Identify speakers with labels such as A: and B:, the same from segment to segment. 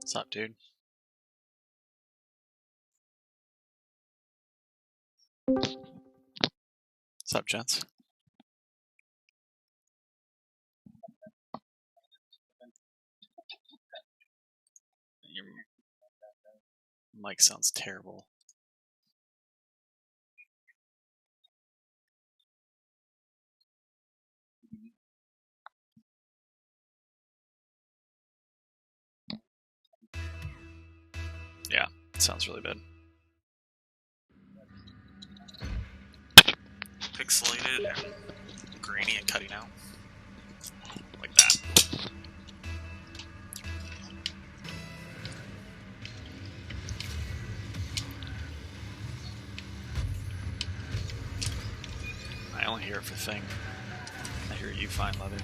A: What's up, dude? What's up, gents? Your mic sounds terrible. Yeah, it sounds really bad. Pixelated and grainy and cutting out. Like that. I only hear it for Thing. I hear you fine, Leather.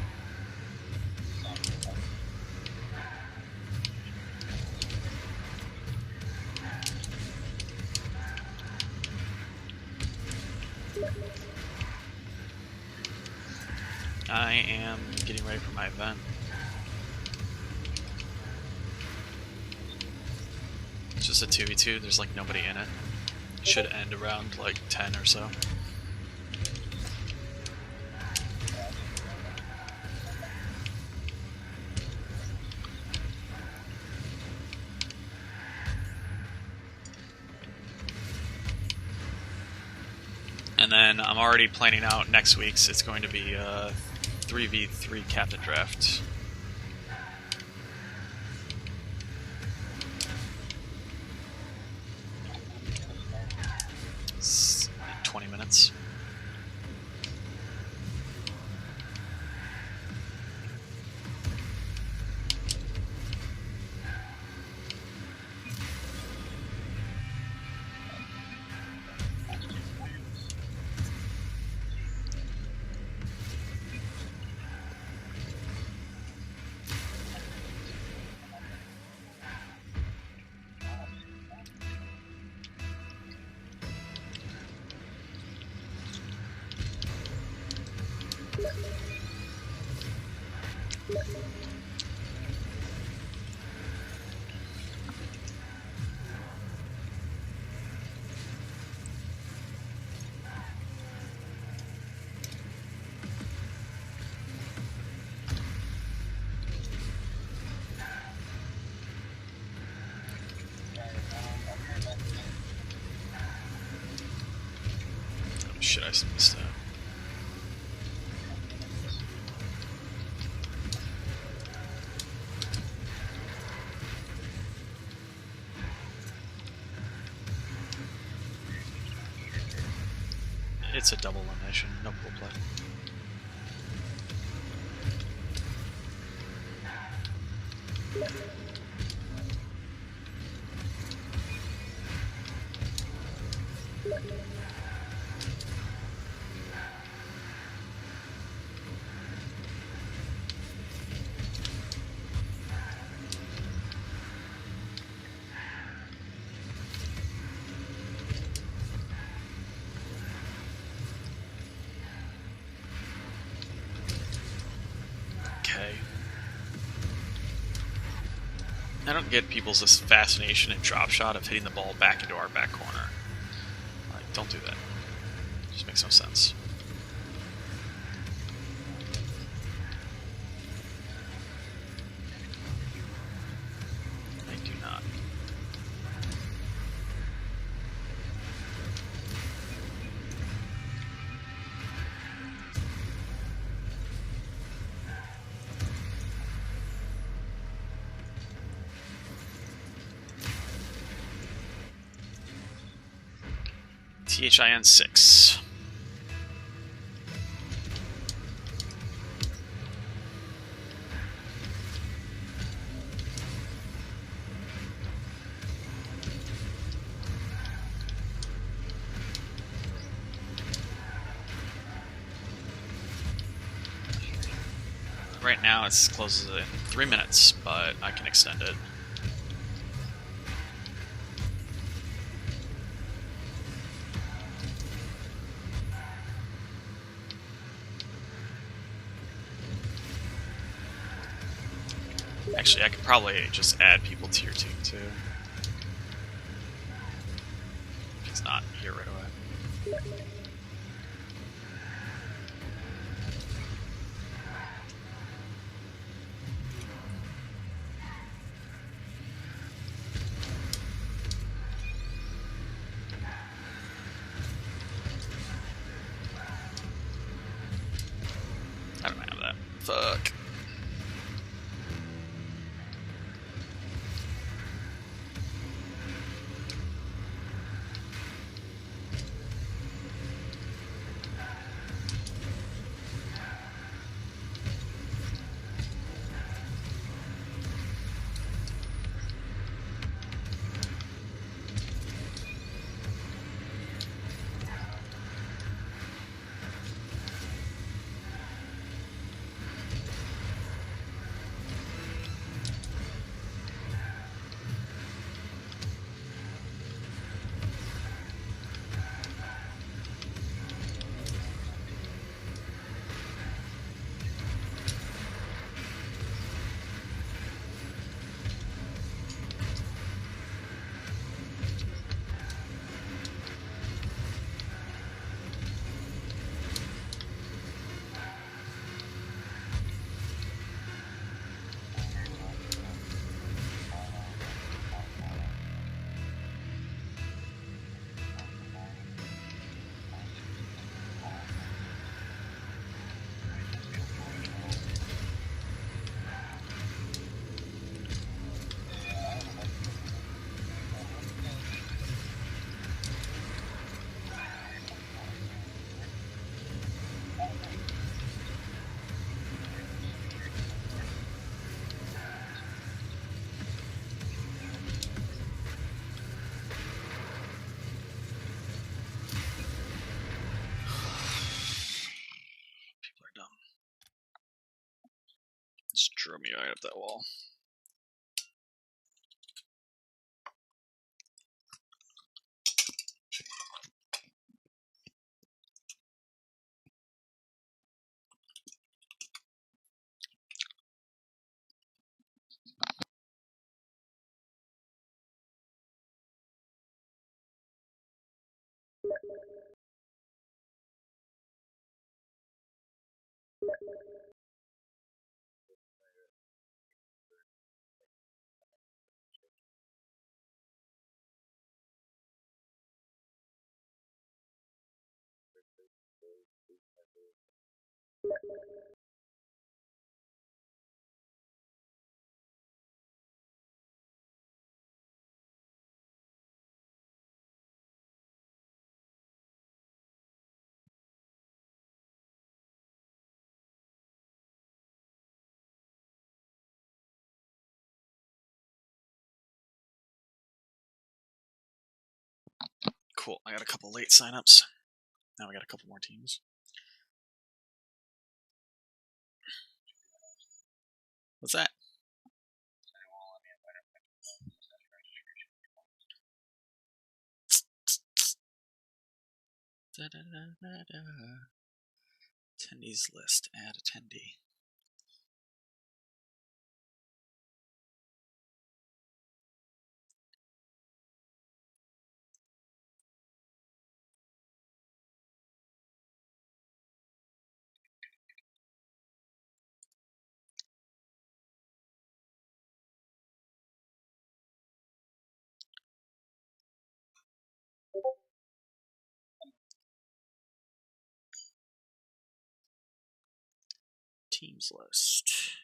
A: I am getting ready for my event. It's just a 2v2, there's like nobody in it. Should end around like 10 or so. And then I'm already planning out next week's. It's going to be a 3v3 captain draft. It's 20 minutes. Oh shit, I missed that. It's a double elimination, no pool play. I don't get people's this fascination and drop shot of hitting the ball back into our back corner. Like, don't do that. It just makes no sense. I do not. THIN 6. Right now it closes in 3 minutes, but I can extend it. Actually, I could probably just add people to your team too. If it's not here right away. I don't have that. Fuck. Just drew me right up that wall. Cool. I got a couple late signups. Now we got a couple more teams. What's that? Attendees list. Add attendee. Teams list.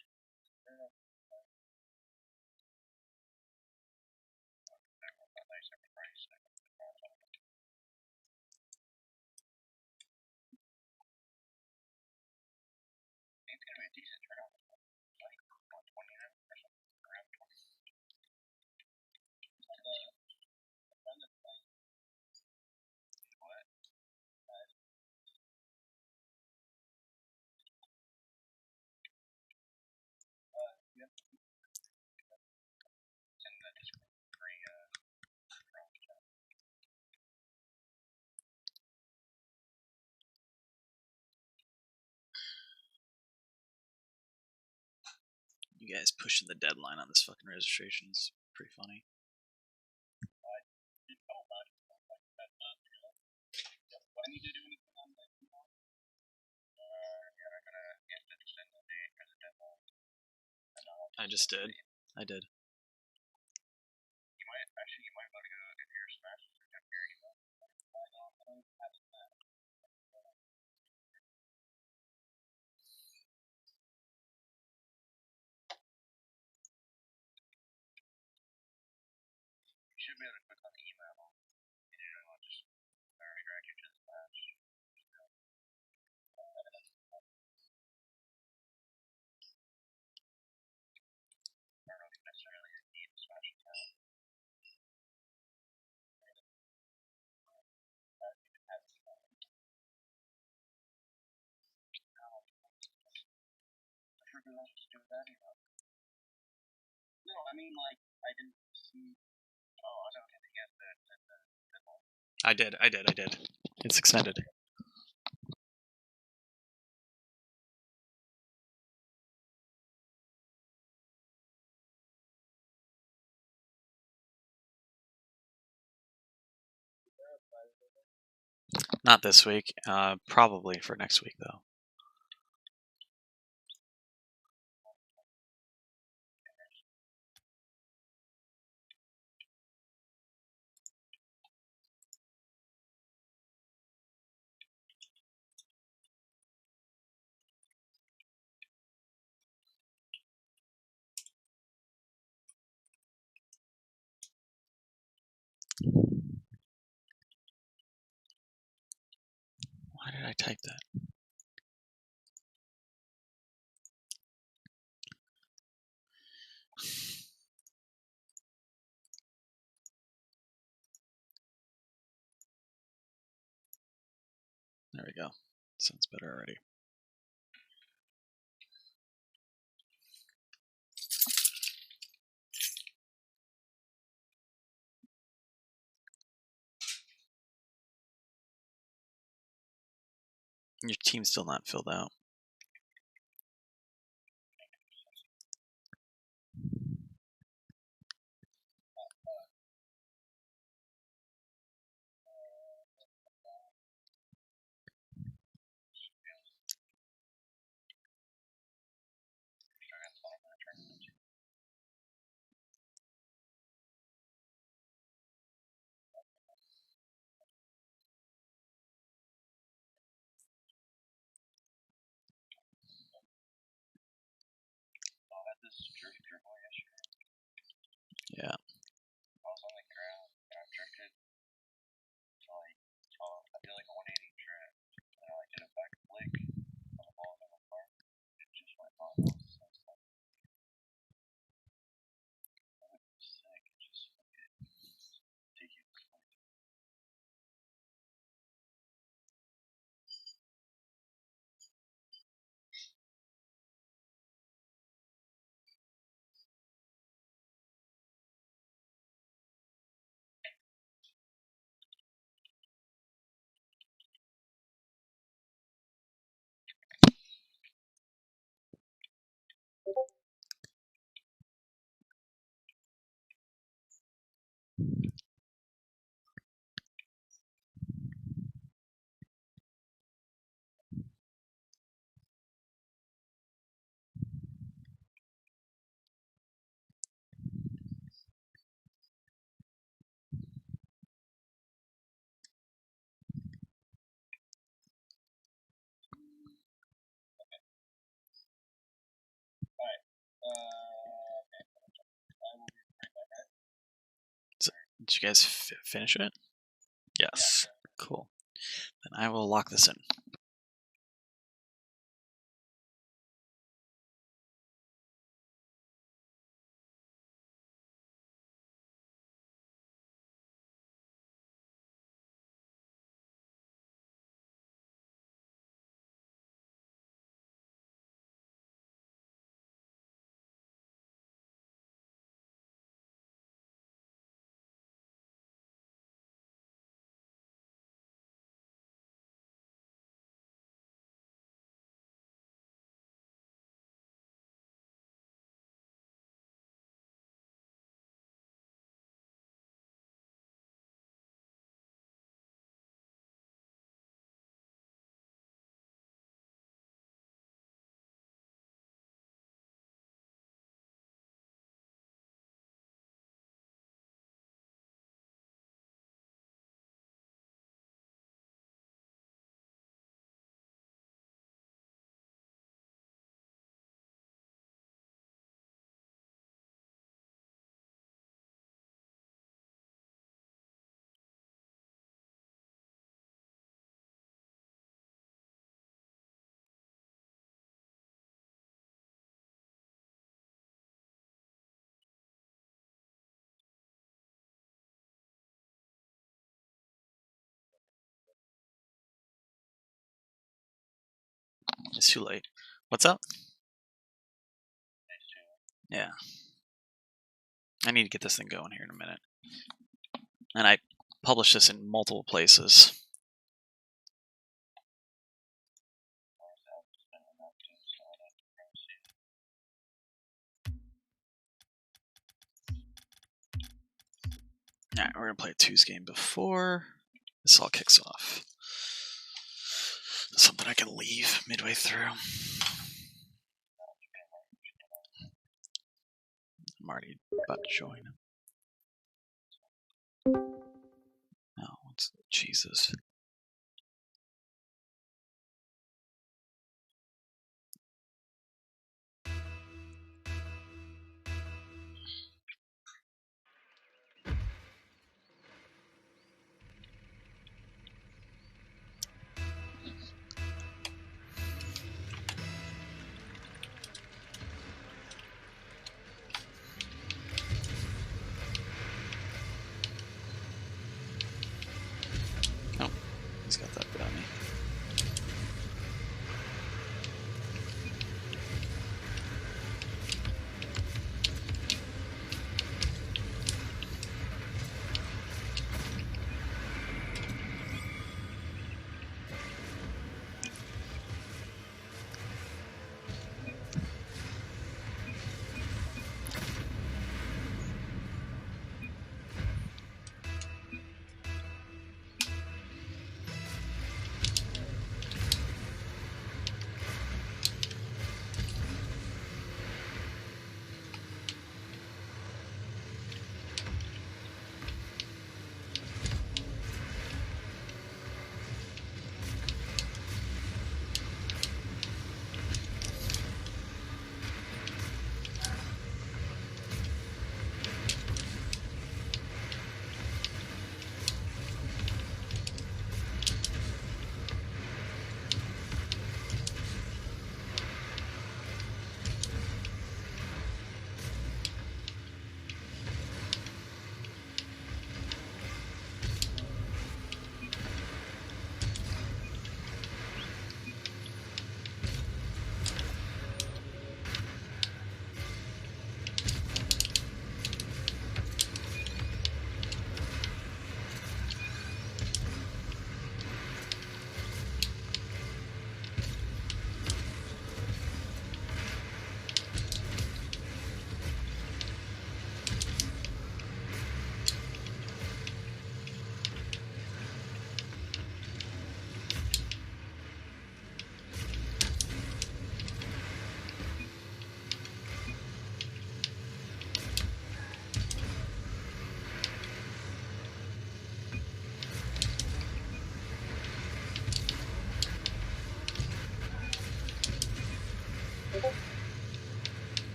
A: you guys pushing the deadline on this fucking registration is pretty funny. I just did. I did. I did. It's extended. Not this week. Probably for next week, though. Why did I type that? There we go. Sounds better already. Your team's still not filled out. Yeah. Did you guys finish it? Yes. Cool. Then I will lock this in. It's too late. What's up? Yeah. I need to get this thing going here in a minute. And I publish this in multiple places. Alright, we're going to play a twos game before this all kicks off. Something I can leave midway through. I'm already about to join him. Oh, what's Jesus? Oh, he's got that bit on me.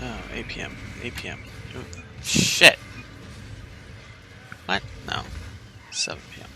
A: Oh, 8 p.m. 8 p.m. Ooh, shit. What? No. 7 p.m.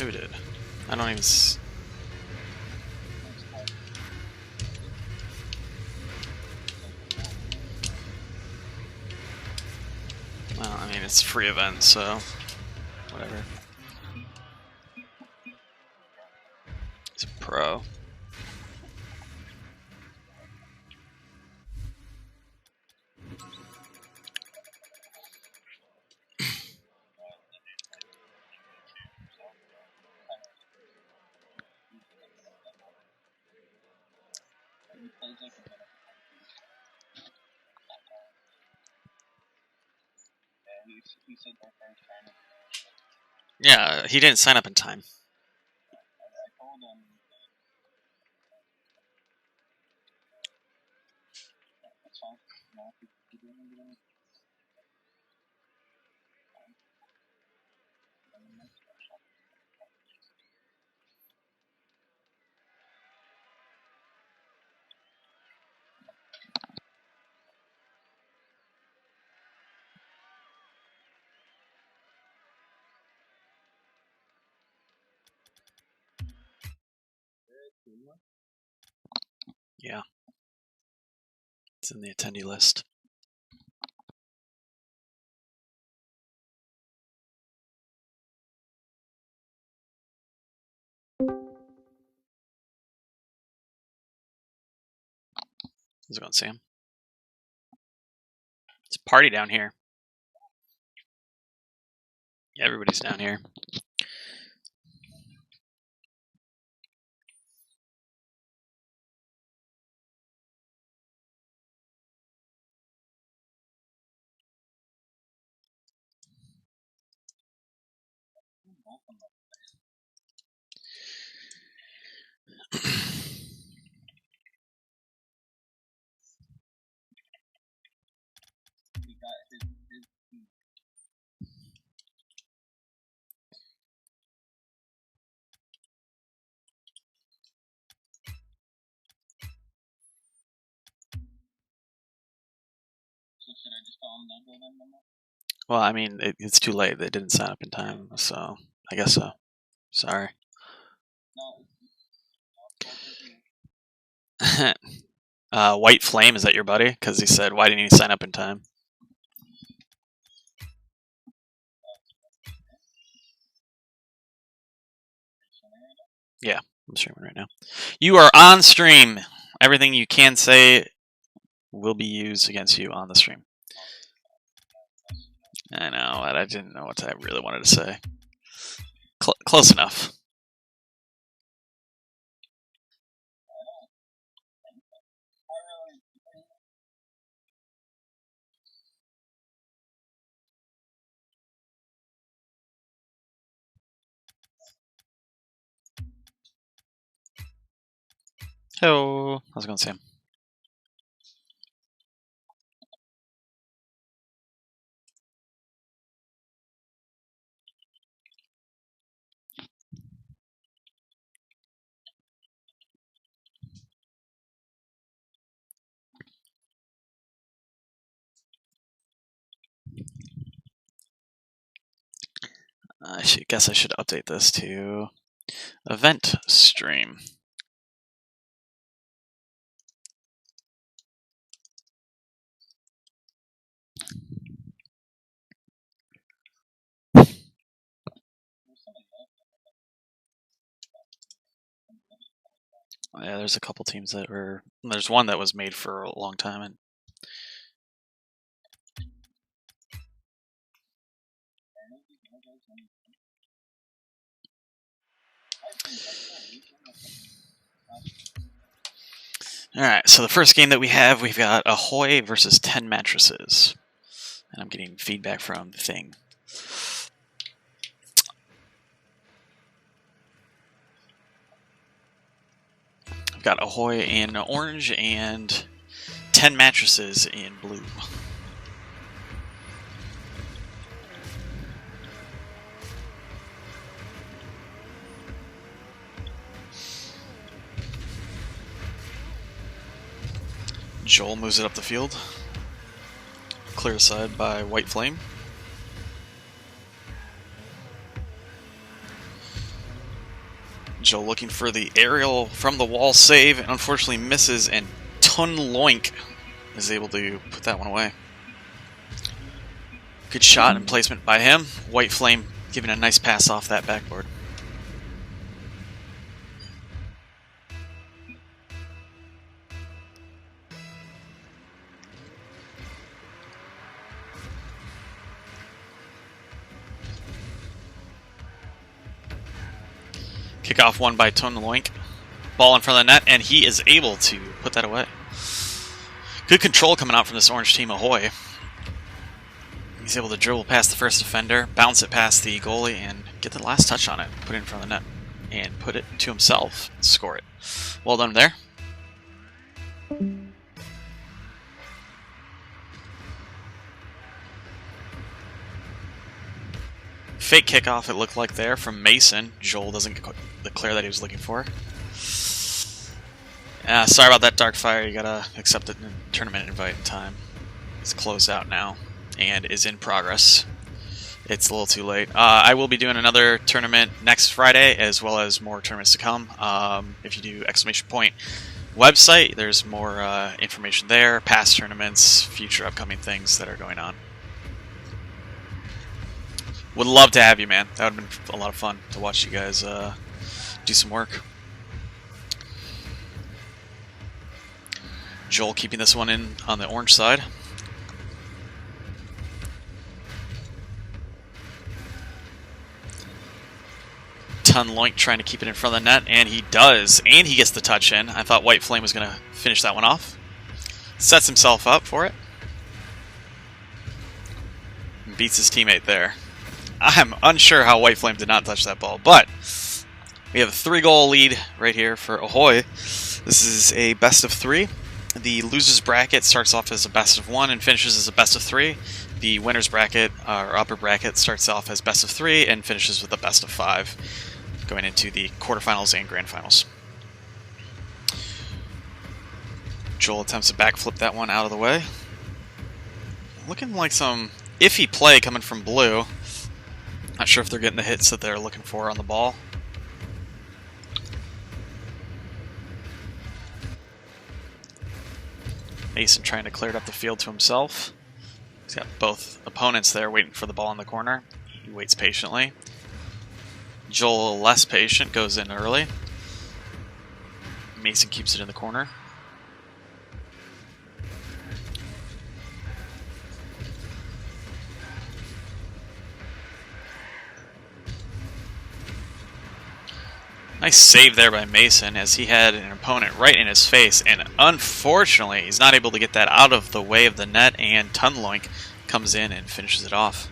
A: Who did? I don't even. Well, I mean, it's a free event, so whatever. He's a pro. Yeah, he didn't sign up in time. Yeah. It's in the attendee list. How's it going, Sam? It's a party down here. Yeah, everybody's down here. Well, I mean, it's too late. They didn't sign up in time, so I guess so. Sorry. White Flame, is that your buddy? Because he said, why didn't you sign up in time? Yeah, I'm streaming right now. You are on stream. Everything you can say will be used against you on the stream. I know, but I didn't know what I really wanted to say. Close enough. Hello. How's it going, Sam? I guess I should update this to event stream. Yeah, there's a couple teams that were. There's one that was made for a long time, and all right. So the first game that we've got Ahoy versus 10 Mattresses, and I'm getting feedback from the thing. I've got Ahoy in orange and 10 Mattresses in blue. Joel moves it up the field. Clear aside by White Flame. Joe looking for the aerial from the wall save, and unfortunately misses, and Tun Loink is able to put that one away. Good shot and placement by him. White Flame giving a nice pass off that backboard. Kickoff won by Tun Loink. Ball in front of the net, and he is able to put that away. Good control coming out from this orange team, Ahoy. He's able to dribble past the first defender, bounce it past the goalie, and get the last touch on it, put it in front of the net, and put it to himself, score it. Well done there. Fake kickoff, it looked like there, from Mason. Joel doesn't declare that he was looking for. Sorry about that, Darkfire. You gotta accept the tournament invite in time. It's closed out now and is in progress. It's a little too late. I will be doing another tournament next Friday, as well as more tournaments to come. If you do exclamation point website, there's more information there, past tournaments, future upcoming things that are going on. Would love to have you, man. That would have been a lot of fun to watch you guys do some work. Joel keeping this one in on the orange side. Tun Loink trying to keep it in front of the net, and he does. And he gets the touch in. I thought White Flame was going to finish that one off. Sets himself up for it. And beats his teammate there. I'm unsure how White Flame did not touch that ball, but we have a 3-goal lead right here for Ahoy. This is a best of 3. The losers bracket starts off as a best of 1 and finishes as a best of 3. The winners bracket, or upper bracket, starts off as best of 3 and finishes with a best of 5, going into the quarterfinals and grand finals. Joel attempts to backflip that one out of the way. Looking like some iffy play coming from blue. Not sure if they're getting the hits that they're looking for on the ball. Mason trying to clear it up the field to himself. He's got both opponents there waiting for the ball in the corner. He waits patiently. Joel, less patient, goes in early. Mason keeps it in the corner. Nice save there by Mason, as he had an opponent right in his face, and unfortunately he's not able to get that out of the way of the net, and Tun Loink comes in and finishes it off.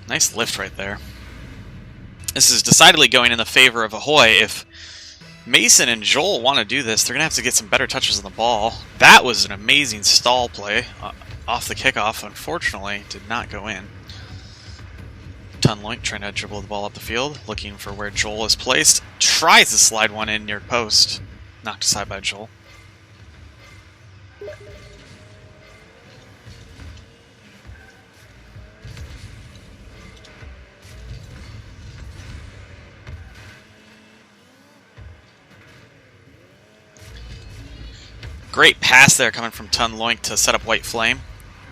A: Nice lift right there. This is decidedly going in the favor of Ahoy. If Mason and Joel want to do this, they're going to have to get some better touches on the ball. That was an amazing stall play off the kickoff. Unfortunately, did not go in. Tun Loink trying to dribble the ball up the field, looking for where Joel is placed. Tries to slide one in near post. Knocked aside by Joel. Great pass there coming from Tun Loink to set up White Flame.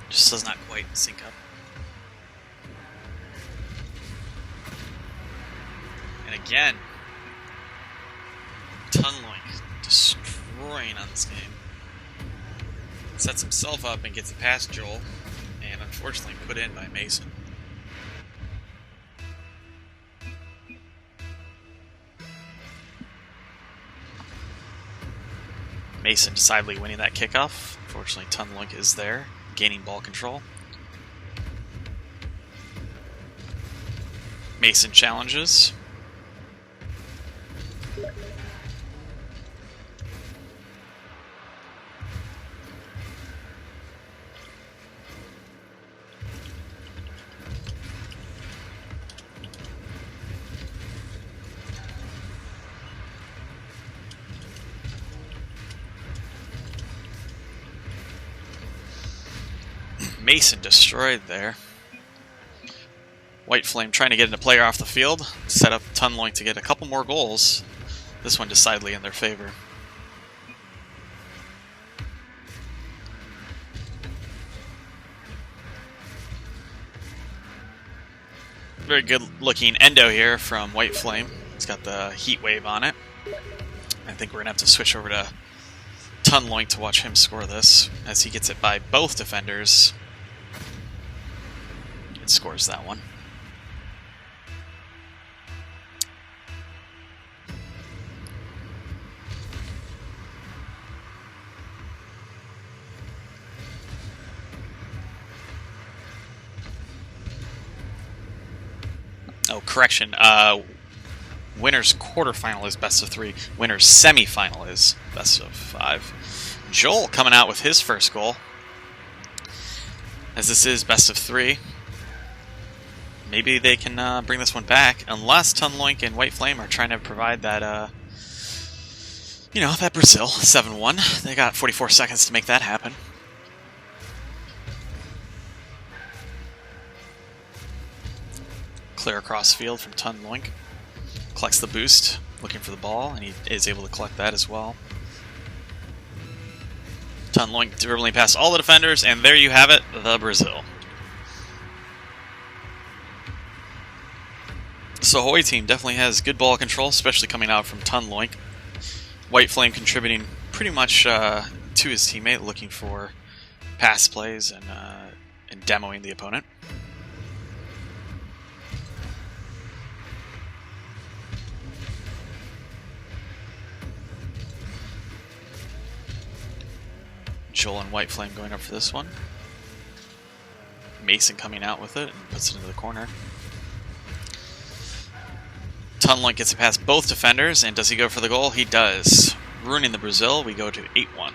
A: Just does not quite sync up. Again, Tun Loink destroying on this game. Sets himself up and gets it past Joel, and unfortunately put in by Mason. Mason decidedly winning that kickoff. Unfortunately, Tun Loink is there, gaining ball control. Mason challenges. Mason destroyed there. White Flame trying to get a player off the field, set up Tunloink to get a couple more goals. This one decidedly in their favor. Very good looking endo here from White Flame. It's got the heat wave on it. I think we're going to have to switch over to Tunloink to watch him score this, as he gets it by both defenders. It scores that one. Oh, correction. Winner's quarterfinal is best of 3. Winner's semifinal is best of 5. Joel coming out with his first goal. As this is best of 3. Maybe they can bring this one back, unless Tunloink and White Flame are trying to provide that, that Brazil 7-1. They got 44 seconds to make that happen. Clear across field from Tunloink. Collects the boost, looking for the ball, and he is able to collect that as well. Tunloink dribbling past all the defenders, and there you have it, the Brazil. So Ahoy team definitely has good ball control, especially coming out from Tunloink. White Flame contributing pretty much to his teammate, looking for pass plays and demoing the opponent. Joel and White Flame going up for this one. Mason coming out with it and puts it into the corner. Tunloink gets it past both defenders, and does he go for the goal? He does. Ruining the Brazil, we go to 8-1.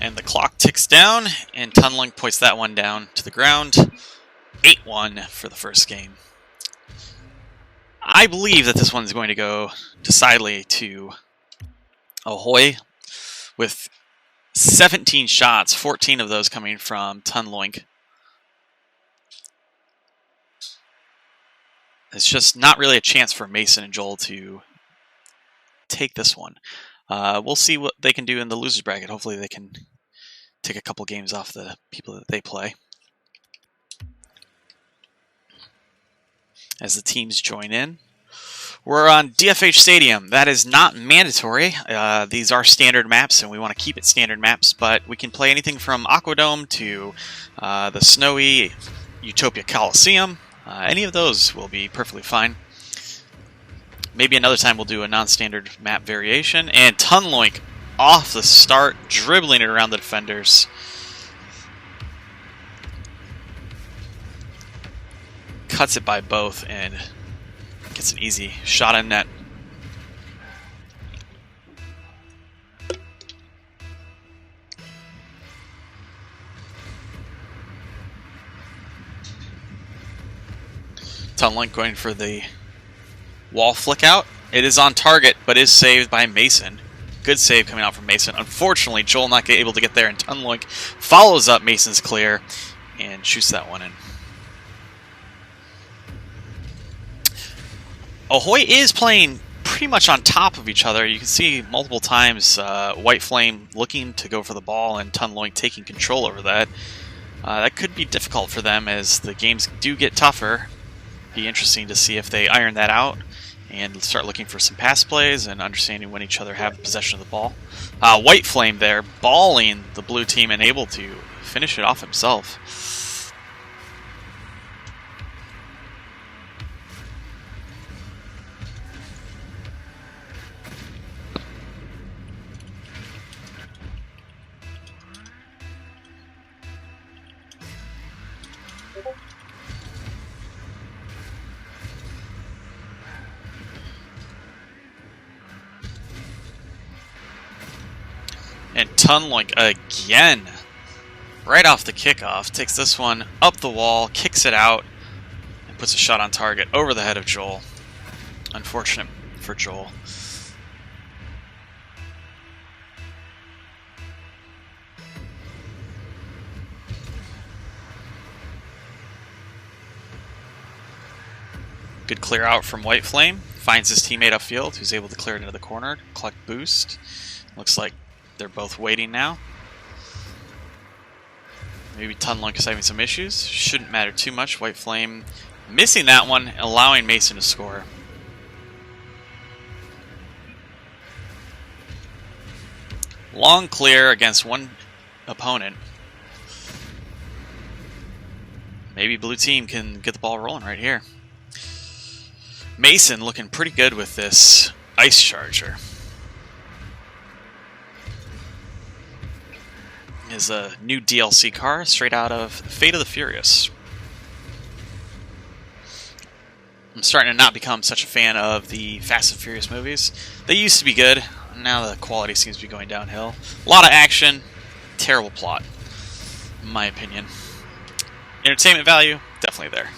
A: And the clock ticks down, and Tunloink points that one down to the ground. 8-1 for the first game. I believe that this one's going to go decidedly to Ahoy, with 17 shots, 14 of those coming from Tunloink. It's just not really a chance for Mason and Joel to take this one. We'll see what they can do in the losers bracket. Hopefully they can take a couple games off the people that they play. As the teams join in. We're on DFH Stadium. That is not mandatory. These are standard maps, and we want to keep it standard maps, but we can play anything from Aquadome to the snowy Utopia Coliseum. Any of those will be perfectly fine. Maybe another time we'll do a non-standard map variation. And Tunloink off the start, dribbling it around the defenders. Cuts it by both and gets an easy shot in net. Tunloink going for the wall flick out. It is on target, but is saved by Mason. Good save coming out from Mason. Unfortunately, Joel not able to get there, and Tunloink follows up Mason's clear and shoots that one in. Ahoy is playing pretty much on top of each other. You can see multiple times White Flame looking to go for the ball and Tunloink taking control over that. That could be difficult for them as the games do get tougher. Be interesting to see if they iron that out and start looking for some pass plays and understanding when each other have possession of the ball. White Flame there, balling the blue team and able to finish it off himself. Tunlink again. Right off the kickoff. Takes this one up the wall, kicks it out, and puts a shot on target over the head of Joel. Unfortunate for Joel. Good clear out from White Flame. Finds his teammate upfield, who's able to clear it into the corner, collect boost. Looks like they're both waiting now. Maybe Tunlink is having some issues. Shouldn't matter too much. White Flame missing that one, allowing Mason to score. Long clear against one opponent. Maybe blue team can get the ball rolling right here. Mason looking pretty good with this Ice Charger. Is a new DLC car straight out of Fate of the Furious. I'm starting to not become such a fan of the Fast and Furious movies. They used to be good. Now the quality seems to be going downhill. A lot of action. Terrible plot, in my opinion. Entertainment value, definitely there.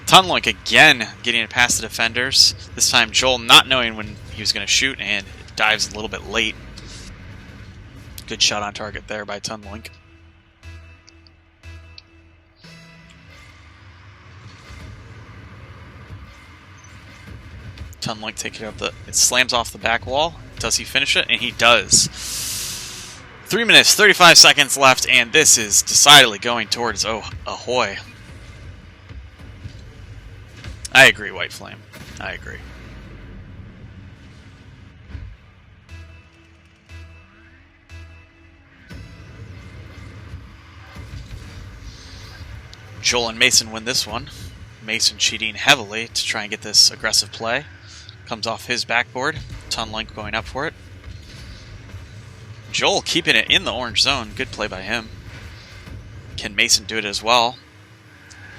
A: Tunlink again getting it past the defenders. This time Joel not knowing when he was going to shoot and dives a little bit late. Good shot on target there by Tunlink. Tunlink taking it up it slams off the back wall. Does he finish it? And he does. 3 minutes, 35 seconds left, and this is decidedly going towards Ahoy. I agree, White Flame. I agree. Joel and Mason win this one. Mason cheating heavily to try and get this aggressive play. Comes off his backboard. Tunlink going up for it. Joel keeping it in the orange zone. Good play by him. Can Mason do it as well?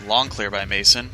A: Long clear by Mason.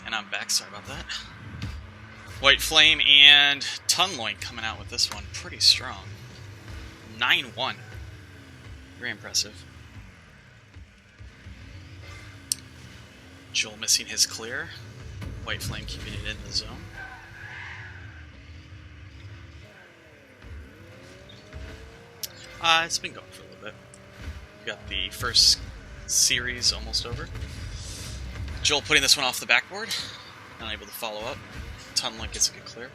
A: And I'm back, sorry about that. White Flame and Tunlink coming out with this one pretty strong. 9-1. Very impressive. Joel missing his clear. White Flame keeping it in the zone. It's been going for a little bit. We've got the first series almost over. Joel putting this one off the backboard. Unable to follow up. Tunlink gets a good clear.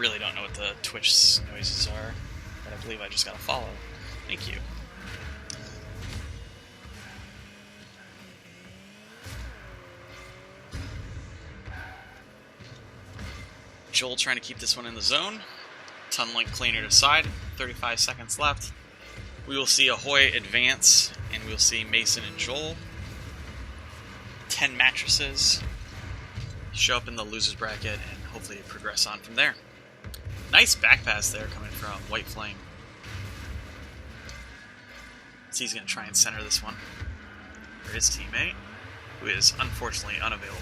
A: really don't know what the Twitch noises are, but I believe I just got a follow. Thank you. Joel trying to keep this one in the zone. Tunlink cleaner to side. 35 seconds left. We will see Ahoy advance, and we'll see Mason and Joel. 10 mattresses. Show up in the losers bracket, and hopefully progress on from there. Nice back pass there coming from White Flame. So he's going to try and center this one for his teammate, who is unfortunately unavailable.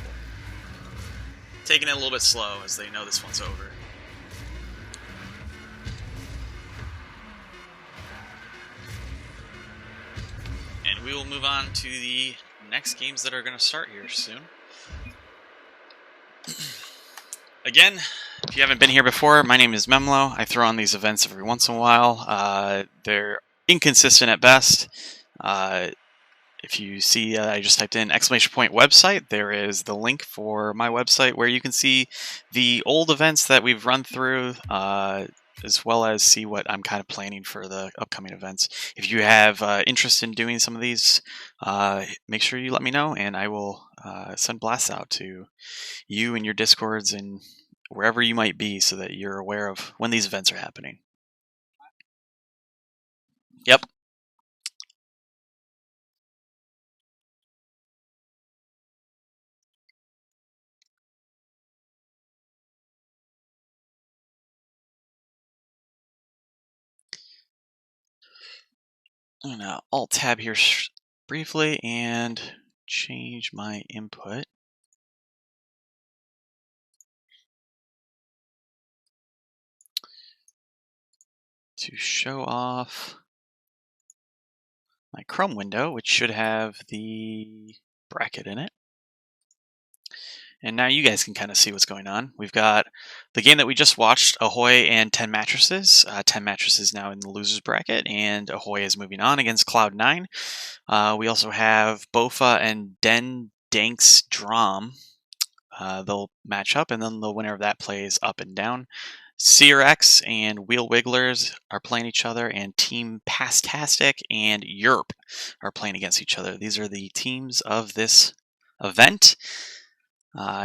A: Taking it a little bit slow as they know this one's over. And we will move on to the next games that are going to start here soon. Again, if you haven't been here before, my name is Memlo. I throw on these events every once in a while. They're inconsistent at best. If you see, I just typed in ! website. There is the link for my website where you can see the old events that we've run through, as well as see what I'm kind of planning for the upcoming events. If you have interest in doing some of these, make sure you let me know, and I will send blasts out to you and your Discords and wherever you might be so that you're aware of when these events are happening. Yep. I'm going to Alt-Tab here briefly and change my input to show off my Chrome window, which should have the bracket in it. And now you guys can kind of see what's going on. We've got the game that we just watched, Ahoy and 10 mattresses. 10 mattresses now in the losers bracket, and Ahoy is moving on against Cloud9. We also have Bofa and Den Danks Drum. They'll match up, and then the winner of that plays up and down. CRX and Wheel Wigglers are playing each other, and Team Pastastic and Yerp are playing against each other. These are the teams of this event.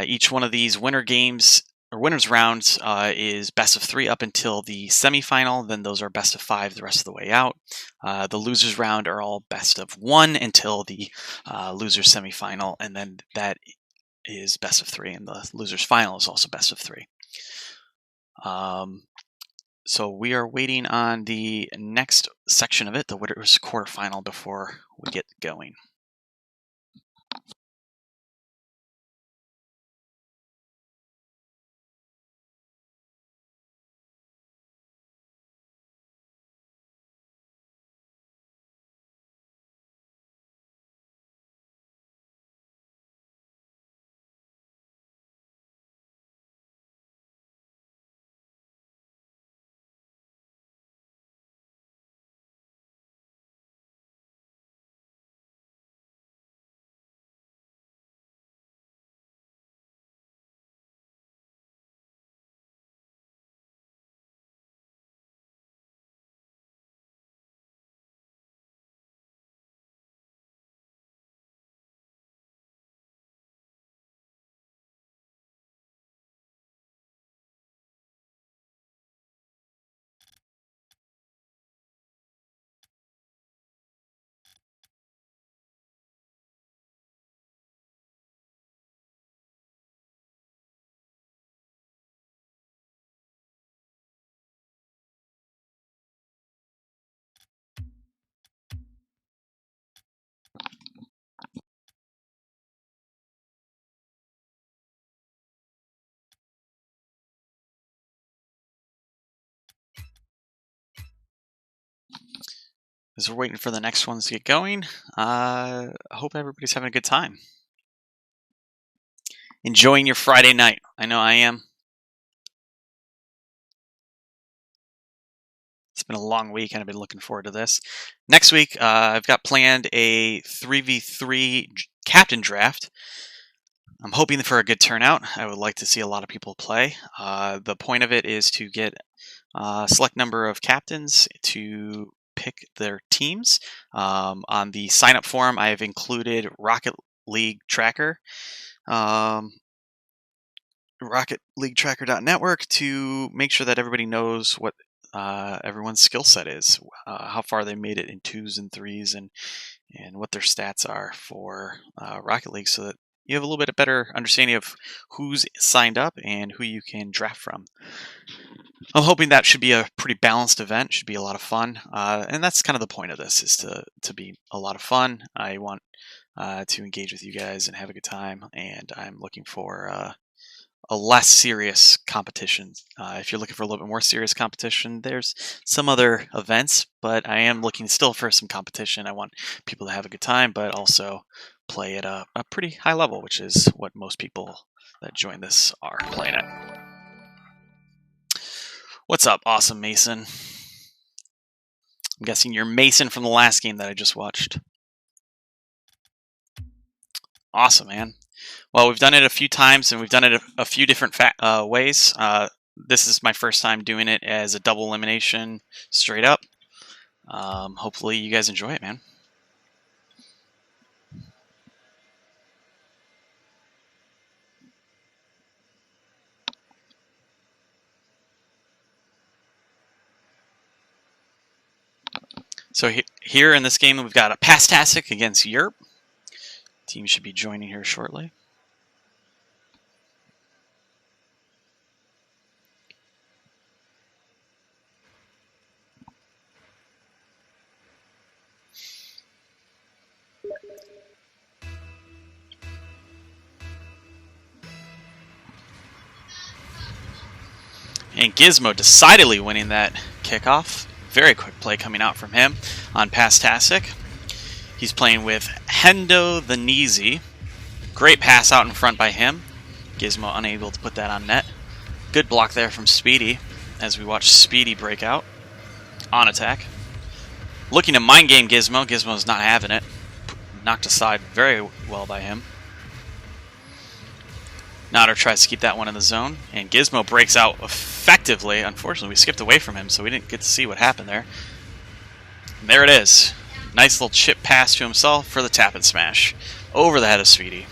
A: Each one of these winner games or winners rounds is best of 3 up until the semifinal. Then those are best of 5 the rest of the way out. The losers round are all best of 1 until the losers semifinal, and then that is best of 3, and the losers final is also best of 3. So we are waiting on the next section of it, the winners quarterfinal, before we get going. As we're waiting for the next ones to get going, I hope everybody's having a good time. Enjoying your Friday night. I know I am. It's been a long week, and I've been looking forward to this. Next week, I've got planned a 3v3 captain draft. I'm hoping for a good turnout. I would like to see a lot of people play. The point of it is to get a select number of captains to pick their teams. On the sign-up form, I have included Rocket League Tracker, RocketLeagueTracker.network, to make sure that everybody knows what everyone's skill set is, how far they made it in 2s and 3s, and what their stats are for Rocket League, so that you have a little bit of better understanding of who's signed up and who you can draft from. I'm hoping that should be a pretty balanced event. Should be a lot of fun, and that's kind of the point of this, is to be a lot of fun. I want to engage with you guys and have a good time, and I'm looking for a less serious competition. If you're looking for a little bit more serious competition, there's some other events, but I am looking still for some competition. I want people to have a good time, but also play at a pretty high level, which is what most people that join this are playing at. What's up, awesome Mason? I'm guessing you're Mason from the last game that I just watched. Awesome, man. Well, we've done it a few times, and we've done it a few different ways. This is my first time doing it as a double elimination, straight up. Hopefully you guys enjoy it, man. So here in this game, we've got a Pastastic against Europe. Team should be joining here shortly. And Gizmo decidedly winning that kickoff. Very quick play coming out from him on Pastastic. He's playing with Hendo the Neasy. Great pass out in front by him. Gizmo unable to put that on net. Good block there from Speedy as we watch Speedy break out on attack. Looking to mind game Gizmo. Gizmo's not having it. Knocked aside very well by him. Notter tries to keep that one in the zone, and Gizmo breaks out effectively. Unfortunately, we skipped away from him, so we didn't get to see what happened there. And there it is. Nice little chip pass to himself for the tap and smash. Over the head of Speedy.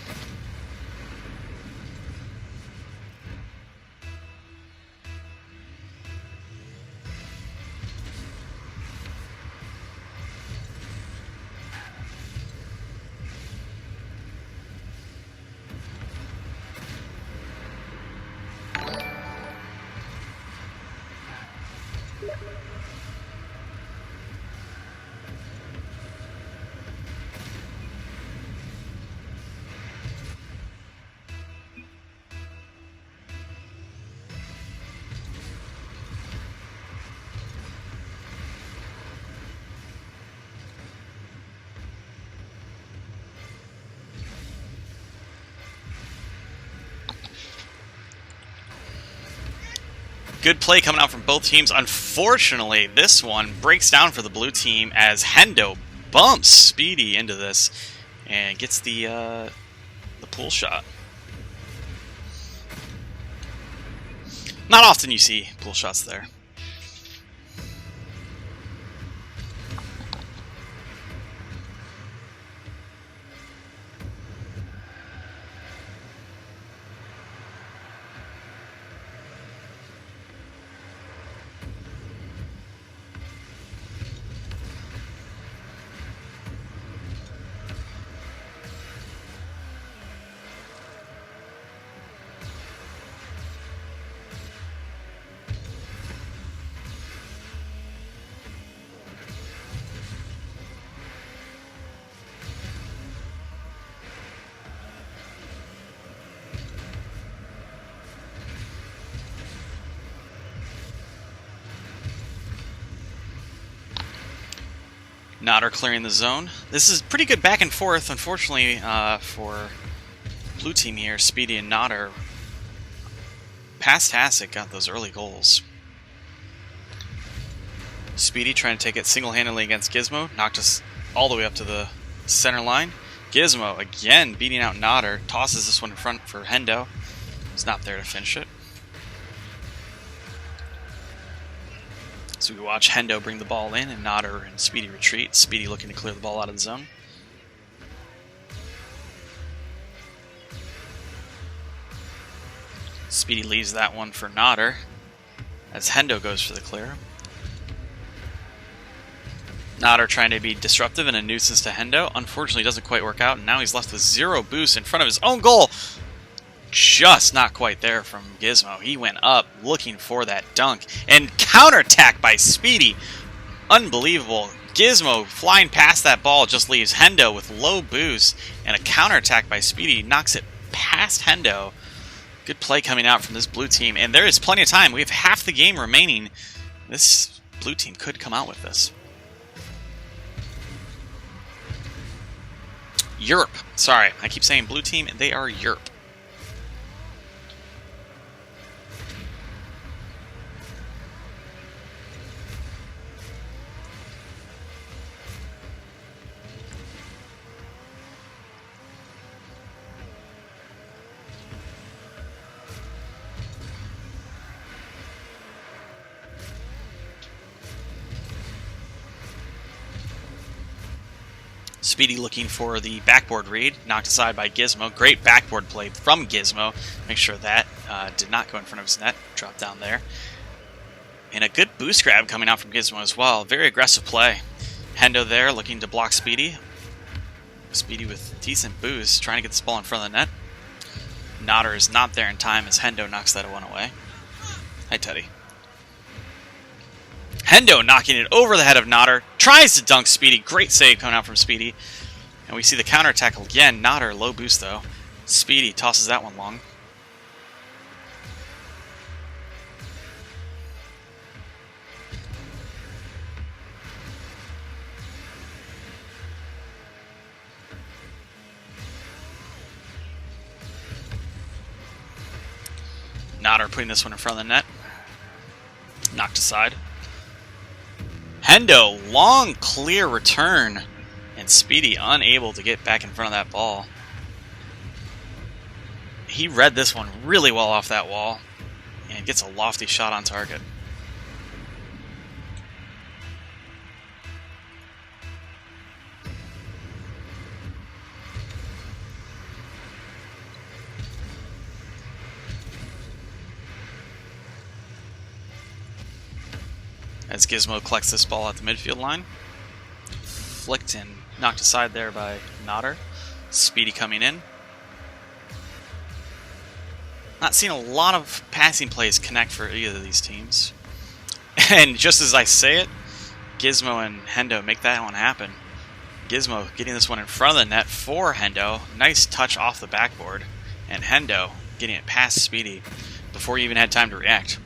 A: Good play coming out from both teams. Unfortunately, this one breaks down for the blue team as Hendo bumps Speedy into this and gets the pull shot. Not often you see pull shots there. Notter clearing the zone. This is pretty good back and forth. Unfortunately for blue team here, Speedy and Notter. Pastastic got those early goals. Speedy trying to take it single-handedly against Gizmo. Knocked us all the way up to the center line. Gizmo again beating out Nodder. Tosses this one in front for Hendo. He's not there to finish it. So we watch Hendo bring the ball in and Nodder and Speedy retreat. Speedy looking to clear the ball out of the zone. Speedy leaves that one for Nodder as Hendo goes for the clear. Nodder trying to be disruptive and a nuisance to Hendo. Unfortunately, doesn't quite work out, and now he's left with 0 boost in front of his own goal. Just not quite there from Gizmo. He went up looking for that dunk. And counterattack by Speedy. Unbelievable. Gizmo flying past that ball just leaves Hendo with low boost. And a counterattack by Speedy knocks it past Hendo. Good play coming out from this blue team. And there is plenty of time. We have half the game remaining. This blue team could come out with this. Europe. Sorry, I keep saying blue team, and they are Europe. Speedy looking for the backboard read, knocked aside by Gizmo. Great backboard play from Gizmo. Make sure that did not go in front of his net. Drop down there. And a good boost grab coming out from Gizmo as well. Very aggressive play. Hendo there looking to block Speedy. Speedy with decent boost, trying to get this ball in front of the net. Nodder is not there in time as Hendo knocks that one away. Hi, Teddy. Hendo knocking it over the head of Nodder. Tries to dunk Speedy. Great save coming out from Speedy. And we see the counterattack again. Nodder, low boost though. Speedy tosses that one long. Nodder putting this one in front of the net. Knocked aside. Hendo, long clear return. And Speedy unable to get back in front of that ball. He read this one really well off that wall. And gets a lofty shot on target. As Gizmo collects this ball at the midfield line. Flicked and knocked aside there by Nodder. Speedy coming in. Not seeing a lot of passing plays connect for either of these teams. And just as I say it, Gizmo and Hendo make that one happen. Gizmo getting this one in front of the net for Hendo. Nice touch off the backboard. And Hendo getting it past Speedy before he even had time to react.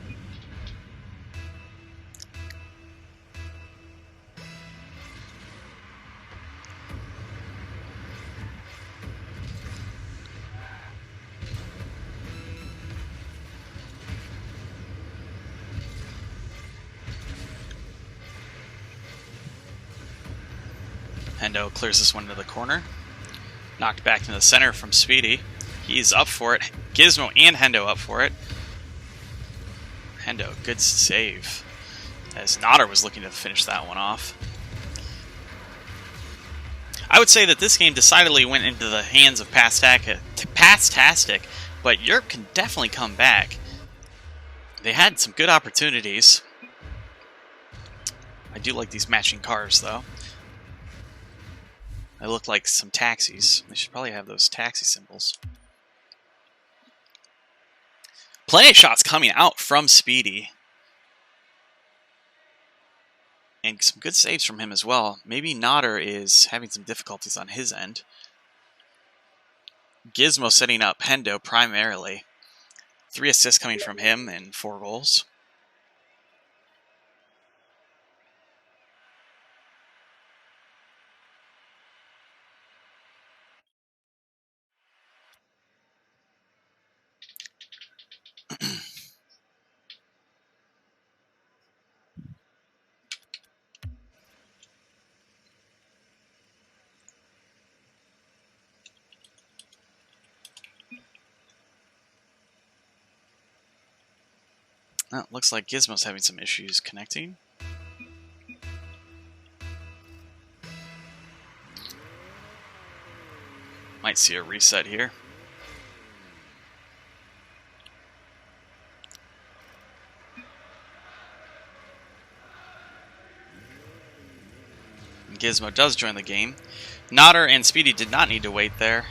A: Hendo clears this one into the corner. Knocked back into the center from Speedy. He's up for it. Gizmo and Hendo up for it. Hendo, good save. As Nodder was looking to finish that one off. I would say that this game decidedly went into the hands of Pastastic, but Europe can definitely come back. They had some good opportunities. I do like these matching cars, though. They look like some taxis. They should probably have those taxi symbols. Plenty of shots coming out from Speedy. And some good saves from him as well. Maybe Nodder is having some difficulties on his end. Gizmo setting up Hendo primarily. 3 assists coming from him and 4 goals. Oh, looks like Gizmo's having some issues connecting. Might see a reset here. Gizmo does join the game. Nodder and Speedy did not need to wait there.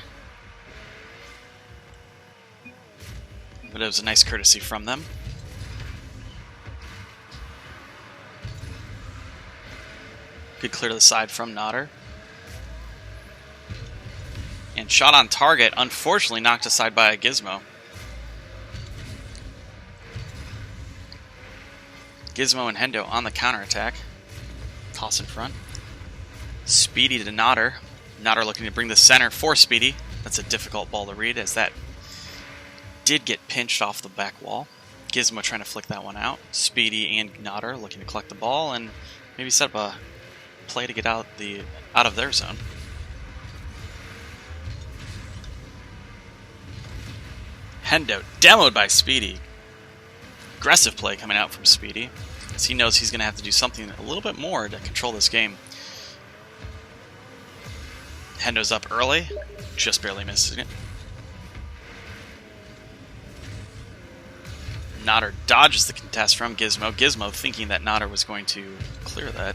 A: But it was a nice courtesy from them. Good clear to the side from Nodder. And shot on target, unfortunately knocked aside by a Gizmo. Gizmo and Hendo on the counterattack. Toss in front. Speedy to Nodder. Nodder looking to bring the center for Speedy. That's a difficult ball to read as that did get pinched off the back wall. Gizmo trying to flick that one out. Speedy and Nodder looking to collect the ball and maybe set up a play to get out of their zone. Hendo demoed by Speedy. Aggressive play coming out from Speedy, as he knows he's going to have to do something a little bit more to control this game. Hendo's up early, just barely misses it. Nodder dodges the contest from Gizmo. Gizmo thinking that Nodder was going to clear that.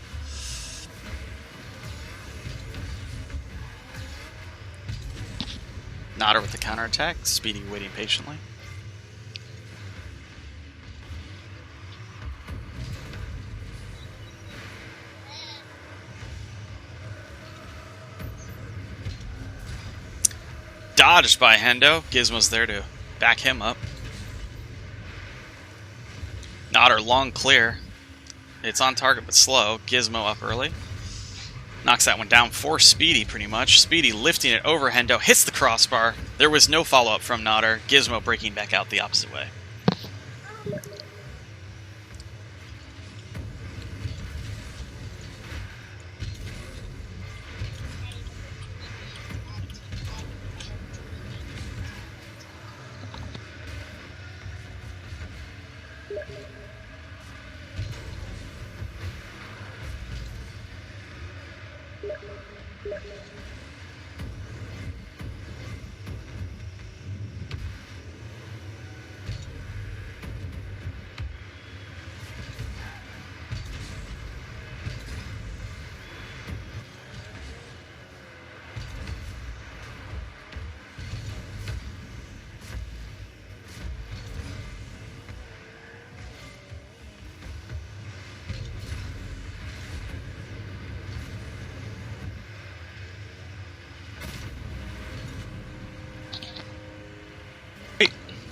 A: Nodder with the counterattack. Speedy waiting patiently. Dodged by Hendo. Gizmo's there to back him up. Nodder long clear. It's on target but slow. Gizmo up early. Knocks that one down for Speedy pretty much. Speedy lifting it over Hendo. Hits the crossbar. There was no follow-up from Nodder. Gizmo breaking back out the opposite way.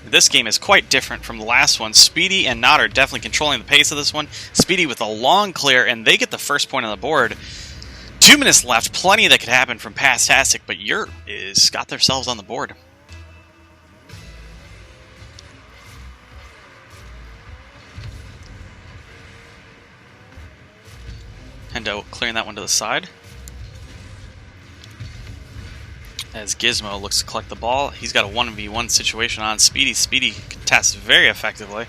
A: This game is quite different from the last one. Speedy and Nodder definitely controlling the pace of this one. Speedy with a long clear, and they get the first point on the board. 2 minutes left. Plenty that could happen from Pastastic, but Yurt is got themselves on the board. Hendo clearing that one to the side. As Gizmo looks to collect the ball. He's got a 1v1 situation on Speedy. Speedy contests very effectively.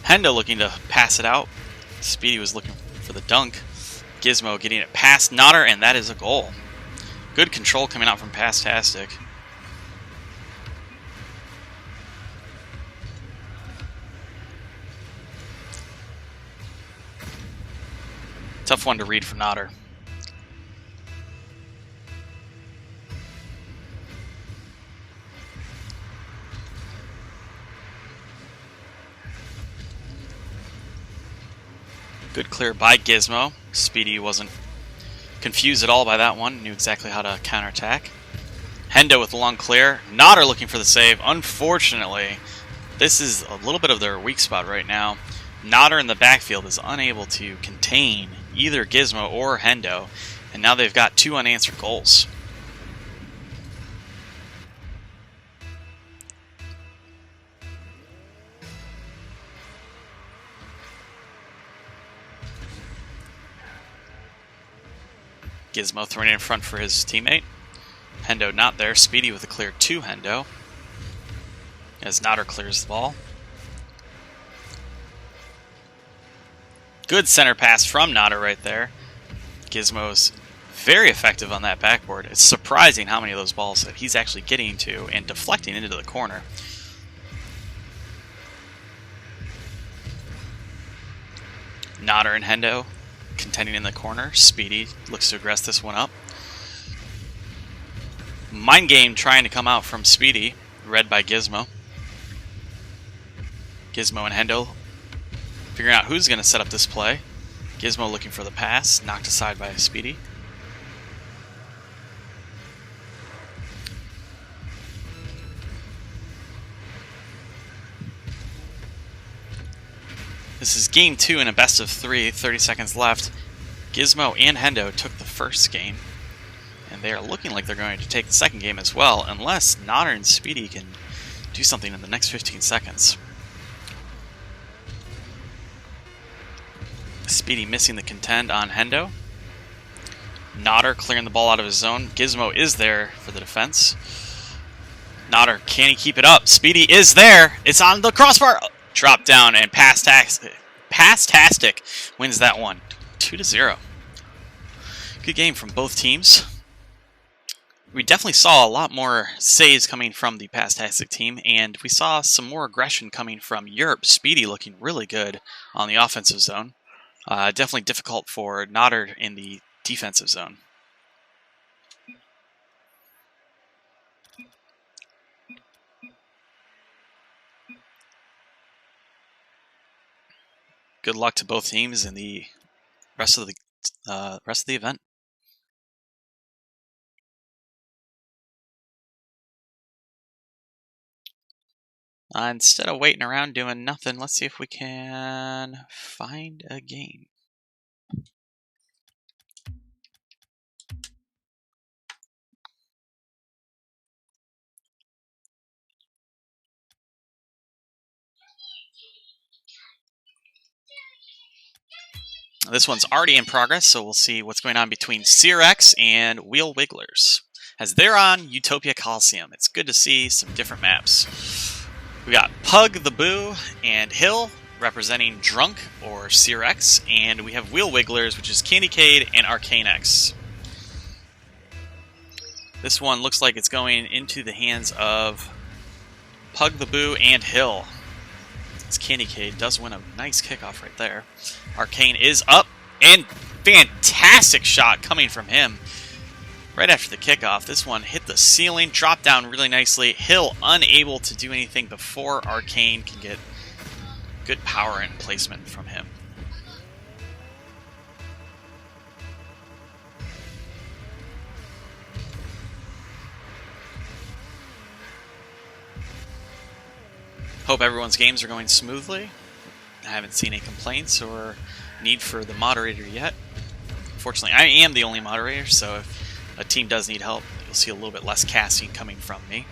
A: Hendo looking to pass it out. Speedy was looking for the dunk. Gizmo getting it past Nodder, and that is a goal. Good control coming out from Pastastic. Tough one to read for Nodder. Good clear by Gizmo. Speedy wasn't confused at all by that one. Knew exactly how to counterattack. Hendo with the long clear. Nodder looking for the save. Unfortunately, this is a little bit of their weak spot right now. Nodder in the backfield is unable to contain either Gizmo or Hendo. And now they've got 2 unanswered goals. Gizmo throwing it in front for his teammate. Hendo not there. Speedy with a clear to Hendo. As Nodder clears the ball. Good center pass from Nada right there. Gizmo's very effective on that backboard. It's surprising how many of those balls that he's actually getting to and deflecting into the corner. Nodder and Hendo contending in the corner. Speedy looks to aggress this one up. Mind game trying to come out from Speedy, read by Gizmo. Gizmo and Hendo figuring out who's going to set up this play. Gizmo looking for the pass, knocked aside by Speedy. This is game 2 in a best of 3, 30 seconds left. Gizmo and Hendo took the first game, and they are looking like they're going to take the second game as well, unless Nodder and Speedy can do something in the next 15 seconds. Speedy missing the contend on Hendo. Nodder clearing the ball out of his zone. Gizmo is there for the defense. Nodder, can he keep it up? Speedy is there. It's on the crossbar. Drop down, and Pastastic wins that one, 2-0. Good game from both teams. We definitely saw a lot more saves coming from the Pastastic team, and we saw some more aggression coming from Europe. Speedy looking really good on the offensive zone. Definitely difficult for Nodder in the defensive zone. Good luck to both teams in the rest of the event. Instead of waiting around doing nothing, let's see if we can find a game. This one's already in progress, so we'll see what's going on between CRX and Wheel Wigglers, as they're on Utopia Coliseum. It's good to see some different maps. We got Pug the Boo and Hill representing Drunk or CRX, and we have Wheel Wigglers, which is Candycade and Arcane X. This one looks like it's going into the hands of Pug the Boo and Hill. Candycade does win a nice kickoff right there. Arcane is up, and fantastic shot coming from him right after the kickoff. This one hit the ceiling, dropped down really nicely. Hill unable to do anything before Arcane can get good power and placement from him. Hope everyone's games are going smoothly. I haven't seen any complaints or need for the moderator yet. Fortunately, I am the only moderator, so if a team does need help, you'll see a little bit less casting coming from me.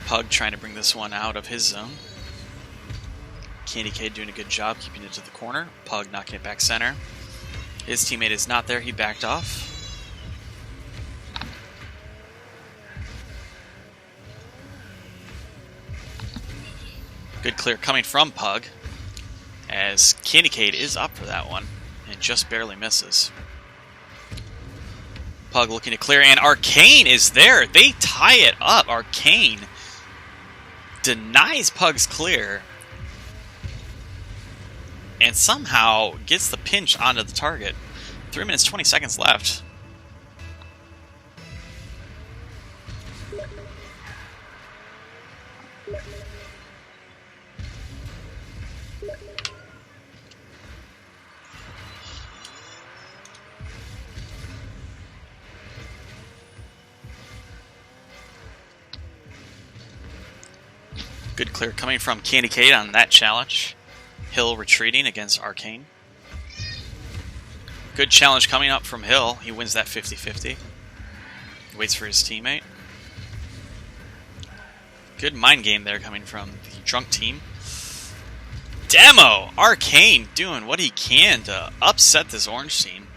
A: Pug trying to bring this one out of his zone. Candycade doing a good job keeping it to the corner. Pug knocking it back center. His teammate is not there, he backed off. Good clear coming from Pug, as Candycade is up for that one and just barely misses. Pug looking to clear, and Arcane is there. They tie it up. Arcane denies Pug's clear and somehow gets the pinch onto the target. 3 minutes, 20 seconds left. Good clear coming from Candycade on that challenge. Hill retreating against Arcane. Good challenge coming up from Hill. He wins that 50-50. Waits for his teammate. Good mind game there coming from the Drunk team. Demo! Arcane doing what he can to upset this orange team.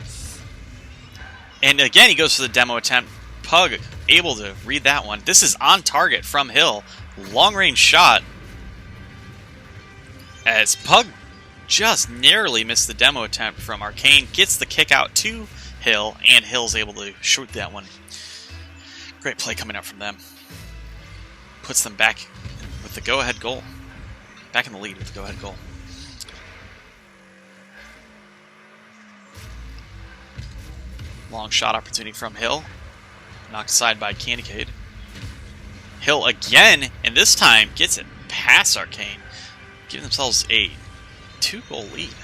A: And again, he goes for the demo attempt. Pug able to read that one. This is on target from Hill. Long range shot. as Pug just narrowly missed the demo attempt from Arcane, gets the kick out to Hill, and Hill's able to shoot that one. Great play coming out from them. Puts them back with the go-ahead goal. Back in the lead with the go-ahead goal. Long shot opportunity from Hill. Knocked aside by Candycade. Hill again, and this time gets it past Arcane. Giving themselves a 2-goal lead.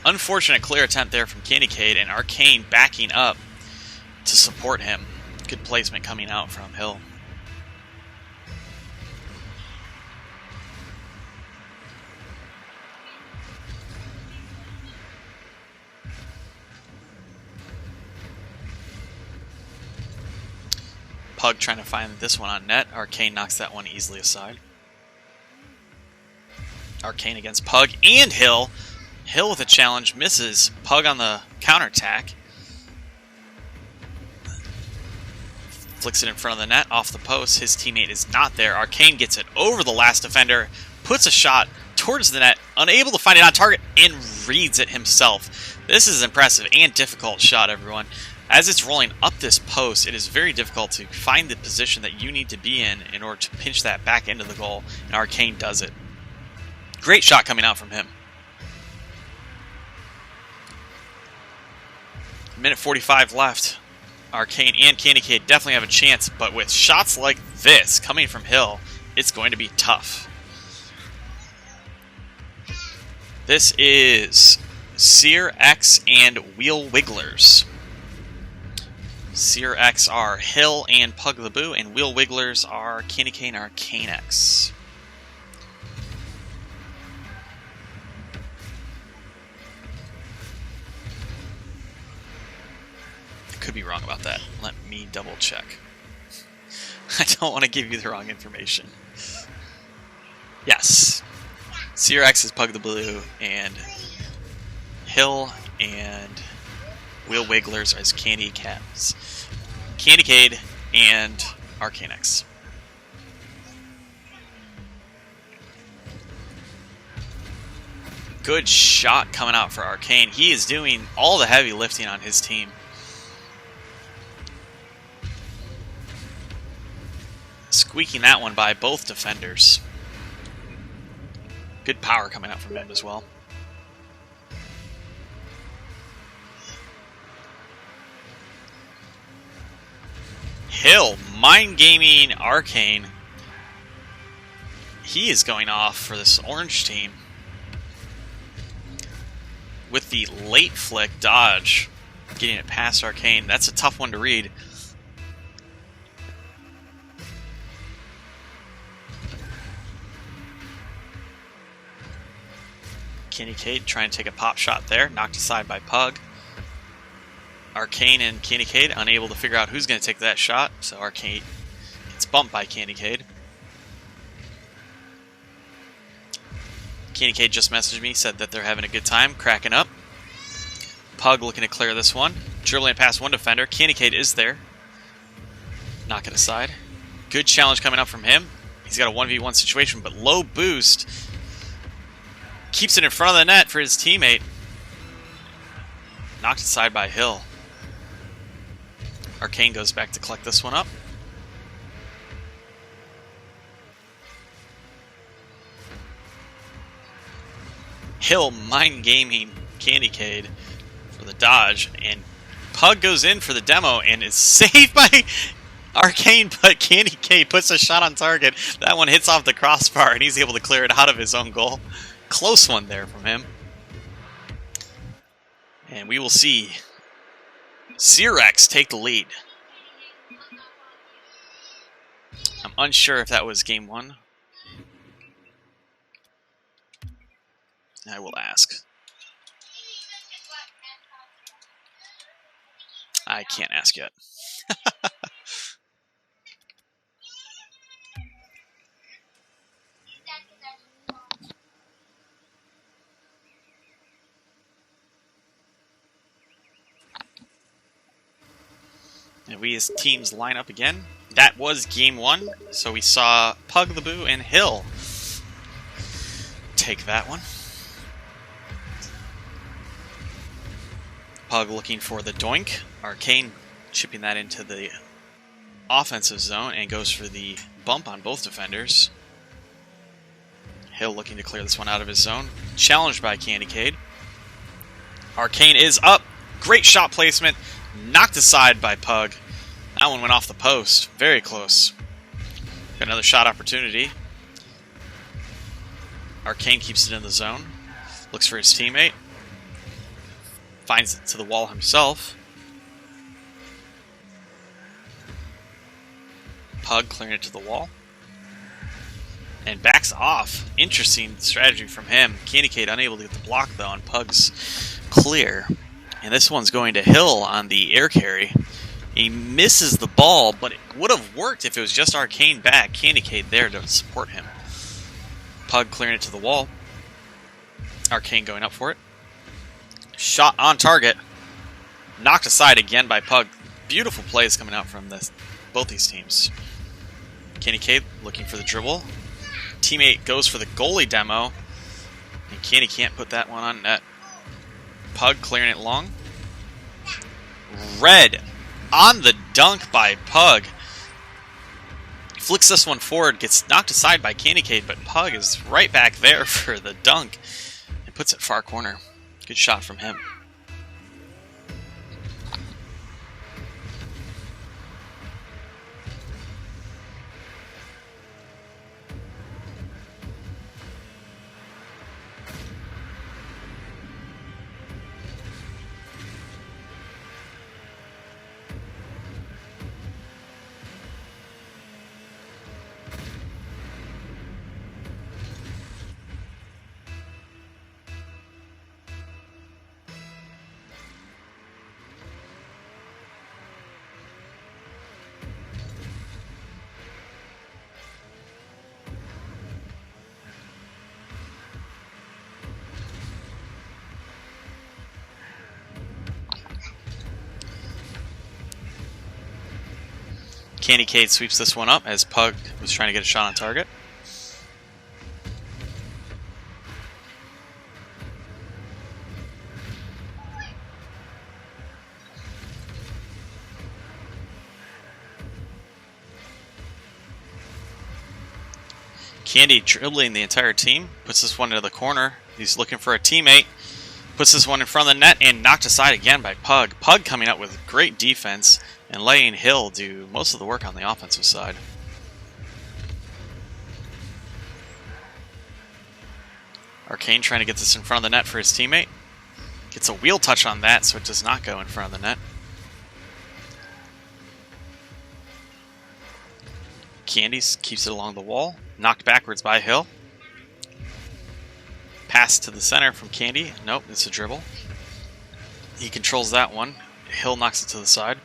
A: Unfortunate clear attempt there from Candycade, and Arcane backing up to support him. Good placement coming out from Hill. Pug trying to find this one on net. Arcane knocks that one easily aside. Arcane against Pug and Hill. Hill with a challenge, misses. Pug on the counterattack. Flicks it in front of the net, off the post. His teammate is not there. Arcane gets it over the last defender, puts a shot towards the net, unable to find it on target, and reads it himself. This is an impressive and difficult shot, everyone. As it's rolling up this post, it is very difficult to find the position that you need to be in order to pinch that back into the goal, and Arcane does it. Great shot coming out from him. Minute 45 left. Arcane and Candycade definitely have a chance, but with shots like this coming from Hill, it's going to be tough. This is Sear X and Wheel Wigglers. Sear X are Hill and Pug the Boo, and Wheel Wigglers are Candycade and Arcane X. I could be wrong about that. Let me double check. I don't want to give you the wrong information. Yes. Sear X is Pug the Blue, and Hill and Wheel Wigglers as Candy Cats. Candycade and Arcane X. Good shot coming out for Arcane. He is doing all the heavy lifting on his team. Squeaking that one by both defenders. Good power coming out from him as well. Hill, mind gaming Arcane. He is going off for this orange team. With the late flick dodge, getting it past Arcane. That's a tough one to read. Candycade trying to take a pop shot there, knocked aside by Pug. Arcane and Candycade unable to figure out who's going to take that shot, so Arcane gets bumped by Candycade. Candycade just messaged me, said that they're having a good time, cracking up. Pug looking to clear this one, dribbling past one defender. Candycade is there. Knock it aside. Good challenge coming up from him. He's got a 1v1 situation, but low boost. Keeps it in front of the net for his teammate. Knocked aside by Hill. Arcane goes back to collect this one up. Hill mind gaming Candycade for the dodge, and Pug goes in for the demo and is saved by Arcane, but Candycade puts a shot on target. That one hits off the crossbar, and he's able to clear it out of his own goal. Close one there from him. And we will see Sear X take the lead. I'm unsure if that was game one. I will ask. I can't ask yet. And we as teams line up again. That was game one. So we saw Pug the Boo and Hill take that one. Pug looking for the doink. Arcane chipping that into the offensive zone and goes for the bump on both defenders. Hill looking to clear this one out of his zone. Challenged by CandyCade. Arcane is up. Great shot placement. Knocked aside by Pug. That one went off the post. Very close. Got another shot opportunity. Arcane keeps it in the zone. Looks for his teammate. Finds it to the wall himself. Pug clearing it to the wall. And backs off. Interesting strategy from him. CandyCade unable to get the block though on Pug's clear. And this one's going to Hill on the air carry. He misses the ball, but it would have worked if it was just Arcane back. CandyCade there to support him. Pug clearing it to the wall. Arcane going up for it. Shot on target. Knocked aside again by Pug. Beautiful plays coming out from both these teams. CandyCade looking for the dribble. Teammate goes for the goalie demo. And Candy can't put that one on net. Pug clearing it long. Red on the dunk by Pug. Flicks this one forward, gets knocked aside by CandyCade, but Pug is right back there for the dunk and puts it far corner. Good shot from him. CandyCade sweeps this one up as Pug was trying to get a shot on target. Candy dribbling the entire team, puts this one into the corner. He's looking for a teammate. Puts this one in front of the net and knocked aside again by Pug. Pug coming up with great defense and letting Hill do most of the work on the offensive side. Arcane trying to get this in front of the net for his teammate. Gets a wheel touch on that, so it does not go in front of the net. Candy keeps it along the wall. Knocked backwards by Hill. Pass to the center from Candy. Nope, it's a dribble. He controls that one. Hill knocks it to the side.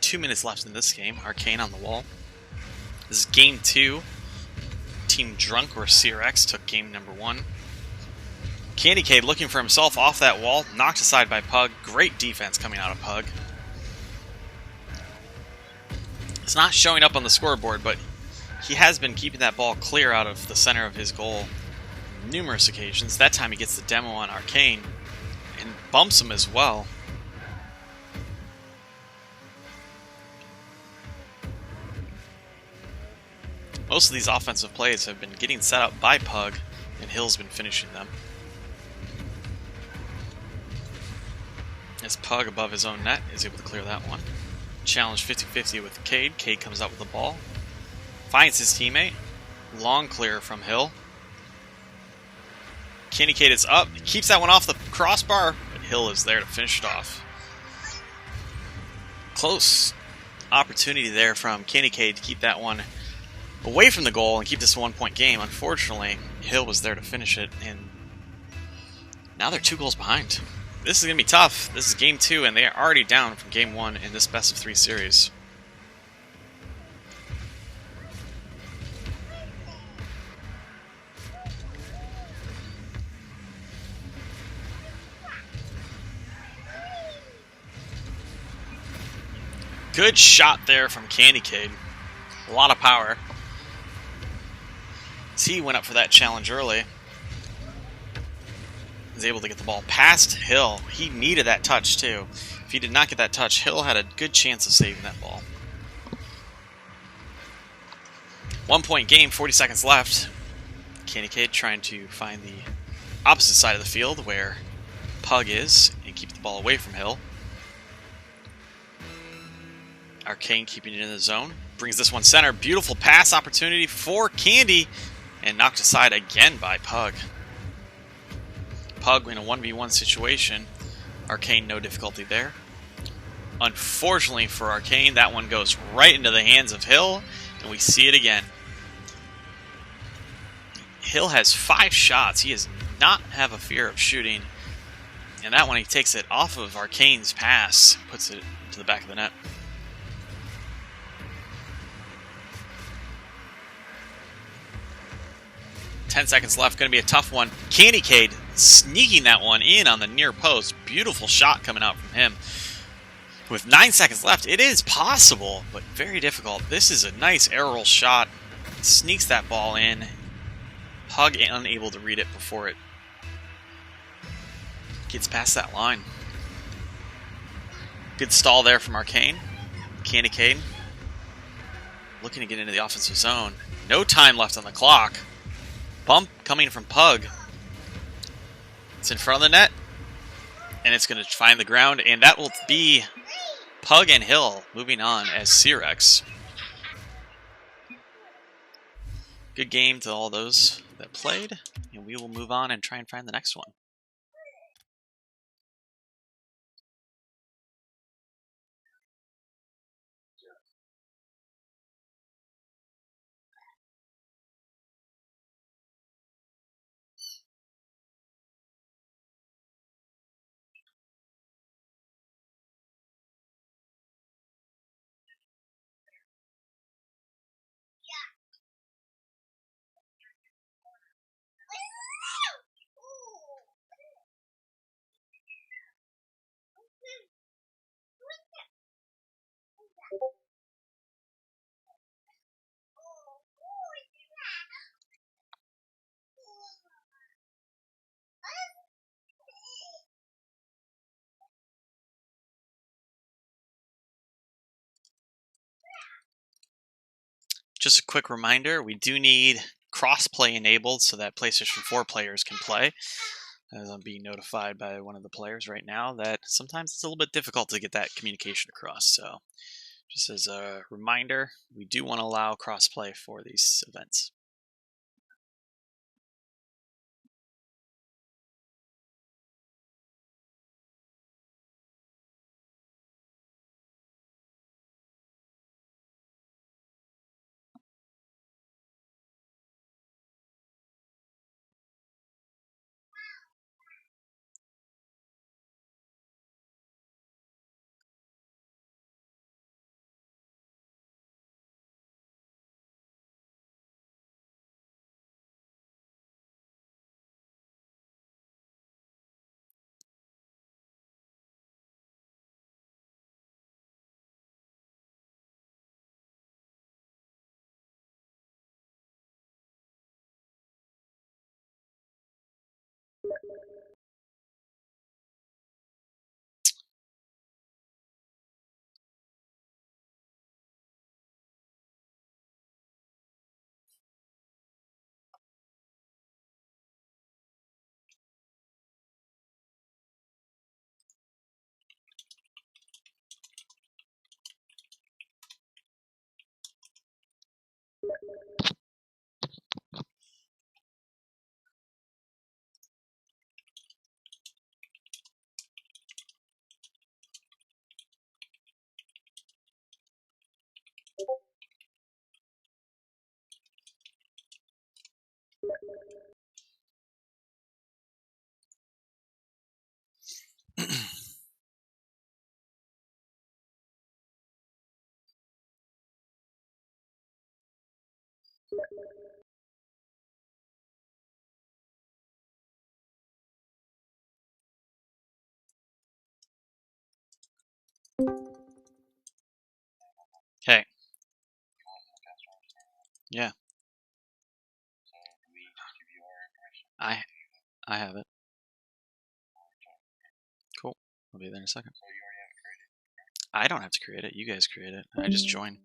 A: Two minutes left in this game. Arcane on the wall. This is game 2. Team Drunk or CRX took game number 1. CandyCade looking for himself off that wall. Knocked aside by Pug. Great defense coming out of Pug. It's not showing up on the scoreboard, but he has been keeping that ball clear out of the center of his goal numerous occasions. That time he gets the demo on Arcane and bumps him as well. Most of these offensive plays have been getting set up by Pug, and Hill's been finishing them. As Pug above his own net is able to clear that one. Challenge 50-50 with Cade. Cade comes out with the ball. Finds his teammate. Long clear from Hill. CandyCade is up. He keeps that one off the crossbar, but Hill is there to finish it off. Close opportunity there from Candy Cade to keep that one away from the goal and keep this a 1-point game. Unfortunately, Hill was there to finish it, and now they're 2 goals behind. This is going to be tough. This is game 2, and they are already down from game 1 in this best-of-3 series. Good shot there from Candy Cade. A lot of power. T went up for that challenge early. Was able to get the ball past Hill. He needed that touch too. If he did not get that touch, Hill had a good chance of saving that ball. 1-point game, 40 seconds left. Candy Cade trying to find the opposite side of the field where Pug is and keep the ball away from Hill. Arcane keeping it in the zone. Brings this one center. Beautiful pass opportunity for Candy. And knocked aside again by Pug. Pug in a 1v1 situation. Arcane, no difficulty there. Unfortunately for Arcane, that one goes right into the hands of Hill. And we see it again. Hill has 5 shots. He does not have a fear of shooting. And that one, he takes it off of Arcane's pass. Puts it to the back of the net. 10 seconds left. Going to be a tough one. Candy Cade sneaking that one in on the near post. Beautiful shot coming out from him. With 9 seconds left, it is possible, but very difficult. This is a nice aerial shot. Sneaks that ball in. Pug unable to read it before it gets past that line. Good stall there from Arcane. Candy Cade looking to get into the offensive zone. No time left on the clock. Bump coming from Pug. It's in front of the net. And it's going to find the ground. And that will be Pug and Hill moving on as Cyrex. Good game to all those that played. And we will move on and try and find the next one. Just a quick reminder, we do need cross-play enabled so that PlayStation 4 players can play. As I'm being notified by one of the players right now that sometimes it's a little bit difficult to get that communication across. So just as a reminder, we do want to allow cross-play for these events. Okay. Yeah. I have it. Cool. I'll be there in a second. I don't have to create it. You guys create it. I just join.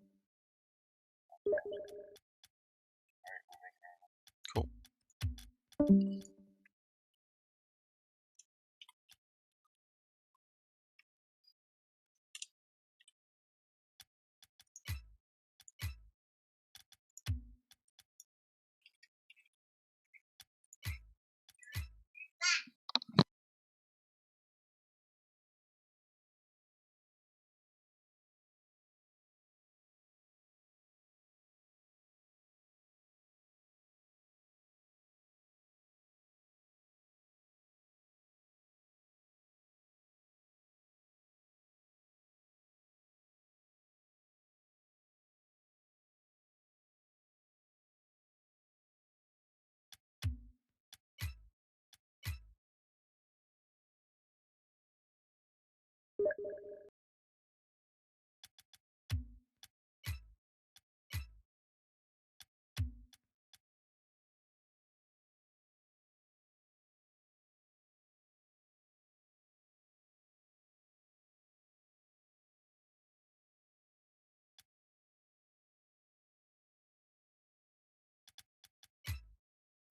A: Cool.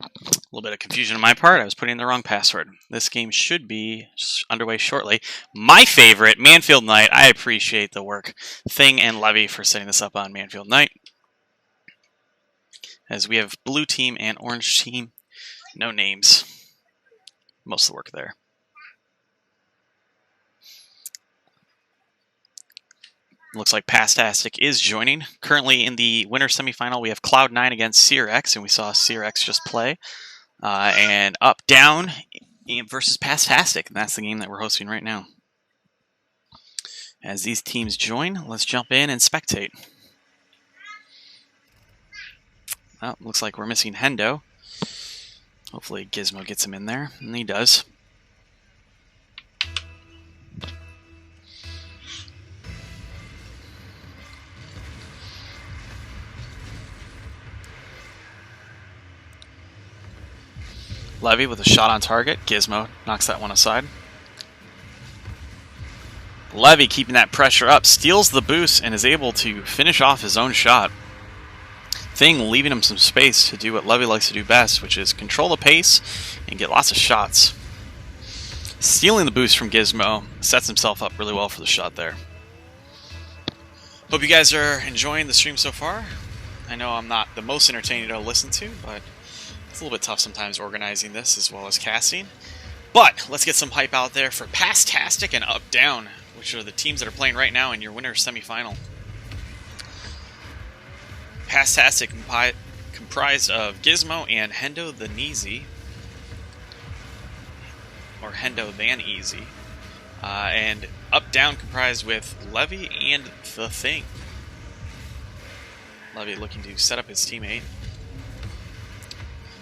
A: A little bit of confusion on my part. I was putting in the wrong password. This game should be underway shortly. My favorite, Manfield Night. I appreciate the work. Thing and Levy for setting this up on Manfield Night. As we have blue team and orange team. No names. Most of the work there. Looks like Pastastic is joining. Currently in the winner semifinal, we have Cloud9 against CRX, and we saw CRX just play. And up, down versus Pastastic, and that's the game that we're hosting right now. As these teams join, let's jump in and spectate. Oh, looks like we're missing Hendo. Hopefully Gizmo gets him in there, and he does. Levy with a shot on target. Gizmo knocks that one aside. Levy keeping that pressure up, steals the boost, and is able to finish off his own shot. Thing leaving him some space to do what Levy likes to do best, which is control the pace and get lots of shots. Stealing the boost from Gizmo, sets himself up really well for the shot there. Hope you guys are enjoying the stream so far. I know I'm not the most entertaining to listen to, but it's a little bit tough sometimes organizing this as well as casting. But let's get some hype out there for Pastastic and Up Down, which are the teams that are playing right now in your winner's semifinal. Pastastic comprised of Gizmo and Hendo the Neasy, or Hendo Van Easy, and Up Down comprised with Levy and the Thing. Levy looking to set up his teammate.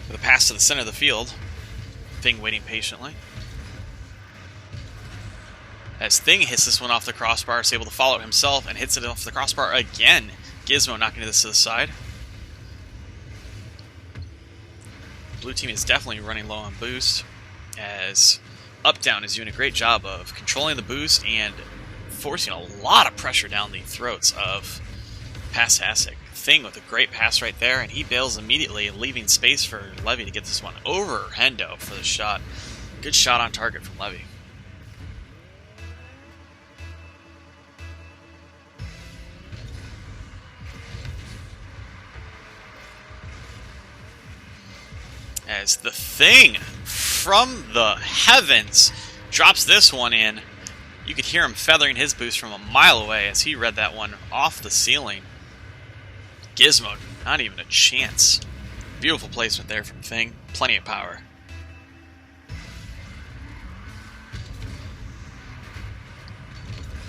A: With a pass to the center of the field. Thing waiting patiently. As Thing hits this one off the crossbar, is able to follow it himself and hits it off the crossbar again. Gizmo knocking this to the side. Blue team is definitely running low on boost, as Up Down is doing a great job of controlling the boost and forcing a lot of pressure down the throats of Pastastic. Thing with a great pass right there, and he bails immediately, leaving space for Levy to get this one over Hendo for the shot. Good shot on target from Levy. As the Thing from the heavens drops this one in. You could hear him feathering his boost from a mile away as he read that one off the ceiling. Gizmo, not even a chance. Beautiful placement there from Thing. Plenty of power.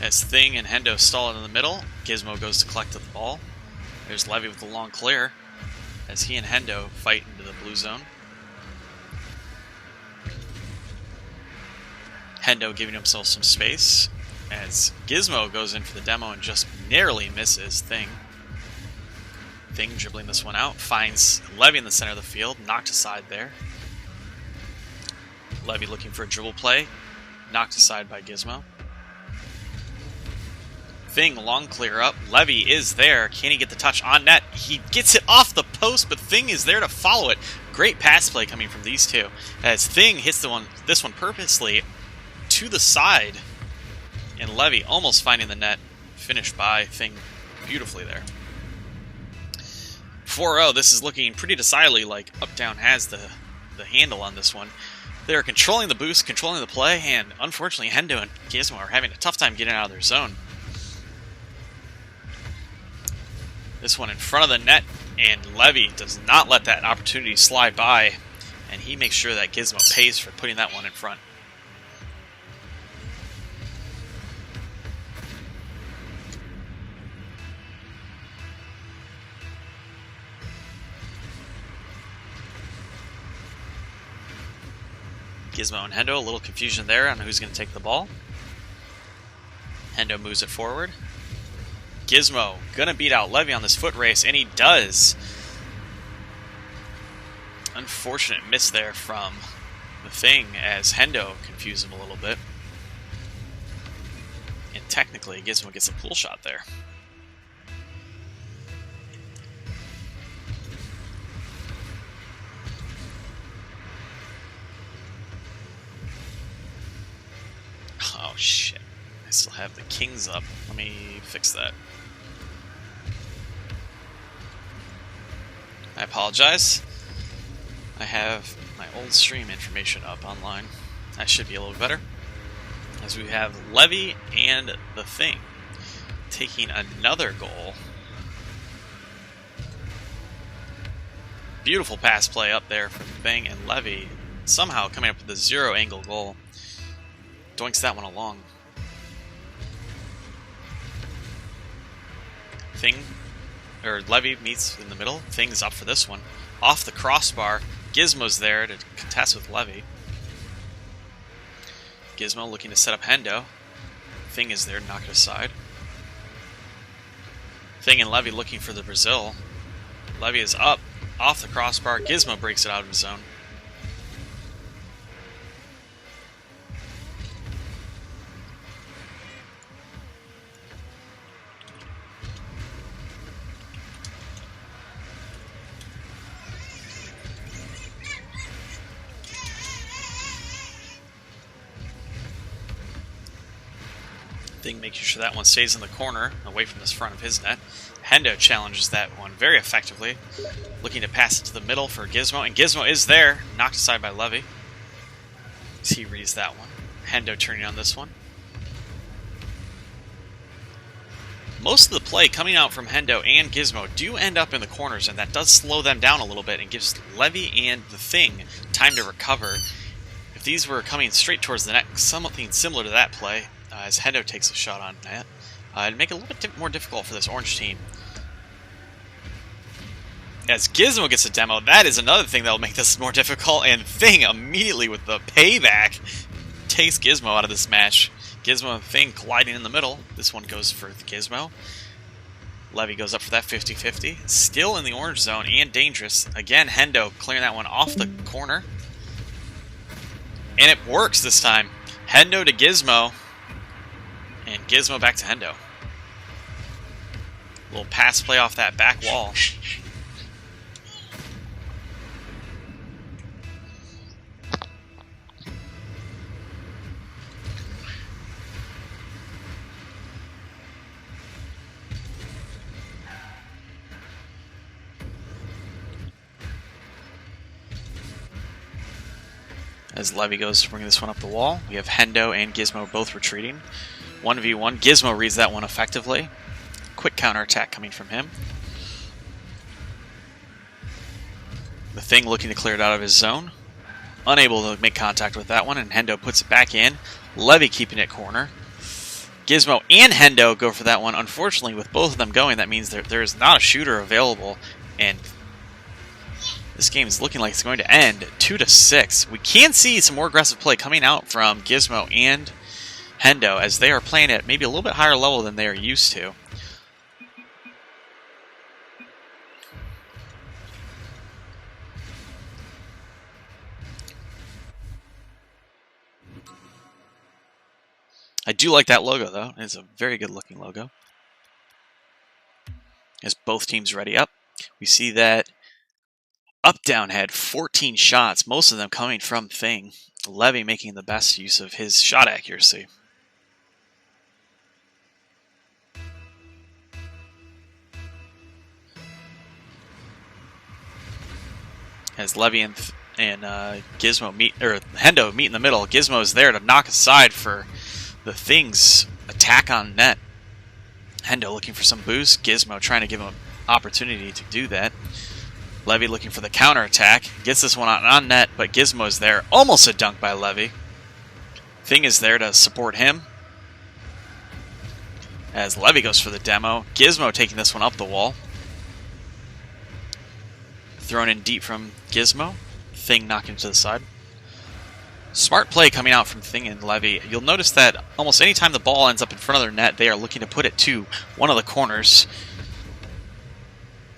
A: As Thing and Hendo stall it in the middle, Gizmo goes to collect the ball. There's Levy with the long clear. as he and Hendo fight into the blue zone. Hendo giving himself some space as Gizmo goes in for the demo and just narrowly misses Thing. Thing dribbling this one out, finds Levy in the center of the field, knocked aside there. Levy looking for a dribble play, knocked aside by Gizmo. Thing long clear up, Levy is there, can he get the touch on net? He gets it off the post, but Thing is there to follow it. Great pass play coming from these two, as Thing hits this one purposely to the side, and Levy almost finding the net, finished by Thing beautifully there. 4-0, this is looking pretty decidedly like Up-Down has the handle on this one. They're controlling the boost, controlling the play, and unfortunately Hendo and Gizmo are having a tough time getting out of their zone. This one in front of the net, and Levy does not let that opportunity slide by, and he makes sure that Gizmo pays for putting that one in front. Gizmo and Hendo, a little confusion there on who's going to take the ball. Hendo moves it forward. Gizmo going to beat out Levy on this foot race, and he does. Unfortunate miss there from the Thing as Hendo confused him a little bit. And technically, Gizmo gets a pull shot there. Oh, shit. I still have the Kings up. Let me fix that. I apologize. I have my old stream information up online. That should be a little better. As we have Levy and the Thing taking another goal. Beautiful pass play up there from Thing, and Levy somehow coming up with a 0 angle goal. Doinks that one along. Levy meets in the middle. Thing's up for this one. Off the crossbar. Gizmo's there to contest with Levy. Gizmo looking to set up Hendo. Thing is there to knock it aside. Thing and Levy looking for the Brazil. Levy is up. Off the crossbar. Gizmo breaks it out of his zone. Thing making sure that one stays in the corner, away from this front of his net. Hendo challenges that one very effectively, looking to pass it to the middle for Gizmo, and Gizmo is there, knocked aside by Levy. He reads that one. Hendo turning on this one. Most of the play coming out from Hendo and Gizmo do end up in the corners, and that does slow them down a little bit and gives Levy and the Thing time to recover. If these were coming straight towards the net, something similar to that play, as Hendo takes a shot on net, it'd make it a little bit more difficult for this orange team. As Gizmo gets a demo, that is another thing that will make this more difficult, and Thing immediately with the payback takes Gizmo out of this match. Gizmo and Thing colliding in the middle. This one goes for Gizmo. Levy goes up for that 50-50. Still in the orange zone and dangerous. Again, Hendo clearing that one off the corner. And it works this time. Hendo to Gizmo. And Gizmo back to Hendo. Little pass play off that back wall. As Levy goes to bring this one up the wall, we have Hendo and Gizmo both retreating. 1v1. Gizmo reads that one effectively. Quick counterattack coming from him. The Thing looking to clear it out of his zone. Unable to make contact with that one, and Hendo puts it back in. Levy keeping it corner. Gizmo and Hendo go for that one. Unfortunately, with both of them going, that means there is not a shooter available, and This game is looking like it's going to end 2-6. We can see some more aggressive play coming out from Gizmo and Hendo as they are playing at maybe a little bit higher level than they are used to. I do like that logo, though. It's a very good looking logo. As both teams ready up, we see that Up Down had 14 shots, most of them coming from Thing. Levy making the best use of his shot accuracy. As Levy and Gizmo meet, or Hendo meet in the middle, Gizmo is there to knock aside for the Thing's attack on net. Hendo looking for some boost. Gizmo trying to give him an opportunity to do that. Levy looking for the counterattack. Gets this one on net, but Gizmo is there. Almost a dunk by Levy. Thing is there to support him. As Levy goes for the demo. Gizmo taking this one up the wall. Thrown in deep from Gizmo. Thing knocking to the side. Smart play coming out from Thing and Levy. You'll notice that almost any time the ball ends up in front of their net, they are looking to put it to one of the corners.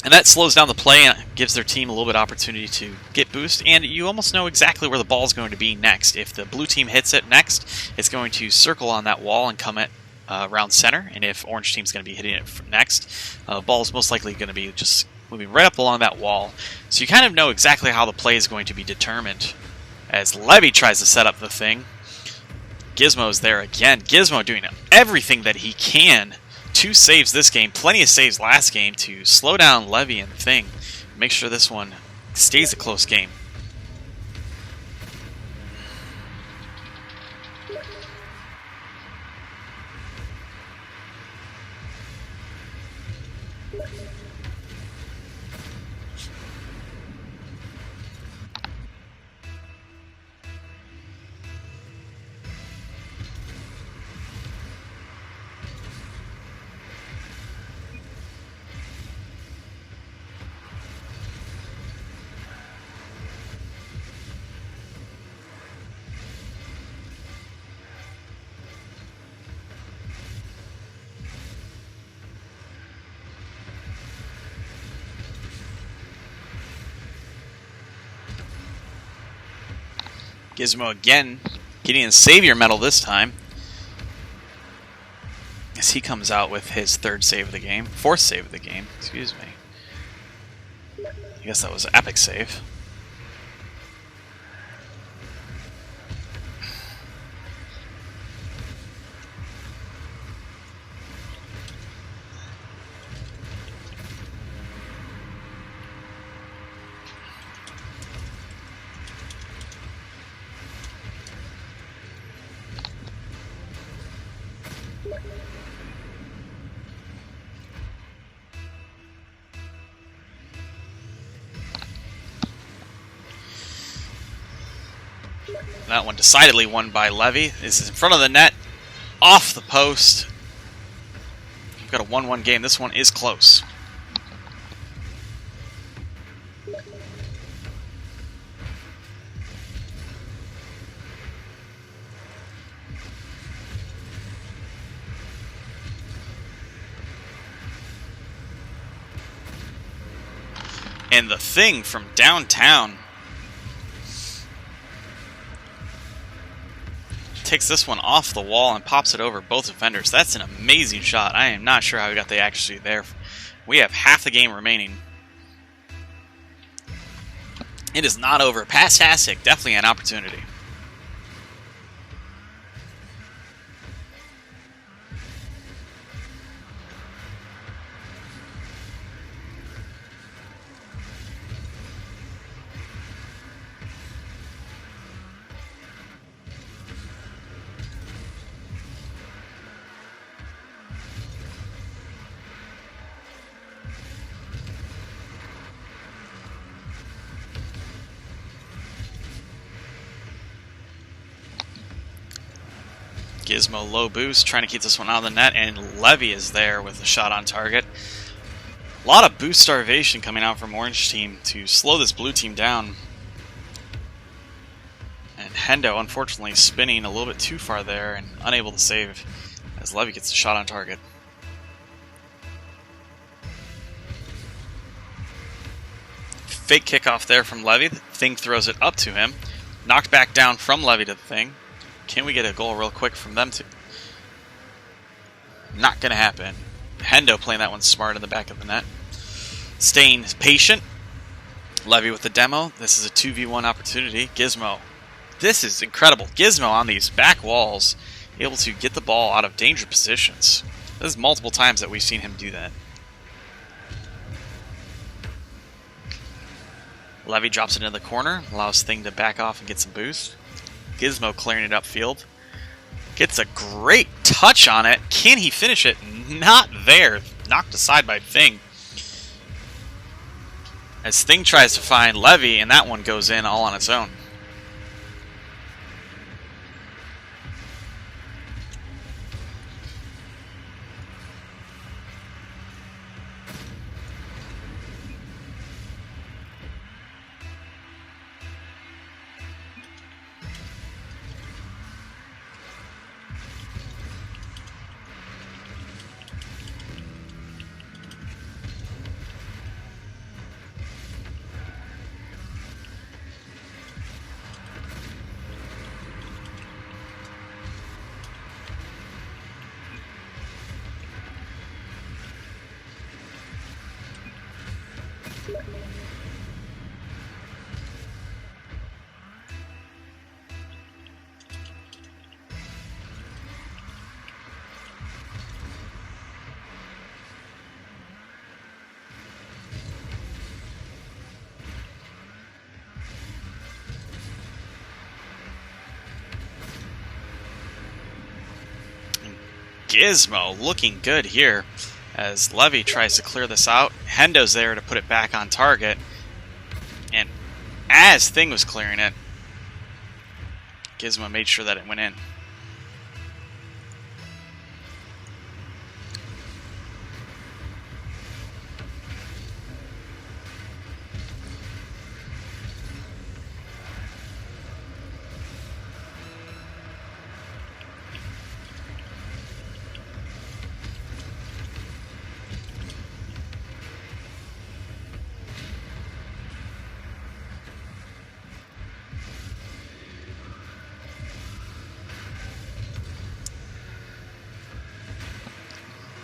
A: And that slows down the play and gives their team a little bit of opportunity to get boost. And you almost know exactly where the ball is going to be next. If the blue team hits it next, it's going to circle on that wall and come at around center. And if orange team's going to be hitting it next, the ball is most likely going to be just moving right up along that wall. So you kind of know exactly how the play is going to be determined. As Levy tries to set up the Thing. Gizmo's there again. Gizmo doing everything that he can. 2 saves this game. Plenty of saves last game to slow down Levy and Thing. Make sure this one stays a close game. Gizmo again getting a Savior medal this time. As he comes out with his 3rd save of the game. 4th save of the game, excuse me. I guess that was an epic save. That one decidedly won by Levy. This is in front of the net, off the post. We've got a 1-1 game. This one is close. And the Thing from downtown takes this one off the wall and pops it over both defenders. That's an amazing shot. I am not sure how he got the accuracy there. We have half the game remaining. It is not over. Pass-tastic. Definitely an opportunity. Gizmo low boost, trying to keep this one out of the net, and Levy is there with a shot on target. A lot of boost starvation coming out from Orange Team to slow this blue team down. And Hendo, unfortunately, spinning a little bit too far there and unable to save as Levy gets a shot on target. Fake kickoff there from Levy. The Thing throws it up to him. Knocked back down from Levy to the Thing. Can we get a goal real quick from them two? Not going to happen. Hendo playing that one smart in the back of the net. Staying patient. Levy with the demo. This is a 2v1 opportunity. Gizmo. This is incredible. Gizmo on these back walls, able to get the ball out of dangerous positions. This is multiple times that we've seen him do that. Levy drops it into the corner, allows Thing to back off and get some boost. Gizmo clearing it upfield. Gets a great touch on it. Can he finish it? Not there. Knocked aside by Thing. As Thing tries to find Levy, and that one goes in all on its own. Gizmo looking good here as Levy tries to clear this out. Hendo's there to put it back on target. And as Thing was clearing it, Gizmo made sure that it went in.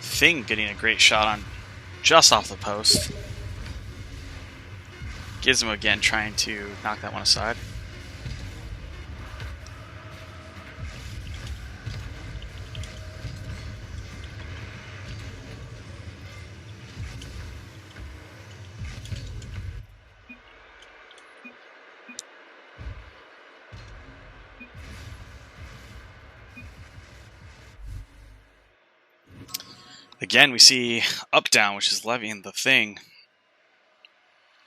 A: Thing getting a great shot on just off the post. Gizmo again trying to knock that one aside. Again, we see up-down, which is Levy and the Thing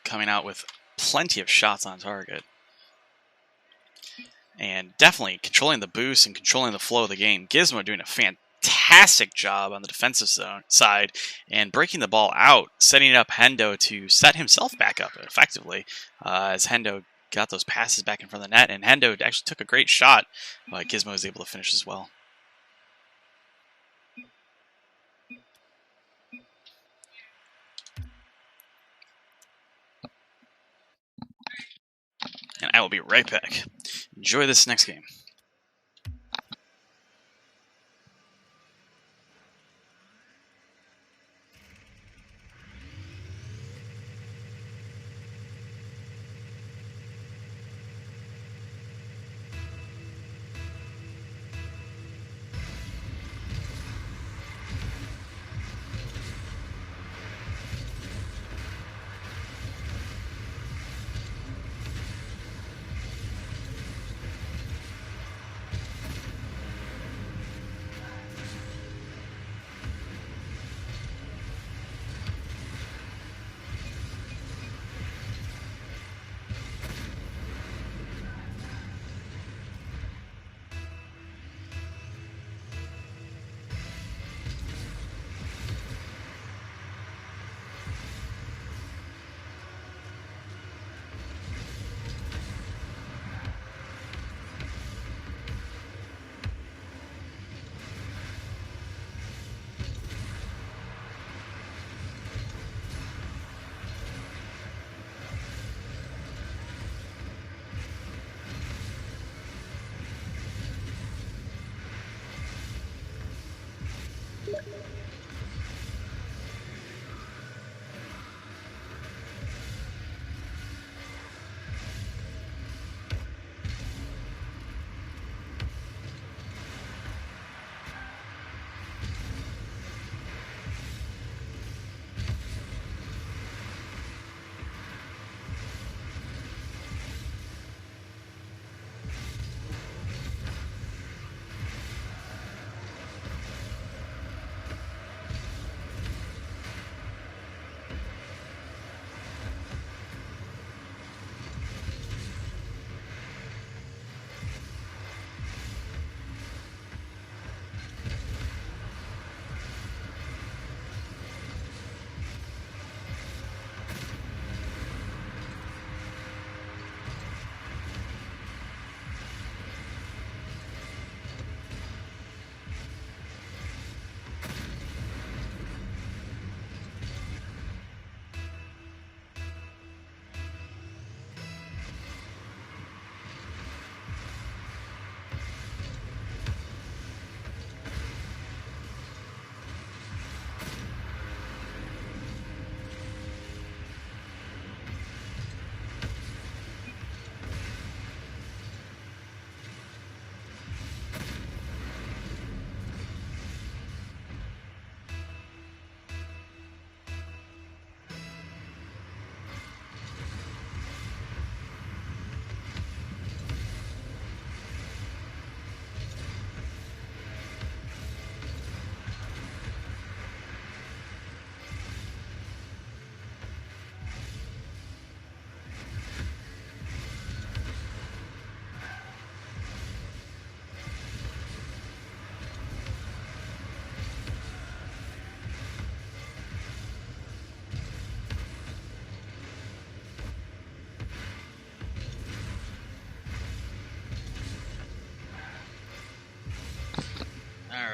A: coming out with plenty of shots on target. And definitely controlling the boost and controlling the flow of the game. Gizmo doing a fantastic job on the defensive side and breaking the ball out, setting up Hendo to set himself back up effectively as Hendo got those passes back in front of the net. And Hendo actually took a great shot, but Gizmo was able to finish as well. And I will be right back. Enjoy this next game.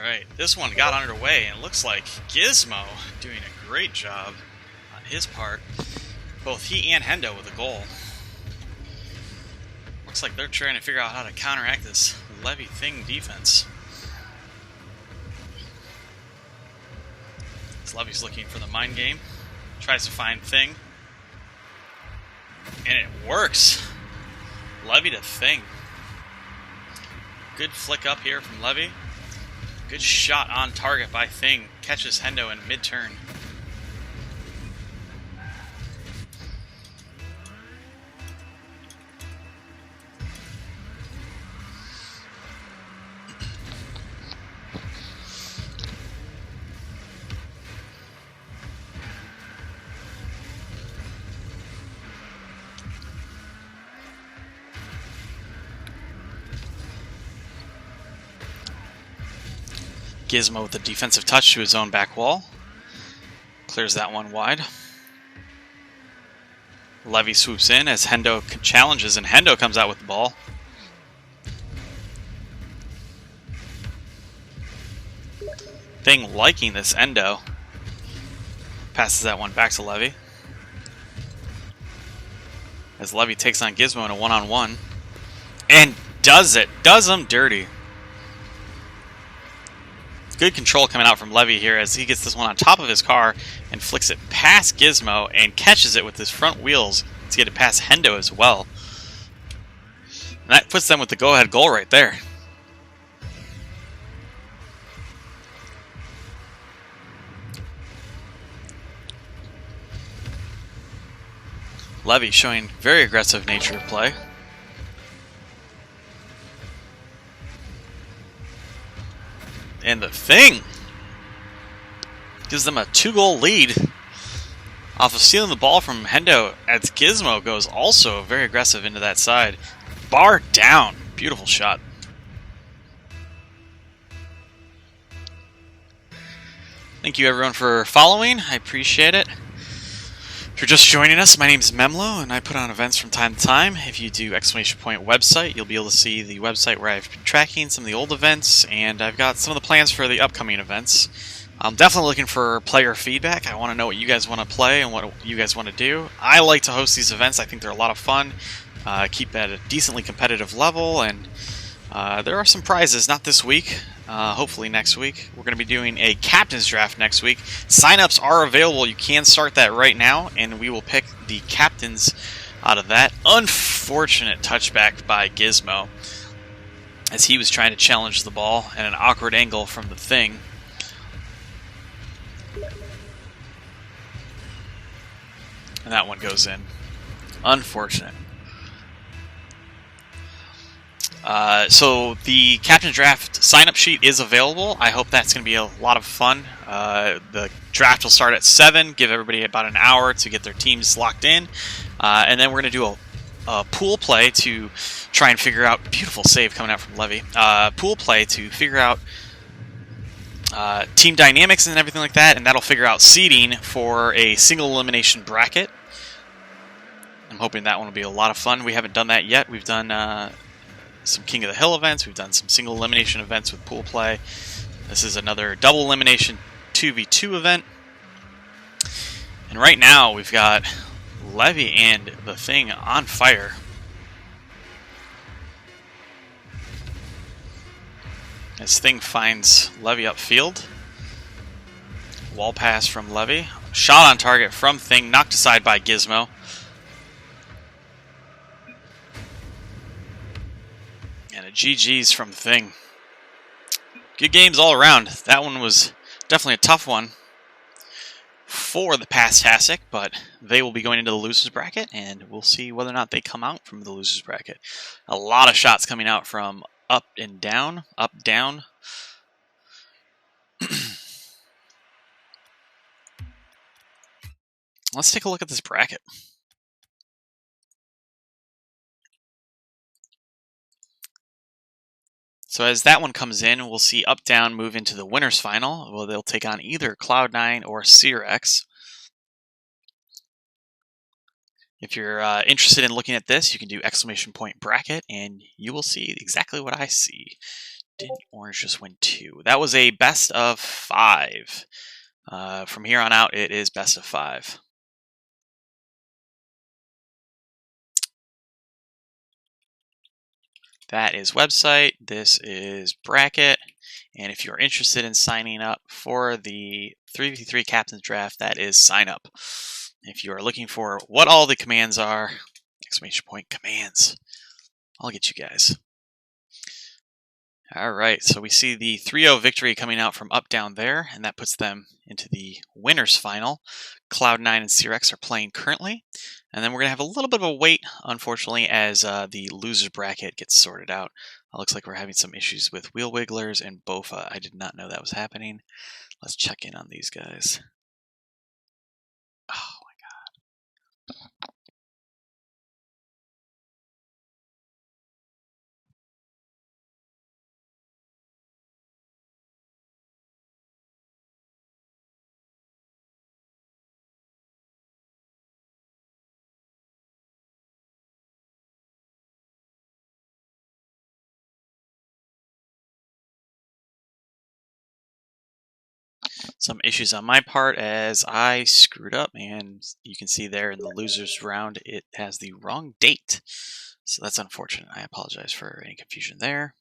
A: Alright, this one got underway, and it looks like Gizmo doing a great job on his part. Both he and Hendo with a goal. Looks like they're trying to figure out how to counteract this Levy Thing defense. This Levy's looking for the mind game. Tries to find Thing. And it works! Levy to Thing. Good flick up here from Levy. Good shot on target by Thing. Catches Hendo in mid-turn. Gizmo with the defensive touch to his own back wall. Clears that one wide. Levy swoops in as Hendo challenges, and Hendo comes out with the ball. Thing liking this Endo. Passes that one back to Levy. As Levy takes on Gizmo in a one-on-one. And does it. Does him dirty. Good control coming out from Levy here as he gets this one on top of his car and flicks it past Gizmo and catches it with his front wheels to get it past Hendo as well. And that puts them with the go-ahead goal right there. Levy showing very aggressive nature of play. And the Thing gives them a 2-goal lead off of stealing the ball from Hendo as Gizmo goes also very aggressive into that side. Bar down. Beautiful shot. Thank you everyone for following. I appreciate it. If you're just joining us, my name is Memlo, and I put on events from time to time. If you do ! Website, you'll be able to see the website where I've been tracking some of the old events, and I've got some of the plans for the upcoming events. I'm definitely looking for player feedback. I want to know what you guys want to play and what you guys want to do. I like to host these events. I think they're a lot of fun. Keep at a decently competitive level, and there are some prizes, not this week. Hopefully next week. We're going to be doing a captain's draft next week. Sign-ups are available. You can start that right now, and we will pick the captains out of that. Unfortunate touchback by Gizmo as he was trying to challenge the ball at an awkward angle from the Thing. And that one goes in. Unfortunate. So the Captain Draft sign-up sheet is available. I hope that's going to be a lot of fun. The draft will start at 7, give everybody about an hour to get their teams locked in. And then we're going to do a pool play to try and figure out... Beautiful save coming out from Levy. Pool play to figure out team dynamics and everything like that, and that'll figure out seeding for a single elimination bracket. I'm hoping that one will be a lot of fun. We haven't done that yet. We've done... some King of the Hill events. We've done some single elimination events with pool play. This is another double elimination 2v2 event. And right now we've got Levy and the Thing on fire. As Thing finds Levy upfield. Wall pass from Levy. Shot on target from Thing, knocked aside by Gizmo. And a GG's from Thing. Good games all around. That one was definitely a tough one for the Pastastic, but they will be going into the losers bracket, and we'll see whether or not they come out from the losers bracket. A lot of shots coming out from up and down, up, down. Let's take a look at this bracket. So as that one comes in, we'll see Up Down move into the winners final. Well, they'll take on either Cloud9 or Searex. If you're interested in looking at this, you can do ! Bracket, and you will see exactly what I see. Didn't orange just win 2? That was a best of 5. From here on out, it is best of 5. That is website. This is bracket. And if you're interested in signing up for the 3v3 Captain's Draft, that is sign up. If you are looking for what all the commands are, exclamation point, commands, I'll get you guys. All right, so we see the 3-0 victory coming out from Up Down there, and that puts them into the winners final. Cloud9 and Cyrex are playing currently, and then we're going to have a little bit of a wait, unfortunately, as the loser bracket gets sorted out. It looks like we're having some issues with Wheel Wigglers and Bofa. I did not know that was happening. Let's check in on these guys. Oh my god. Some issues on my part as I screwed up, and you can see there in the losers round it has the wrong date. So that's unfortunate. I apologize for any confusion there.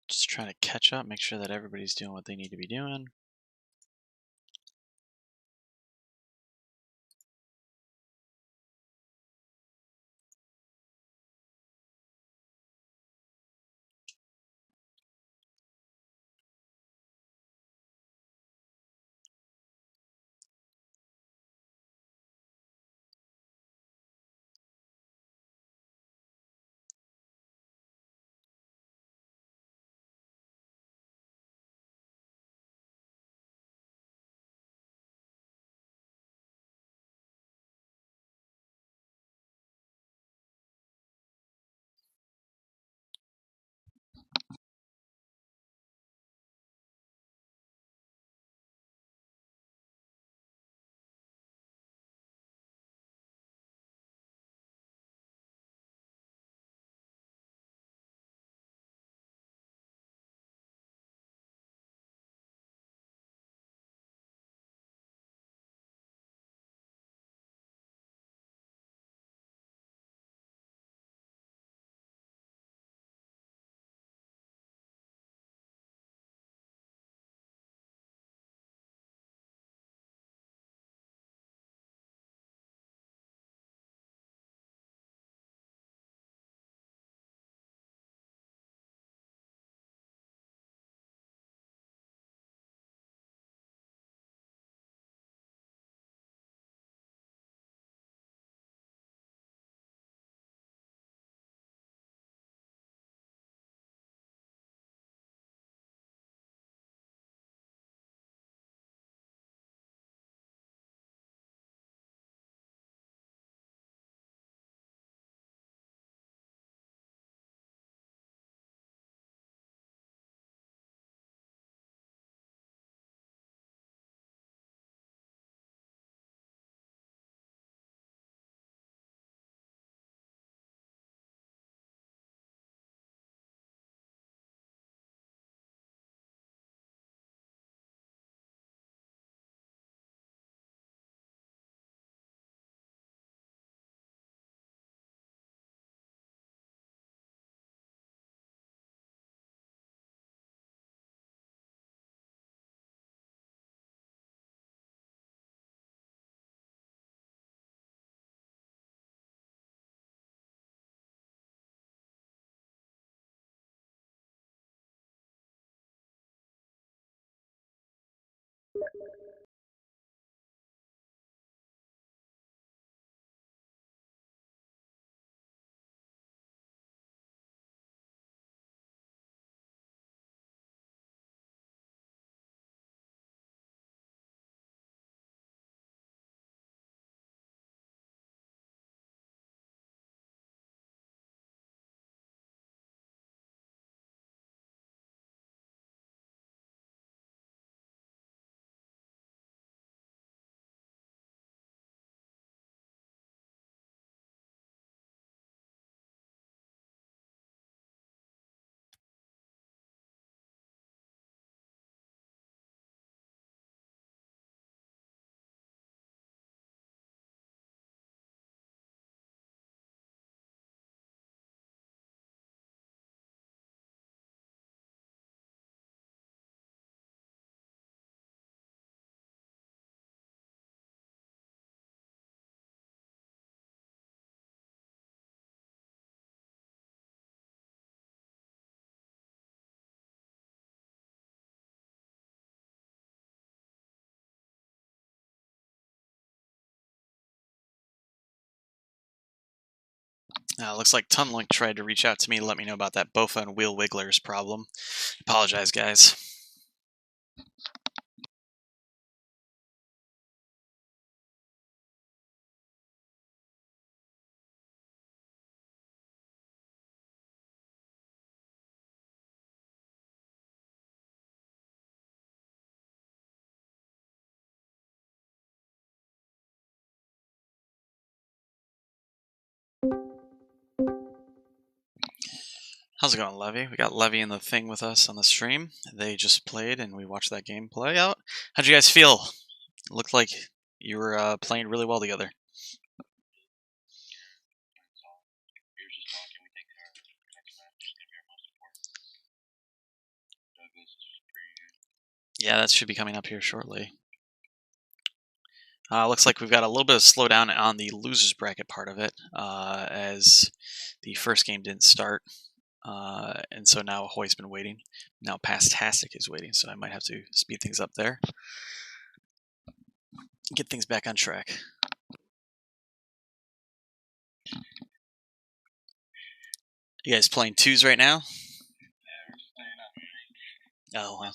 A: Just trying to catch up, make sure that everybody's doing what they need to be doing. Looks like Tunlink tried to reach out to me to let me know about that Bofa and Wheel Wigglers problem. Apologize, guys. How's it going, Levy? We got Levy and the Thing with us on the stream. They just played, and we watched that game play out. How'd you guys feel? It looked like you were playing really well together. Yeah, that should be coming up here shortly. Looks like we've got a little bit of slowdown on the losers bracket part of it, as the first game didn't start. And so now Ahoy's been waiting. Now Pastastic is waiting, so I might have to speed things up there. Get things back on track. You guys playing twos right now? Oh, wow.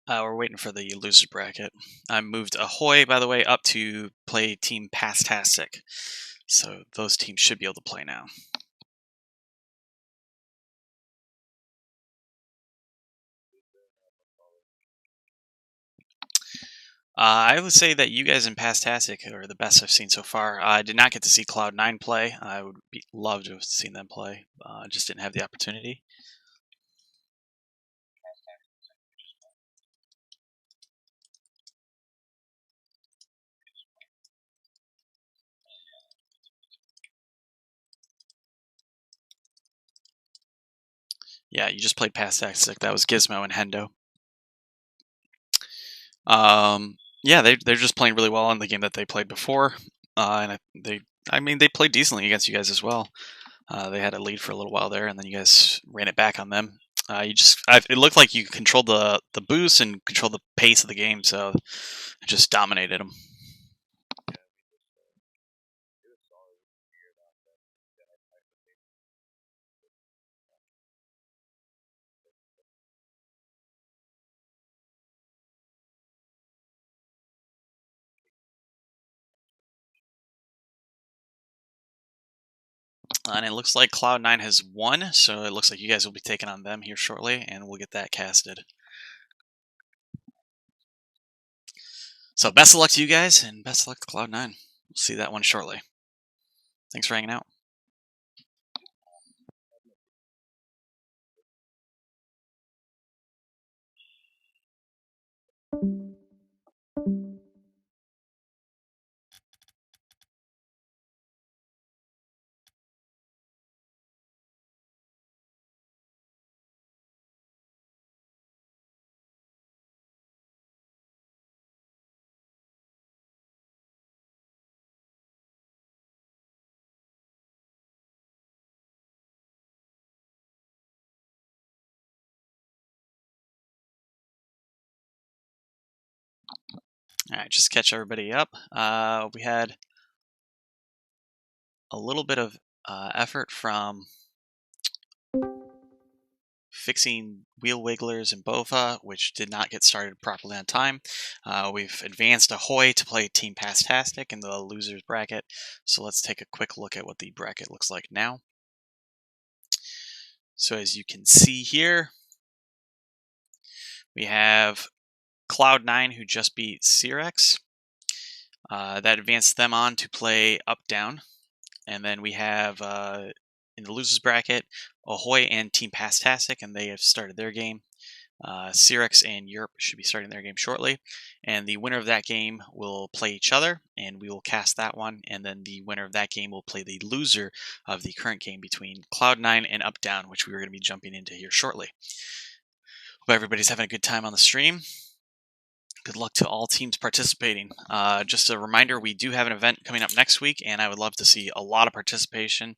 A: We're waiting for the losers bracket. I moved Ahoy, by the way, up to play Team Pastastic. So those teams should be able to play now. I would say that you guys in Pastastic are the best I've seen so far. I did not get to see Cloud9 play. I would love to have seen them play. Just didn't have the opportunity. Yeah, you just played Pastastic. That was Gizmo and Hendo. Yeah, they're just playing really well in the game that they played before, and they played decently against you guys as well. They had a lead for a little while there, and then you guys ran it back on them. It looked like you controlled the boost and controlled the pace of the game, so it just dominated them. And it looks like Cloud9 has won, so it looks like you guys will be taking on them here shortly, and we'll get that casted. So best of luck to you guys, and best of luck to Cloud9. We'll see that one shortly. Thanks for hanging out. All right, just catch everybody up. We had a little bit of effort from fixing wheel wigglers and Bofa, which did not get started properly on time. We've advanced Ahoy to play Team Pastastic in the losers bracket. So let's take a quick look at what the bracket looks like now. So as you can see here, we have Cloud9, who just beat Cyrex. That advanced them on to play up-down. And then we have, in the losers bracket, Ahoy and Team Pastastic, and they have started their game. Syrex and Europe should be starting their game shortly, and the winner of that game will play each other, and we will cast that one, and then the winner of that game will play the loser of the current game between Cloud9 and Up Down, which we are going to be jumping into here shortly. Hope everybody's having a good time on the stream. Good luck to all teams participating. Just a reminder, we do have an event coming up next week, and I would love to see a lot of participation.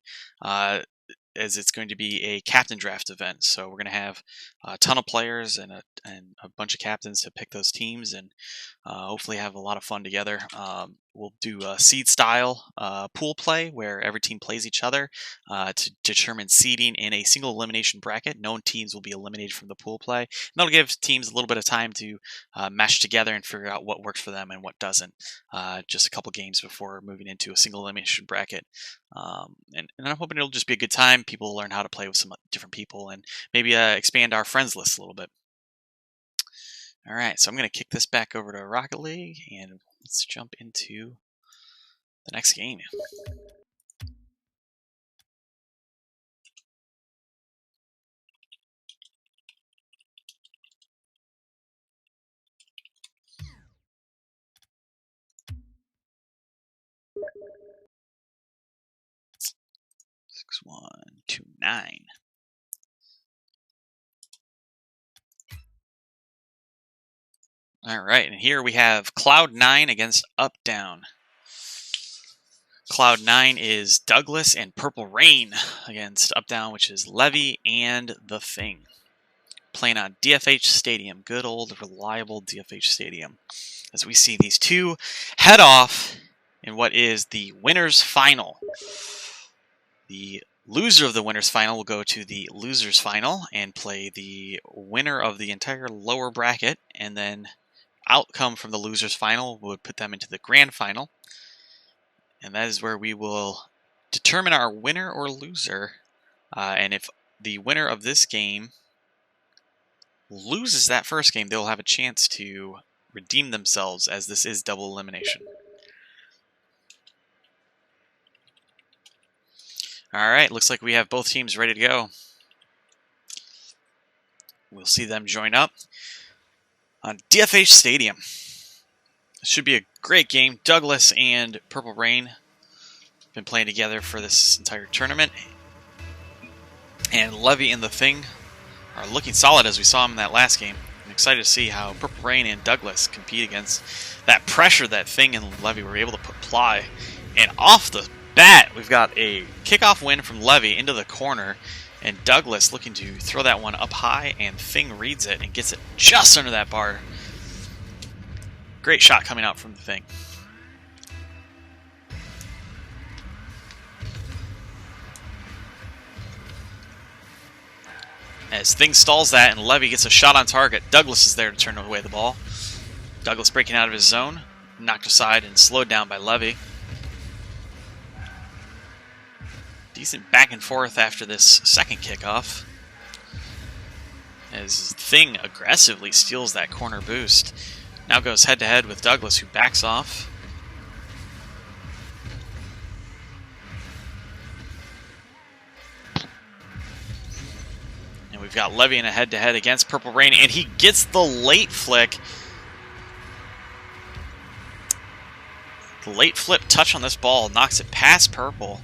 A: As it's going to be a captain draft event. So we're going to have a ton of players and a bunch of captains to pick those teams, and hopefully have a lot of fun together. We'll do a seed style pool play where every team plays each other to determine seeding in a single elimination bracket. Known teams will be eliminated from the pool play, and that'll give teams a little bit of time to mesh together and figure out what works for them and what doesn't. Just a couple games before moving into a single elimination bracket. And I'm hoping it'll just be a good time. People will learn how to play with some different people and maybe expand our friends list a little bit. All right, so I'm going to kick this back over to Rocket League, and let's jump into the next game. Six, 1, 2, 9. All right, and here we have Cloud9 against Up Down. Cloud9 is Douglas and Purple Rain against Up Down, which is Levy and The Thing. Playing on DFH Stadium, good old reliable DFH Stadium. As we see these two head off in what is the winner's final. The loser of the winner's final will go to the loser's final and play the winner of the entire lower bracket, and then outcome from the loser's final would put them into the grand final, and that is where we will determine our winner or loser. And if the winner of this game loses that first game, they'll have a chance to redeem themselves, as this is double elimination. All right, looks like we have both teams ready to go. We'll see them join up on DFH Stadium. It should be a great game. Douglas and Purple Rain have been playing together for this entire tournament. And Levy and The Thing are looking solid as we saw them in that last game. I'm excited to see how Purple Rain and Douglas compete against that pressure that Thing and Levy were able to apply. And off the bat, we've got a kickoff win from Levy into the corner, and Douglas looking to throw that one up high, and Thing reads it and gets it just under that bar. Great shot coming out from The Thing. As Thing stalls that and Levy gets a shot on target, Douglas is there to turn away the ball. Douglas breaking out of his zone, knocked aside and slowed down by Levy. Decent back and forth after this second kickoff, as Thing aggressively steals that corner boost. Now goes head-to-head with Douglas, who backs off. And we've got Levy in a head-to-head against Purple Rain, and he gets the late flick. The late flip touch on this ball knocks it past Purple.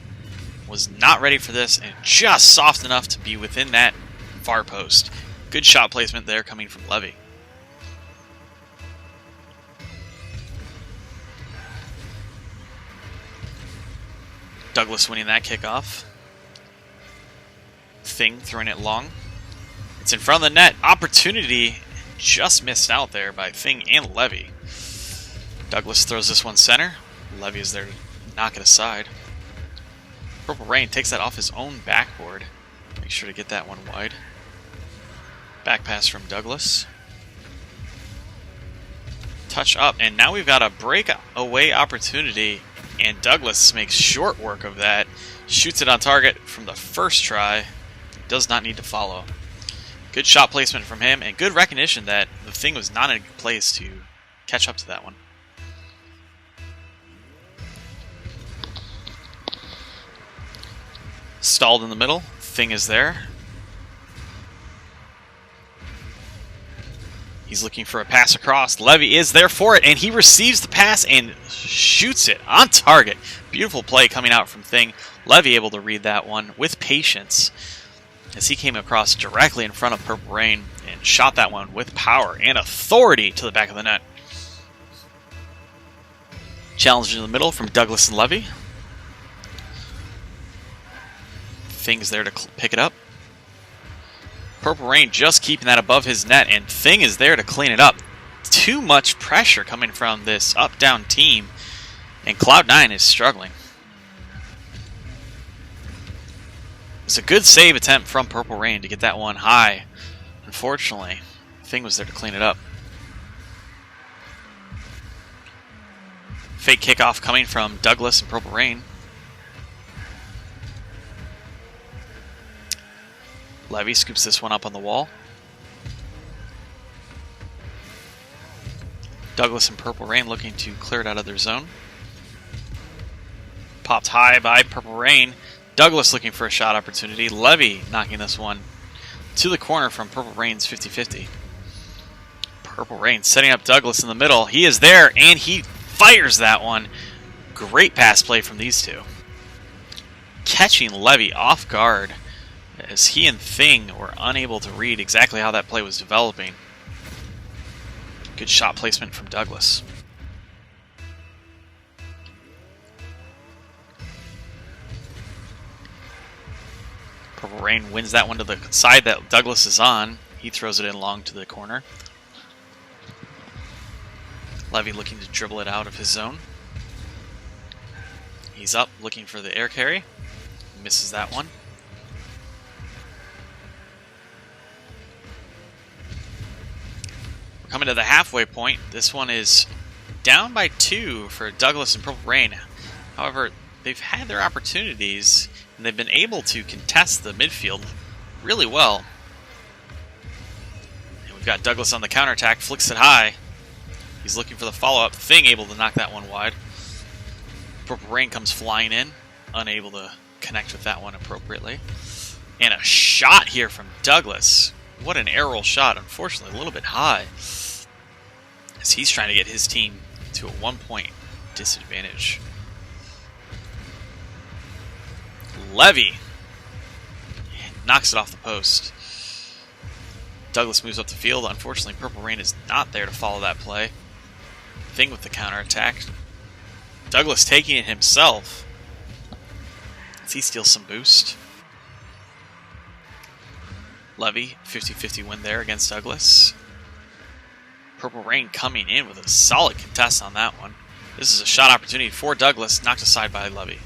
A: Was not ready for this, and just soft enough to be within that far post. Good shot placement there coming from Levy. Douglas winning that kickoff. Thing throwing it long. It's in front of the net. Opportunity just missed out there by Thing and Levy. Douglas throws this one center. Levy is there to knock it aside. Purple Rain takes that off his own backboard. Make sure to get that one wide. Back pass from Douglas. Touch up, and now we've got a breakaway opportunity, and Douglas makes short work of that. Shoots it on target from the first try. Does not need to follow. Good shot placement from him, and good recognition that The Thing was not in a good place to catch up to that one. Stalled in the middle. Thing is there. He's looking for a pass across. Levy is there for it, and he receives the pass and shoots it on target. Beautiful play coming out from Thing. Levy able to read that one with patience as he came across directly in front of Purple Rain and shot that one with power and authority to the back of the net. Challenge in the middle from Douglas and Levy. Thing's there to pick it up. Purple Rain just keeping that above his net, and Thing is there to clean it up. Too much pressure coming from this up-down team, and Cloud9 is struggling. It's a good save attempt from Purple Rain to get that one high. Unfortunately, Thing was there to clean it up. Fake kickoff coming from Douglas and Purple Rain. Levy scoops this one up on the wall. Douglas and Purple Rain looking to clear it out of their zone. Popped high by Purple Rain. Douglas looking for a shot opportunity. Levy knocking this one to the corner from Purple Rain's 50-50. Purple Rain setting up Douglas in the middle. He is there, and he fires that one. Great pass play from these two. Catching Levy off guard, as he and Thing were unable to read exactly how that play was developing. Good shot placement from Douglas. Purple Rain wins that one to the side that Douglas is on. He throws it in long to the corner. Levy looking to dribble it out of his zone. He's up looking for the air carry. Misses that one. Coming to the halfway point. This one is down by 2 for Douglas and Purple Rain. However, they've had their opportunities, and they've been able to contest the midfield really well. And we've got Douglas on the counterattack, flicks it high. He's looking for the follow-up. Thing able to knock that one wide. Purple Rain comes flying in, unable to connect with that one appropriately. And a shot here from Douglas. What an air roll shot. Unfortunately, a little bit high, as he's trying to get his team to a 1-point disadvantage. Levy knocks it off the post. Douglas moves up the field. Unfortunately, Purple Rain is not there to follow that play. Thing with the counterattack. Douglas taking it himself as he steals some boost. Levy, 50-50 win there against Douglas. Purple Rain coming in with a solid contest on that one. This is a shot opportunity for Douglas, knocked aside by Levy.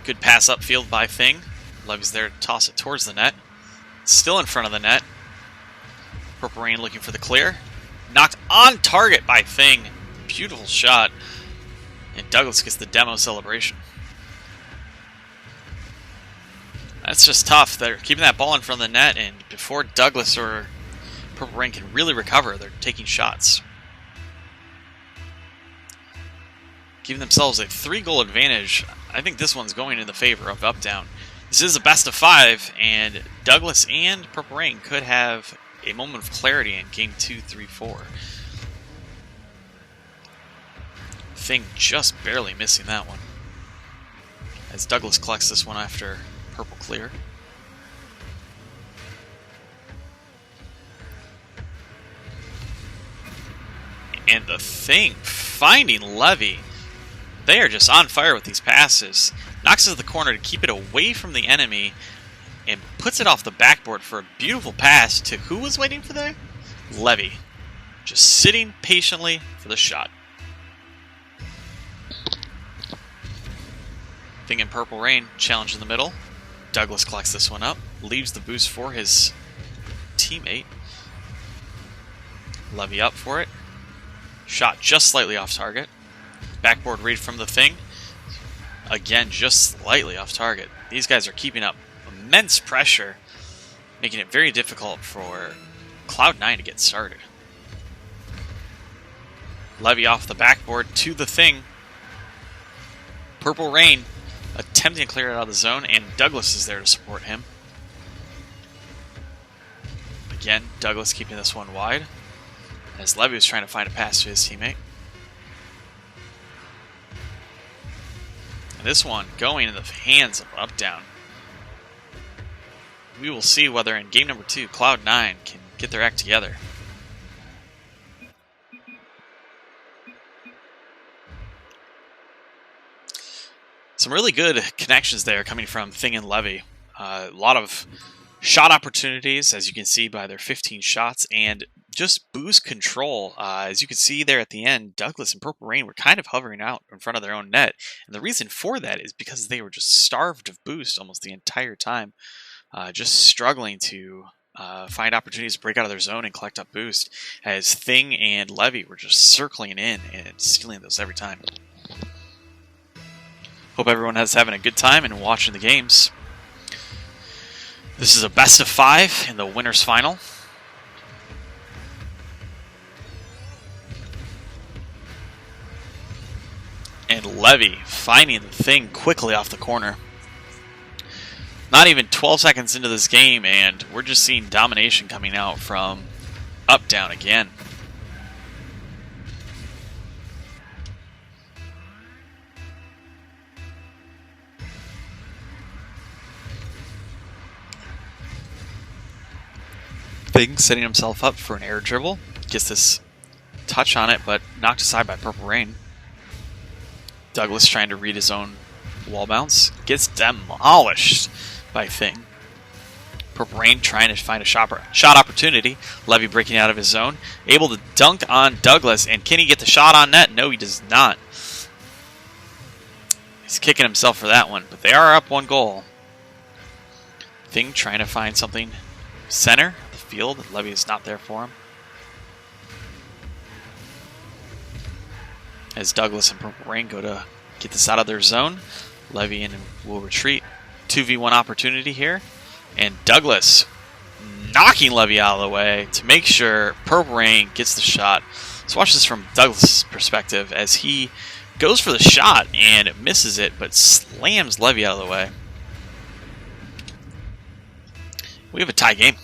A: Good pass upfield by Thing. Levy's there to toss it towards the net. Still in front of the net. Purple Rain looking for the clear. Knocked on target by Thing. Beautiful shot. And Douglas gets the demo celebration. That's just tough. They're keeping that ball in front of the net, and before Douglas or Purple Rain can really recover, they're taking shots. Giving themselves a 3-goal advantage. I think this one's going in the favor of up-down. This is a best of 5, and Douglas and Purple Rain could have a moment of clarity in game 2, 3, 4. Thing just barely missing that one, as Douglas collects this one after Purple clear. And the Thing finding Levy. They are just on fire with these passes. Knocks it to the corner to keep it away from the enemy, and puts it off the backboard for a beautiful pass to who was waiting for that? Levy. Just sitting patiently for the shot. Thing and Purple Rain challenge in the middle. Douglas collects this one up, leaves the boost for his teammate. Levy up for it. Shot just slightly off target. Backboard read from the Thing. Again, just slightly off target. These guys are keeping up immense pressure, making it very difficult for Cloud9 to get started. Levy off the backboard to the Thing. Purple Rain attempting to clear it out of the zone, and Douglas is there to support him. Again, Douglas keeping this one wide, as Levy was trying to find a pass to his teammate. And this one going in the hands of Up-Down. We will see whether in game number 2, Cloud9 can get their act together. Some really good connections there coming from Thing and Levy. A lot of shot opportunities, as you can see by their 15 shots, and just boost control. As you can see there at the end, Douglas and Purple Rain were kind of hovering out in front of their own net. And the reason for that is because they were just starved of boost almost the entire time. Just struggling to find opportunities to break out of their zone and collect up boost, as Thing and Levy were just circling in and stealing those every time. Hope everyone is having a good time and watching the games. This is a best of 5 in the winners final. And Levy finding the Thing quickly off the corner. Not even 12 seconds into this game, and we're just seeing domination coming out from Up-Down again. Thing setting himself up for an air dribble. Gets this touch on it, but knocked aside by Purple Rain. Douglas trying to read his own wall bounce. Gets demolished by Thing. Purple Rain trying to find a shot opportunity. Levy breaking out of his zone. Able to dunk on Douglas, and can he get the shot on net? No, he does not. He's kicking himself for that one, but they are up 1 goal. Thing trying to find something center of the field. Levy is not there for him. As Douglas and Purple Rain go to get this out of their zone, Levy and will retreat. 2v1 opportunity here, and Douglas knocking Levy out of the way to make sure Purple Rain gets the shot. Let's watch this from Douglas' perspective as he goes for the shot and misses it, but slams Levy out of the way. We have a tie game.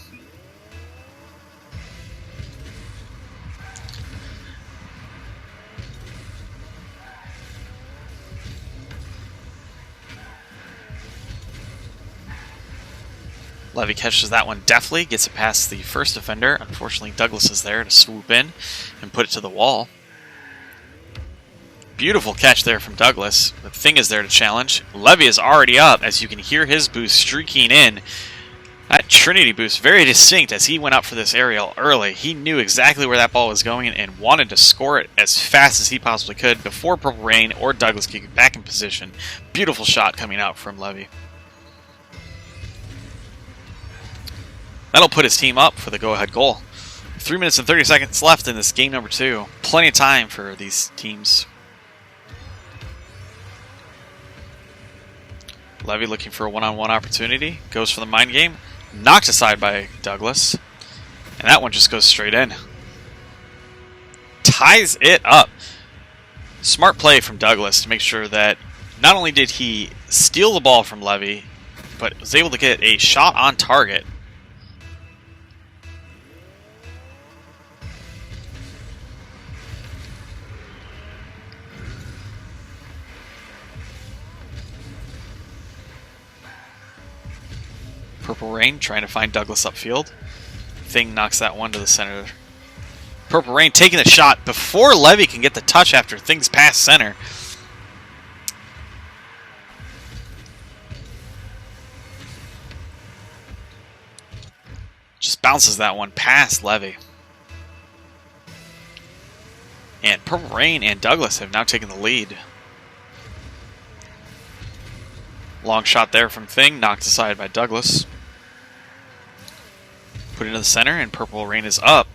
A: Levy catches that one deftly, gets it past the first defender. Unfortunately, Douglas is there to swoop in and put it to the wall. Beautiful catch there from Douglas. The Thing is there to challenge. Levy is already up, as you can hear his boost streaking in. That Trinity boost, very distinct as he went up for this aerial early. He knew exactly where that ball was going and wanted to score it as fast as he possibly could before Purple Rain or Douglas could get back in position. Beautiful shot coming out from Levy. That'll put his team up for the go-ahead goal. 3 minutes and 30 seconds left in this game number 2. Plenty of time for these teams. Levy looking for a one-on-one opportunity. Goes for the mind game. Knocked aside by Douglas. And that one just goes straight in. Ties it up. Smart play from Douglas to make sure that not only did he steal the ball from Levy, but was able to get a shot on target. Purple Rain trying to find Douglas upfield. Thing knocks that one to the center. Purple Rain taking the shot before Levy can get the touch after Thing's pass center. Just bounces that one past Levy. And Purple Rain and Douglas have now taken the lead. Long shot there from Thing, knocked aside by Douglas. Put into the center, and Purple Rain is up.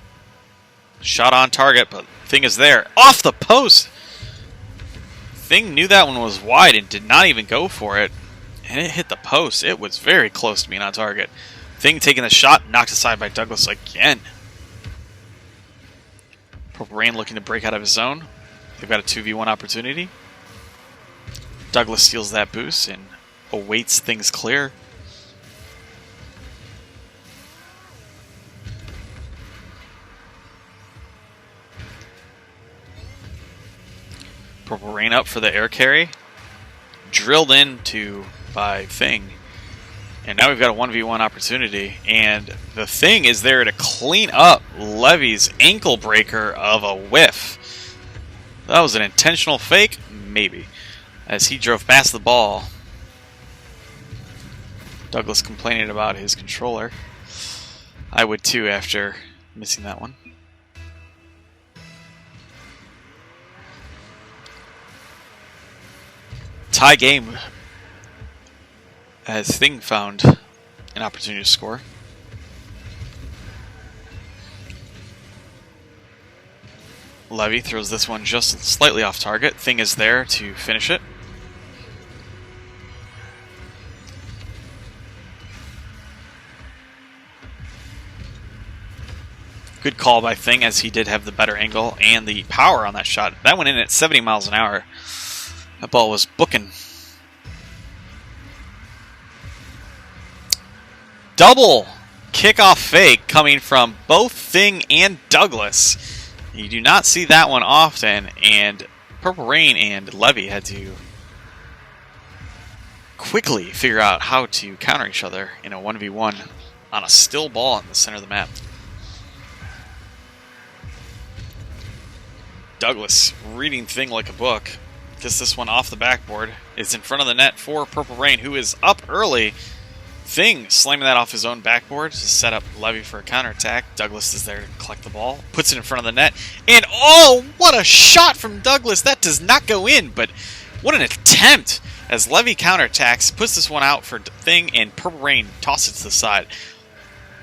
A: Shot on target, but Thing is there. Off the post! Thing knew that one was wide and did not even go for it. And it hit the post. It was very close to being on target. Thing taking the shot, knocked aside by Douglas again. Purple Rain looking to break out of his zone. They've got a 2v1 opportunity. Douglas steals that boost and awaits Things clear. Rain up for the air carry. Drilled into by Thing. And now we've got a 1v1 opportunity. And the Thing is there to clean up Levy's ankle breaker of a whiff. That was an intentional fake? Maybe. As he drove past the ball. Douglas complaining about his controller. I would too after missing that one. Tie game as Thing found an opportunity to score. Levy throws this one just slightly off target. Thing is there to finish it. Good call by Thing, as he did have the better angle and the power on that shot. That went in at 70 miles an hour. That ball was booking. Double kickoff fake coming from both Thing and Douglas. You do not see that one often, and Purple Rain and Levy had to quickly figure out how to counter each other in a 1v1 on a still ball in the center of the map. Douglas reading Thing like a book. Gets this one off the backboard. It's in front of the net for Purple Rain, who is up early. Thing slamming that off his own backboard to set up Levy for a counterattack. Douglas is there to collect the ball. Puts it in front of the net. And oh, what a shot from Douglas. That does not go in, but what an attempt as Levy counterattacks. Puts this one out for Thing, and Purple Rain tosses it to the side.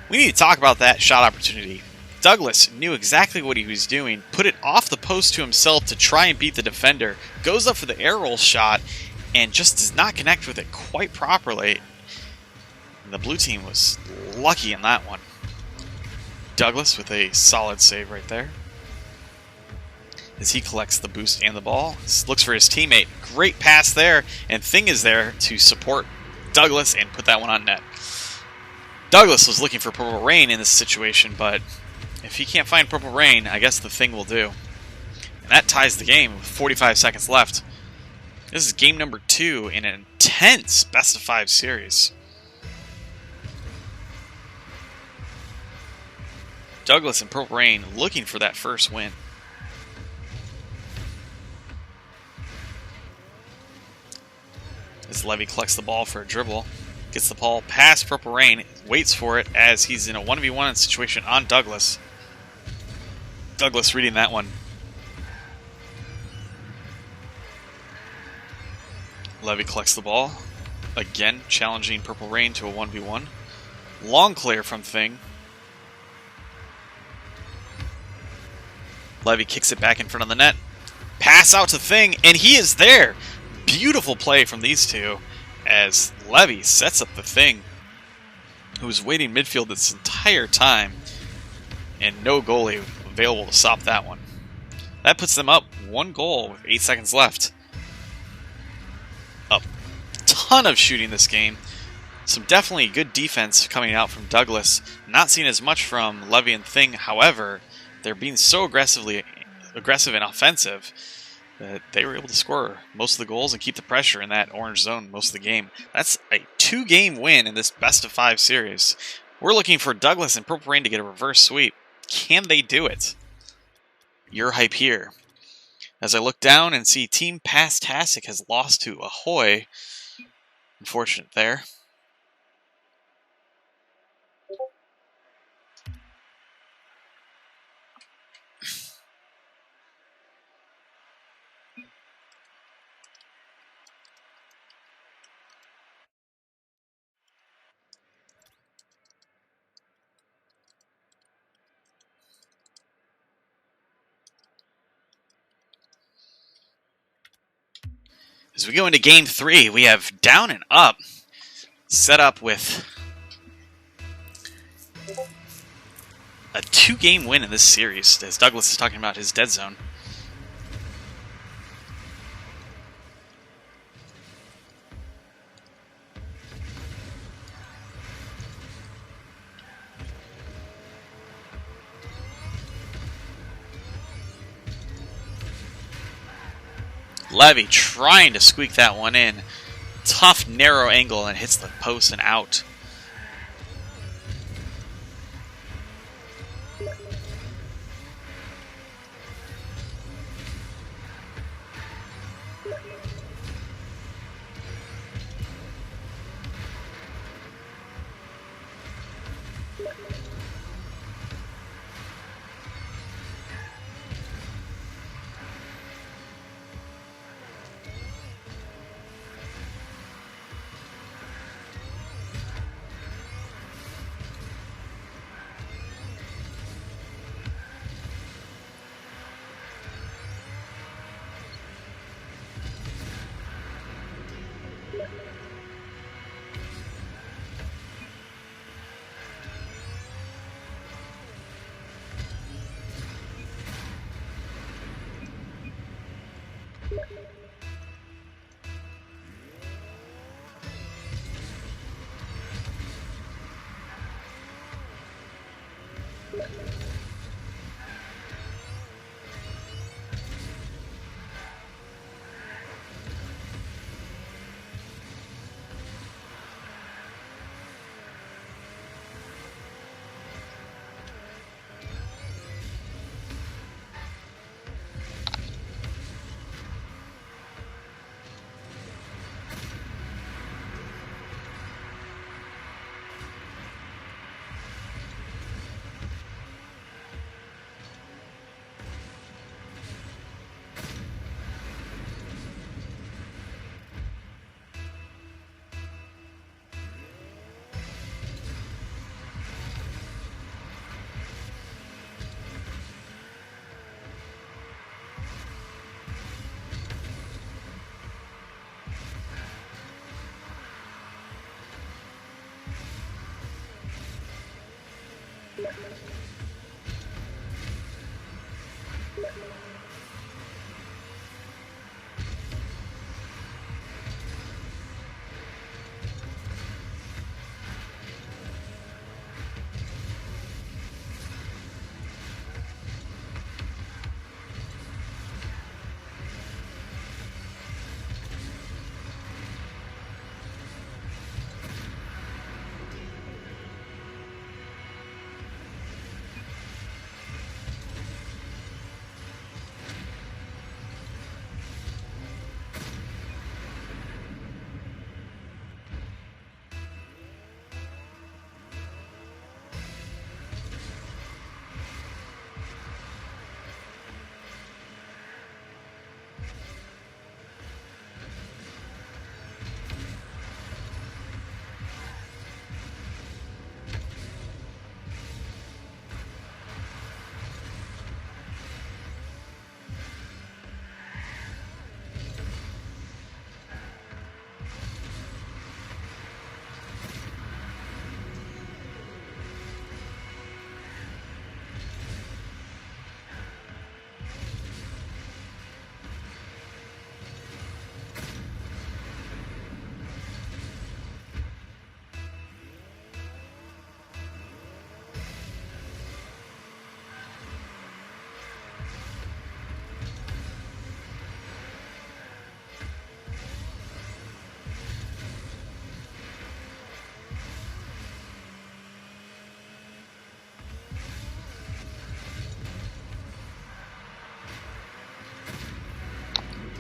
A: We need to talk about that shot opportunity. Douglas knew exactly what he was doing, put it off the post to himself to try and beat the defender, goes up for the air roll shot, and just does not connect with it quite properly. And the blue team was lucky in that one. Douglas with a solid save right there. As he collects the boost and the ball, looks for his teammate. Great pass there, and Thing is there to support Douglas and put that one on net. Douglas was looking for Purple Rain in this situation, but if he can't find Purple Rain, I guess the Thing will do. And that ties the game with 45 seconds left. This is game number 2 in an intense best-of-5 series. Douglas and Purple Rain looking for that first win. As Levy collects the ball for a dribble. Gets the ball past Purple Rain. Waits for it as he's in a 1v1 situation on Douglas. Douglas reading that one. Levy collects the ball. Again, challenging Purple Rain to a 1v1. Long clear from Thing. Levy kicks it back in front of the net. Pass out to Thing, and he is there. Beautiful play from these two as Levy sets up the Thing, who was waiting midfield this entire time, and no goalie available to stop that one. That puts them up 1 goal with 8 seconds left. A ton of shooting this game. Some definitely good defense coming out from Douglas. Not seen as much from Levy and Thing. However, they're being so aggressive and offensive that they were able to score most of the goals and keep the pressure in that orange zone most of the game. That's a 2-game win in this best-of-5 series. We're looking for Douglas and Purple Rain to get a reverse sweep. Can they do it? Your hype here. As I look down and see Team Pastastic has lost to Ahoy. Unfortunate there. As we go into Game 3, we have Down and Up set up with a 2-game win in this series, as Douglas is talking about his dead zone. Levy trying to squeak that one in. Tough, narrow angle, and hits the post and out.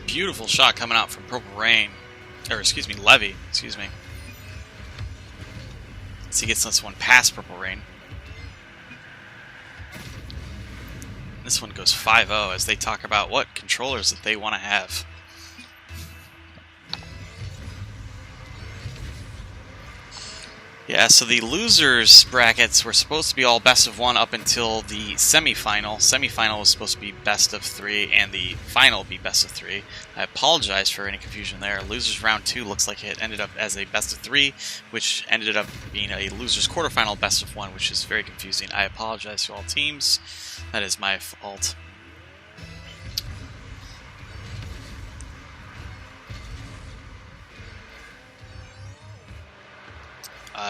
A: Beautiful shot coming out from Purple Rain. Or, excuse me, Levy. Excuse me. Let's see, he gets this one past Purple Rain. This one goes 5-0 as they talk about what controllers that they want to have. Yeah, so the losers brackets were supposed to be all best of one up until the semifinal. Semifinal was supposed to be best of 3, and the final be best of 3. I apologize for any confusion there. Losers round 2 looks like it ended up as a best of 3, which ended up being a losers quarterfinal best of 1, which is very confusing. I apologize to all teams. That is my fault.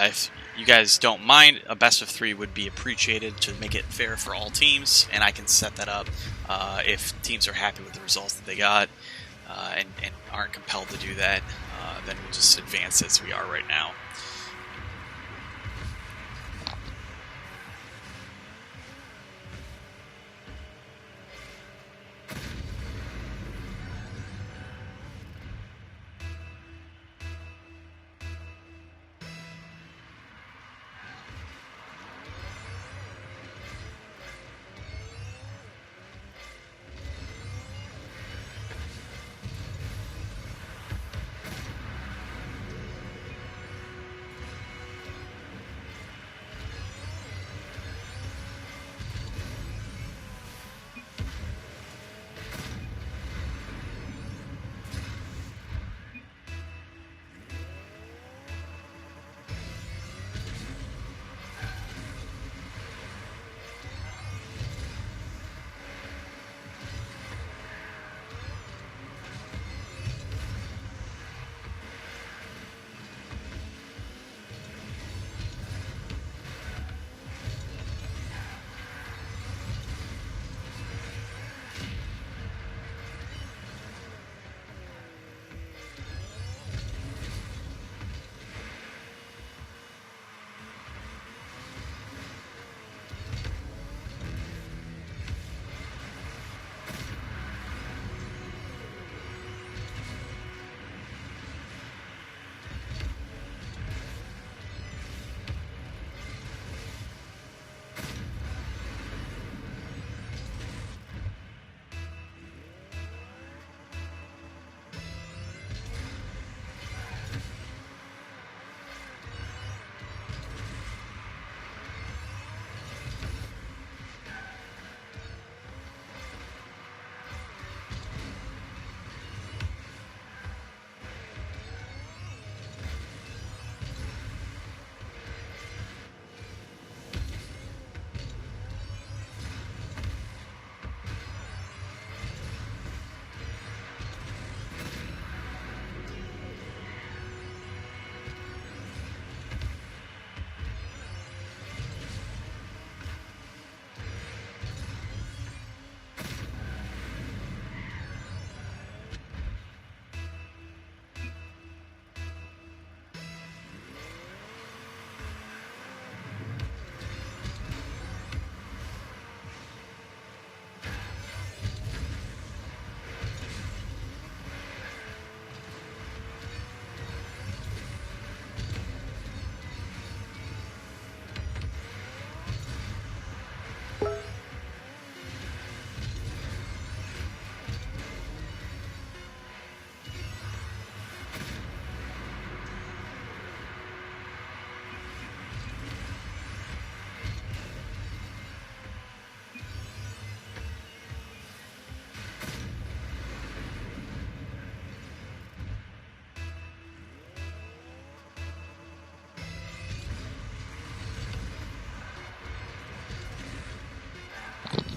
A: If you guys don't mind, a best of 3 would be appreciated to make it fair for all teams, and I can set that up if teams are happy with the results that they got. and aren't compelled to do that, then we'll just advance as we are right now.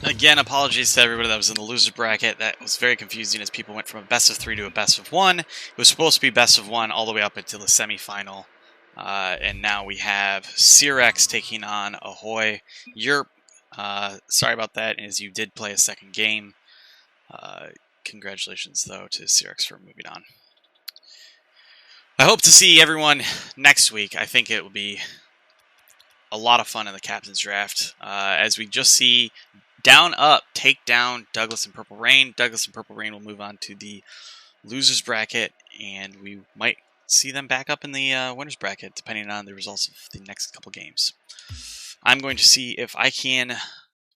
A: Again, apologies to everybody that was in the loser bracket. That was very confusing as people went from a best of 3 to a best of 1. It was supposed to be best of 1 all the way up until the semifinal. And now we have Cyrex taking on Ahoy. Sorry about that, as you did play a second game. Congratulations, though, to Cyrex for moving on. I hope to see everyone next week. I think it will be a lot of fun in the captain's draft, as we just see down up take down Douglas and Purple Rain. Douglas and Purple Rain will move on to the losers bracket, and we might see them back up in the winners bracket depending on the results of the next couple games. I'm going to see if I can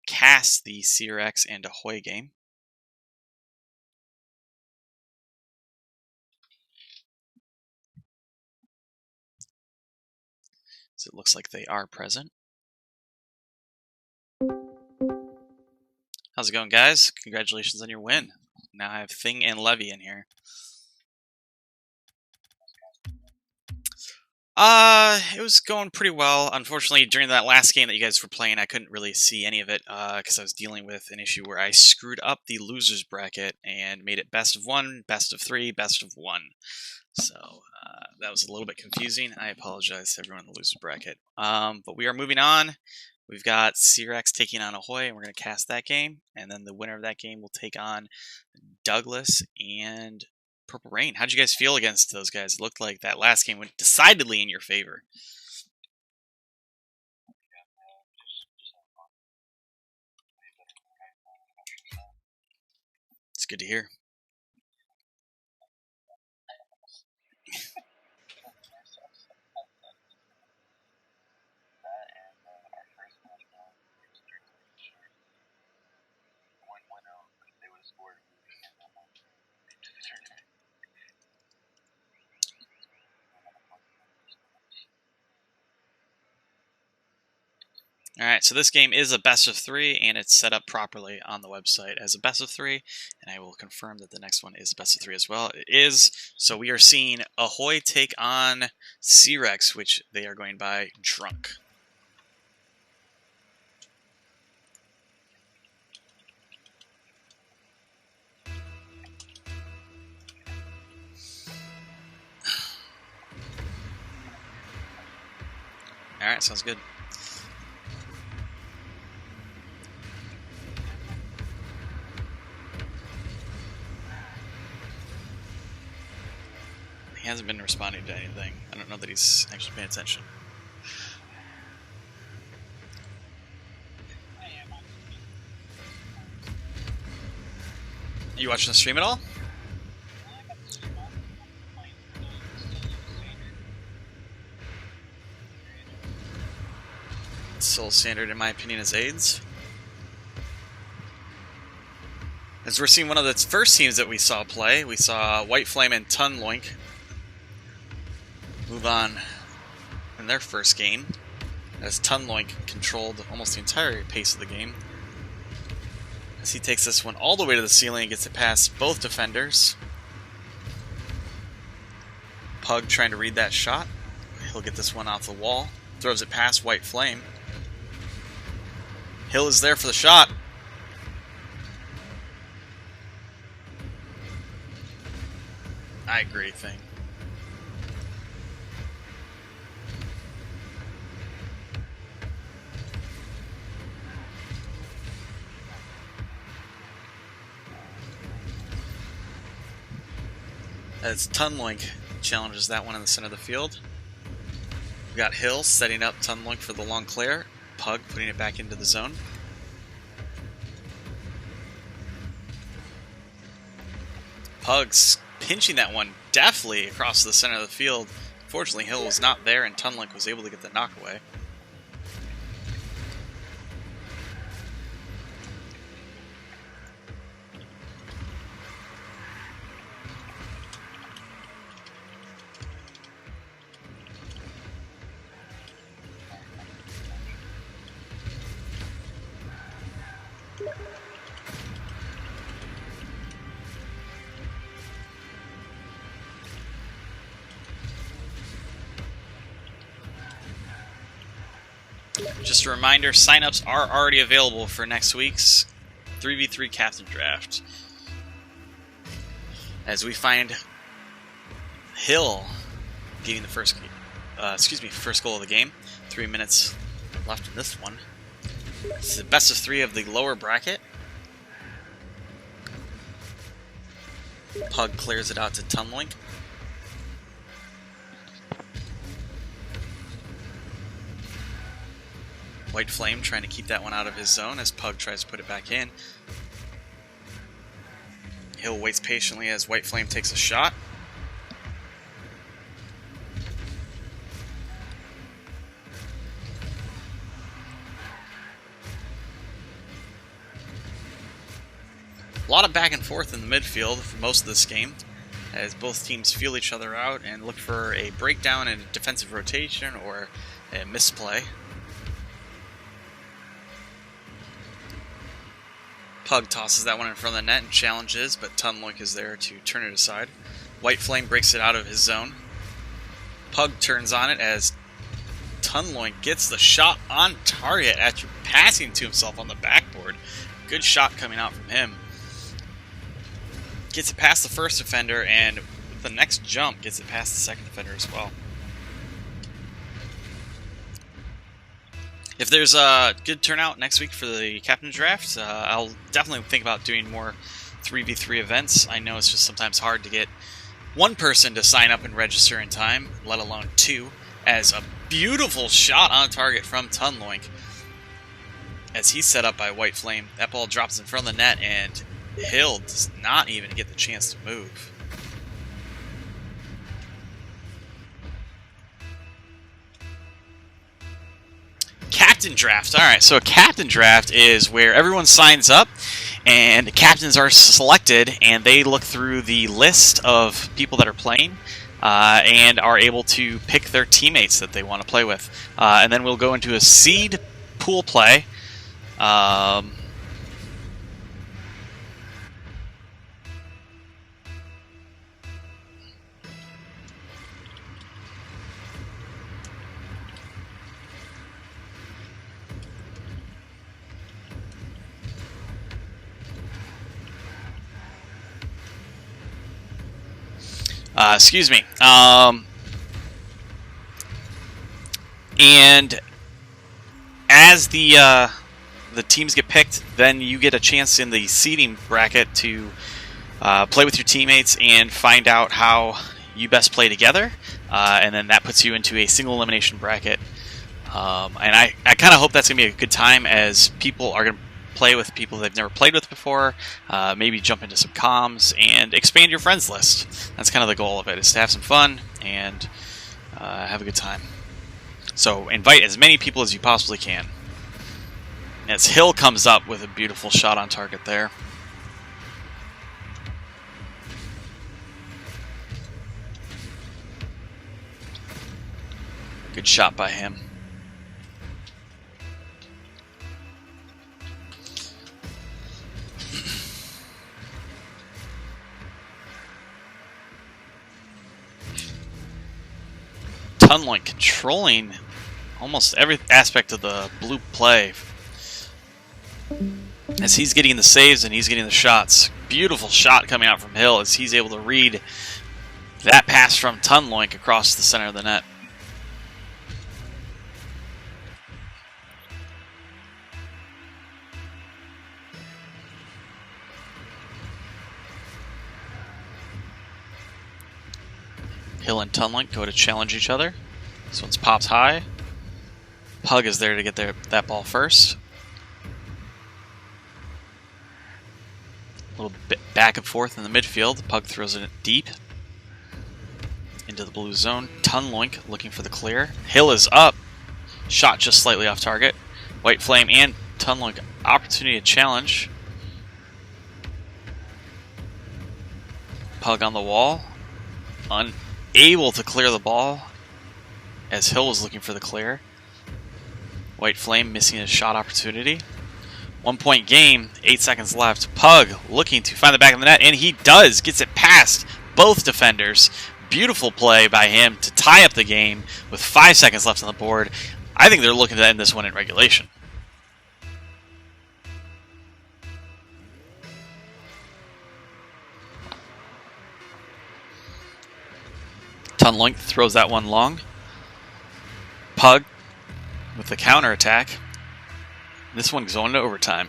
A: cast the Cyrex and Ahoy game. So it looks like they are present. How's it going, guys? Congratulations on your win. Now I have Thing and Levy in here. It was going pretty well. Unfortunately, during that last game that you guys were playing, I couldn't really see any of it because I was dealing with an issue where I screwed up the losers bracket and made it best of 1, best of 3, best of 1. So that was a little bit confusing. I apologize to everyone in the losers bracket. But we are moving on We've got C-Rex taking on Ahoy, and we're going to cast that game. And then the winner of that game will take on Douglas and Purple Rain. How'd you guys feel against those guys? It looked like that last game went decidedly in your favor. It's good to hear. Alright, so this game is a best of 3, and it's set up properly on the website as a best of 3, and I will confirm that the next one is a best of 3 as well. It is, so we are seeing Ahoy take on C-Rex, which they are going by Drunk. Alright, sounds good. He hasn't been responding to anything. I don't know that he's actually paying attention. You watching the stream at all? Soul Standard, in my opinion, is AIDS. As we're seeing one of the first teams that we saw play, we saw White Flame and Tunloink move on in their first game, as Tunloink controlled almost the entire pace of the game. As he takes this one all the way to the ceiling and gets it past both defenders. Pug trying to read that shot. He'll get this one off the wall. Throws it past White Flame. Hill is there for the shot. I agree, thing. As Tunloink challenges that one in the center of the field. We've got Hill setting up Tunloink for the long clear. Pug putting it back into the zone. Pug's pinching that one deftly across the center of the field. Fortunately, Hill was not there, and Tunloink was able to get the knock away. Just a reminder, signups are already available for next week's 3v3 Captain Draft. As we find Hill getting the first goal of the game. 3 minutes left in this one. This is the best of 3 of the lower bracket. Pug clears it out to Tunloink. White Flame trying to keep that one out of his zone as Pug tries to put it back in. Hill waits patiently as White Flame takes a shot. A lot of back and forth in the midfield for most of this game, as both teams feel each other out and look for a breakdown in defensive rotation or a misplay. Pug tosses that one in front of the net and challenges, but Tunloink is there to turn it aside. White Flame breaks it out of his zone. Pug turns on it as Tunloink gets the shot on target after passing to himself on the backboard. Good shot coming out from him. Gets it past the first defender, and with the next jump, gets it past the second defender as well. If there's a good turnout next week for the captain draft, I'll definitely think about doing more 3v3 events. I know it's just sometimes hard to get one person to sign up and register in time, let alone two, as a beautiful shot on target from Tunloink. As he's set up by White Flame, that ball drops in front of the net, and Hill does not even get the chance to move. Captain draft. Alright, so a captain draft is where everyone signs up and captains are selected, and they look through the list of people that are playing and are able to pick their teammates that they want to play with. And then we'll go into a seed pool play. Excuse me. And as the teams get picked, then you get a chance in the seeding bracket to play with your teammates and find out how you best play together. And then that puts you into a single elimination bracket. And I kind of hope that's going to be a good time, as people are going to play with people they've never played with before, maybe jump into some comms and expand your friends list. That's kind of the goal of it, is to have some fun and have a good time. So invite as many people as you possibly can. As Hill comes up with a beautiful shot on target there. Good shot by him. Tunloink controlling almost every aspect of the blue play, as he's getting the saves and he's getting the shots. Beautiful shot coming out from Hill as he's able to read that pass from Tunloink across the center of the net. Hill and Tunloink go to challenge each other. This one's popped high. Pug is there to get that ball first. A little bit back and forth in the midfield. Pug throws it deep into the blue zone. Tunloink looking for the clear. Hill is up. Shot just slightly off target. White Flame and Tunloink opportunity to challenge. Pug on the wall. Unable to clear the ball as Hill was looking for the clear. White Flame missing a shot opportunity. 1 point game, 8 seconds left. Pug looking to find the back of the net, and he does. Gets it past both defenders. Beautiful play by him to tie up the game with 5 seconds left on the board. I think they're looking to end this one in regulation. Tunloink throws that one long. Pug with the counter attack. This one going to overtime.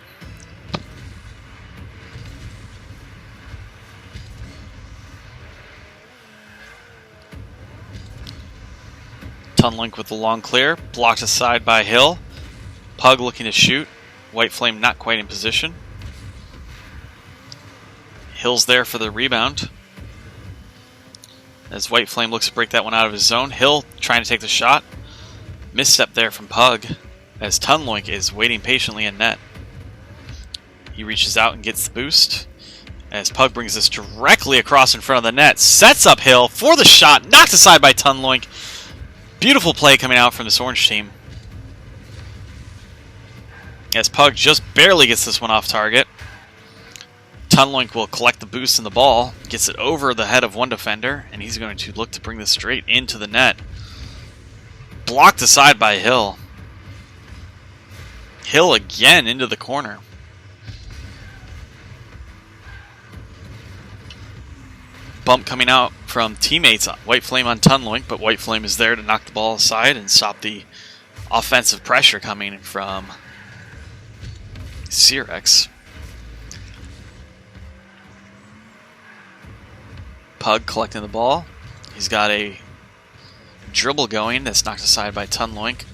A: Tunloink with the long clear, blocked aside by Hill. Pug looking to shoot. White Flame not quite in position. Hill's there for the rebound, as White Flame looks to break that one out of his zone. Hill trying to take the shot. Misstep there from Pug, as Tunloink is waiting patiently in net. He reaches out and gets the boost, as Pug brings this directly across in front of the net. Sets up Hill for the shot, knocked aside by Tunloink. Beautiful play coming out from this orange team, as Pug just barely gets this one off target. Tunloink will collect the boost in the ball, gets it over the head of one defender, and he's going to look to bring this straight into the net. Blocked aside by Hill. Hill again into the corner. Bump coming out from teammates. White Flame on Tunloink, but White Flame is there to knock the ball aside and stop the offensive pressure coming from Cyrex. Pug collecting the ball. He's got a dribble going that's knocked aside by Tunloink.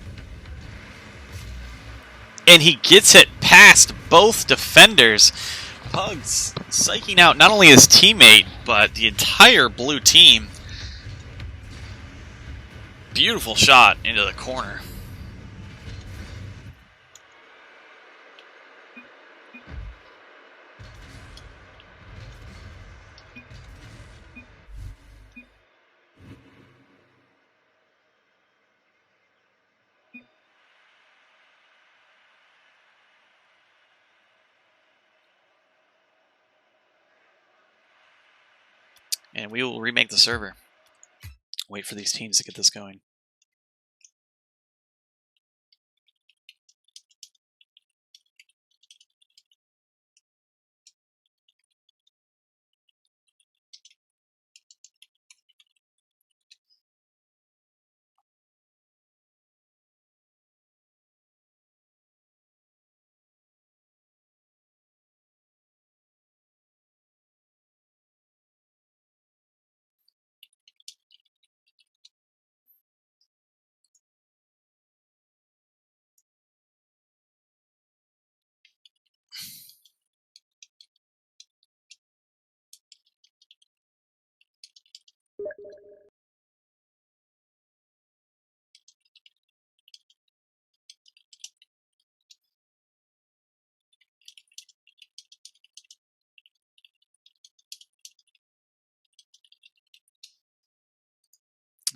A: And he gets it past both defenders. Pug's psyching out not only his teammate, but the entire blue team. Beautiful shot into the corner. And we will remake the server. Wait for these teams to get this going.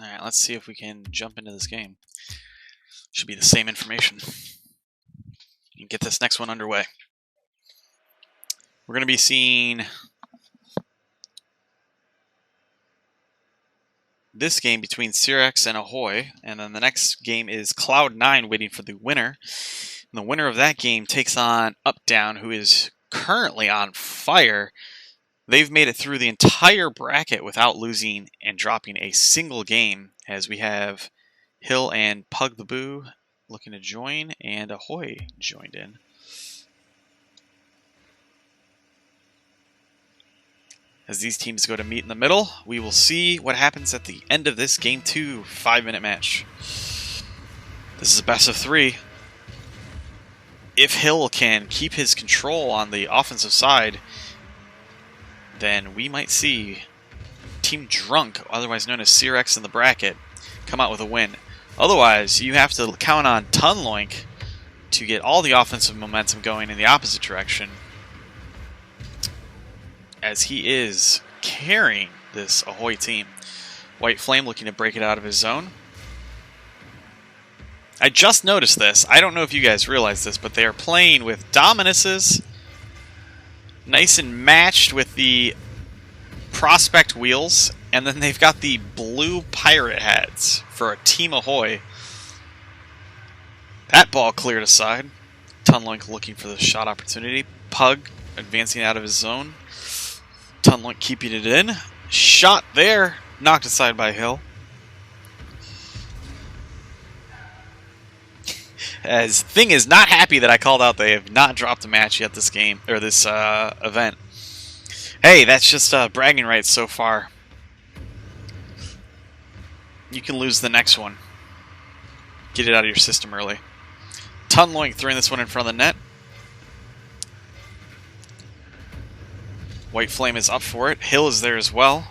A: Alright, let's see if we can jump into this game. Should be the same information. And get this next one underway. We're going to be seeing this game between Cyrex and Ahoy, and then the next game is Cloud9 waiting for the winner. And the winner of that game takes on Updown, who is currently on fire. They've made it through the entire bracket without losing and dropping a single game, as we have Hill and Pug the Boo looking to join, and Ahoy joined in. As these teams go to meet in the middle, we will see what happens at the end of this Game 2 5-minute match. This is a best of 3. If Hill can keep his control on the offensive side, then we might see Team Drunk, otherwise known as Cyrex in the bracket, come out with a win. Otherwise, you have to count on Tunloink to get all the offensive momentum going in the opposite direction, as he is carrying this Ahoy team. White Flame looking to break it out of his zone. I just noticed this. I don't know if you guys realize this, but they are playing with Dominuses, nice and matched with the Prospect wheels, and then they've got the blue pirate hats for a Team Ahoy. That ball cleared aside. Tunloink looking for the shot opportunity. Pug advancing out of his zone. Tunloink keeping it in. Shot there. Knocked aside by Hill. As Thing is not happy that I called out they have not dropped a match yet this game, or this event. Hey, that's just bragging rights so far. You can lose the next one. Get it out of your system early. Tunloink throwing this one in front of the net. White Flame is up for it. Hill is there as well.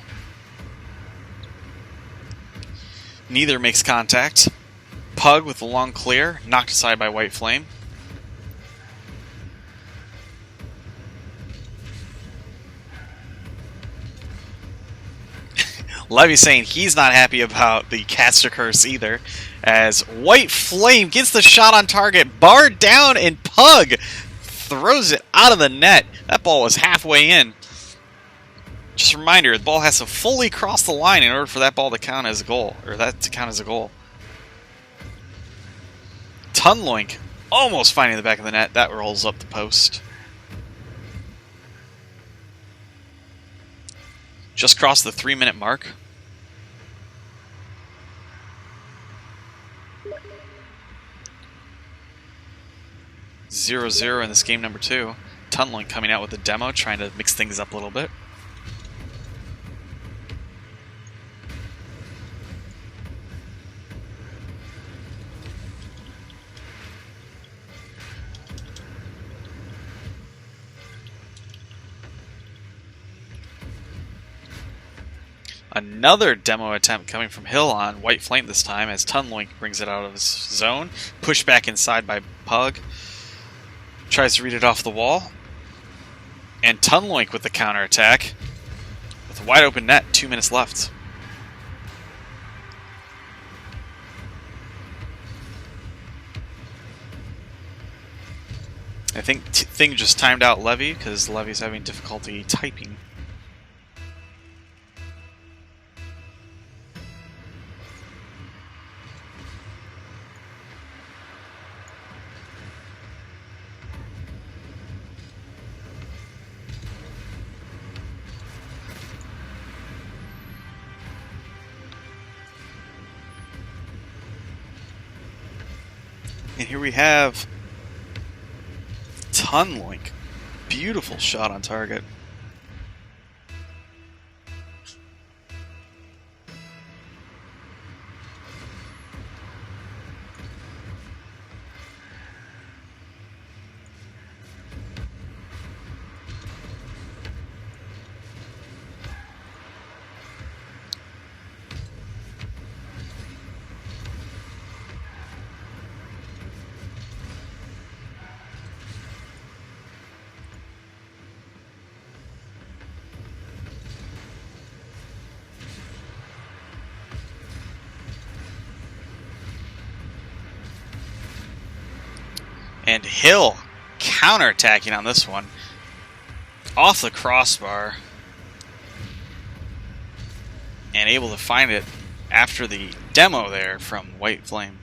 A: Neither makes contact. Pug with the long clear, knocked aside by White Flame. Levy saying he's not happy about the caster curse either, as White Flame gets the shot on target, barred down, and Pug throws it out of the net. That ball was halfway in. Just a reminder, the ball has to fully cross the line in order for that ball to count as a goal, or that to count as a goal. Tunloink almost finding the back of the net. That rolls up the post. Just crossed the 3-minute mark. 0-0 in this game number 2. Tunneling coming out with a demo, trying to mix things up a little bit. Another demo attempt coming from Hill on White Flame this time, as Tunneling brings it out of his zone. Pushed back inside by Pug. Tries to read it off the wall. And Tunneling with the counterattack. With a wide open net, 2 minutes left. I think Thing just timed out Levy because Levy's having difficulty typing. And here we have Tunneling. Beautiful shot on target. And Hill counterattacking on this one. Off the crossbar. And able to find it after the demo there from White Flame.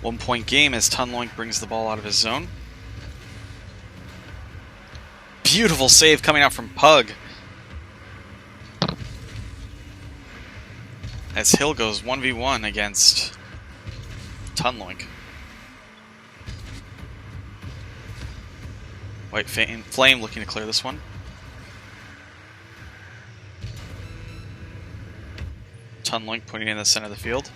A: One-point game as Tunneling brings the ball out of his zone. Beautiful save coming out from Pug. As Hill goes 1v1 against Tunneling. White Flame looking to clear this one. Tunneling putting it in the center of the field.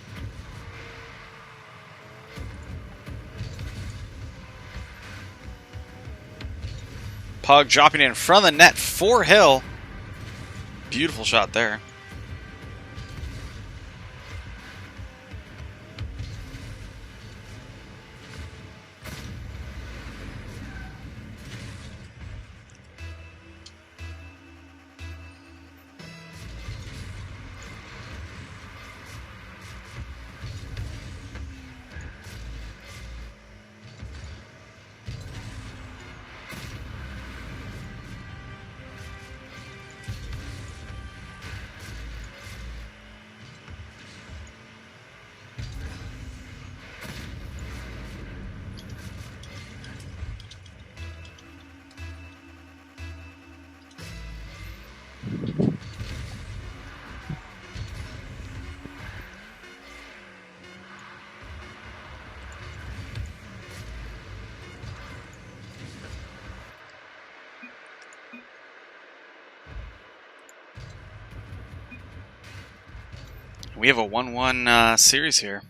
A: Pug dropping it in front of the net for Hill. Beautiful shot there. We have a 1-1 series here.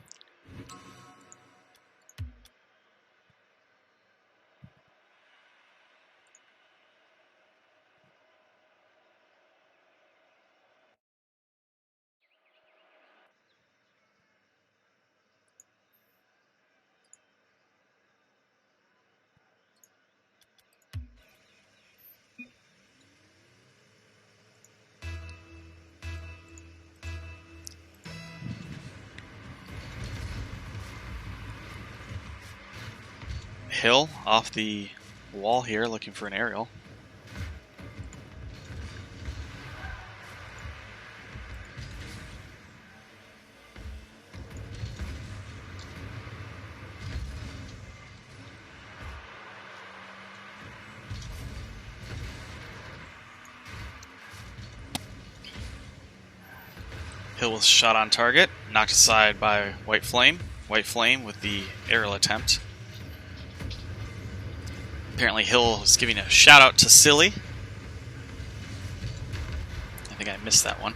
A: Hill off the wall here, looking for an aerial. Hill with a shot on target, knocked aside by White Flame. White Flame with the aerial attempt. Apparently Hill is giving a shout out to Silly. I think I missed that one.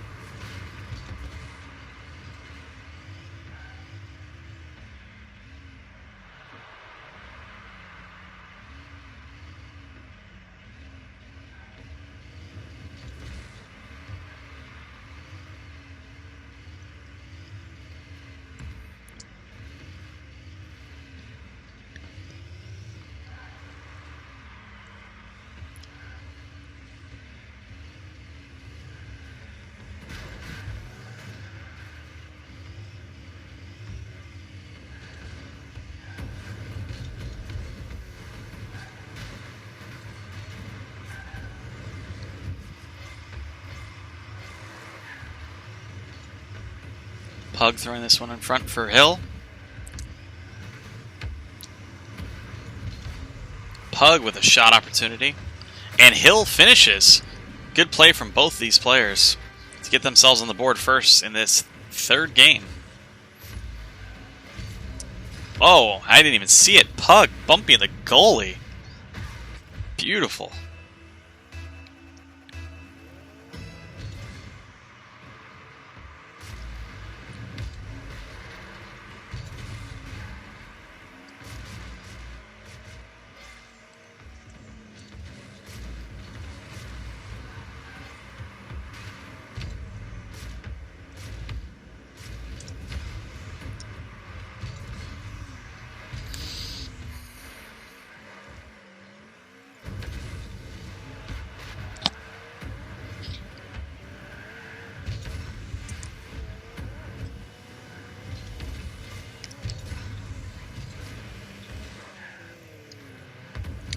A: Pug throwing this one in front for Hill. Pug with a shot opportunity. And Hill finishes. Good play from both these players to get themselves on the board first in this third game. Oh, I didn't even see it. Pug bumping the goalie. Beautiful.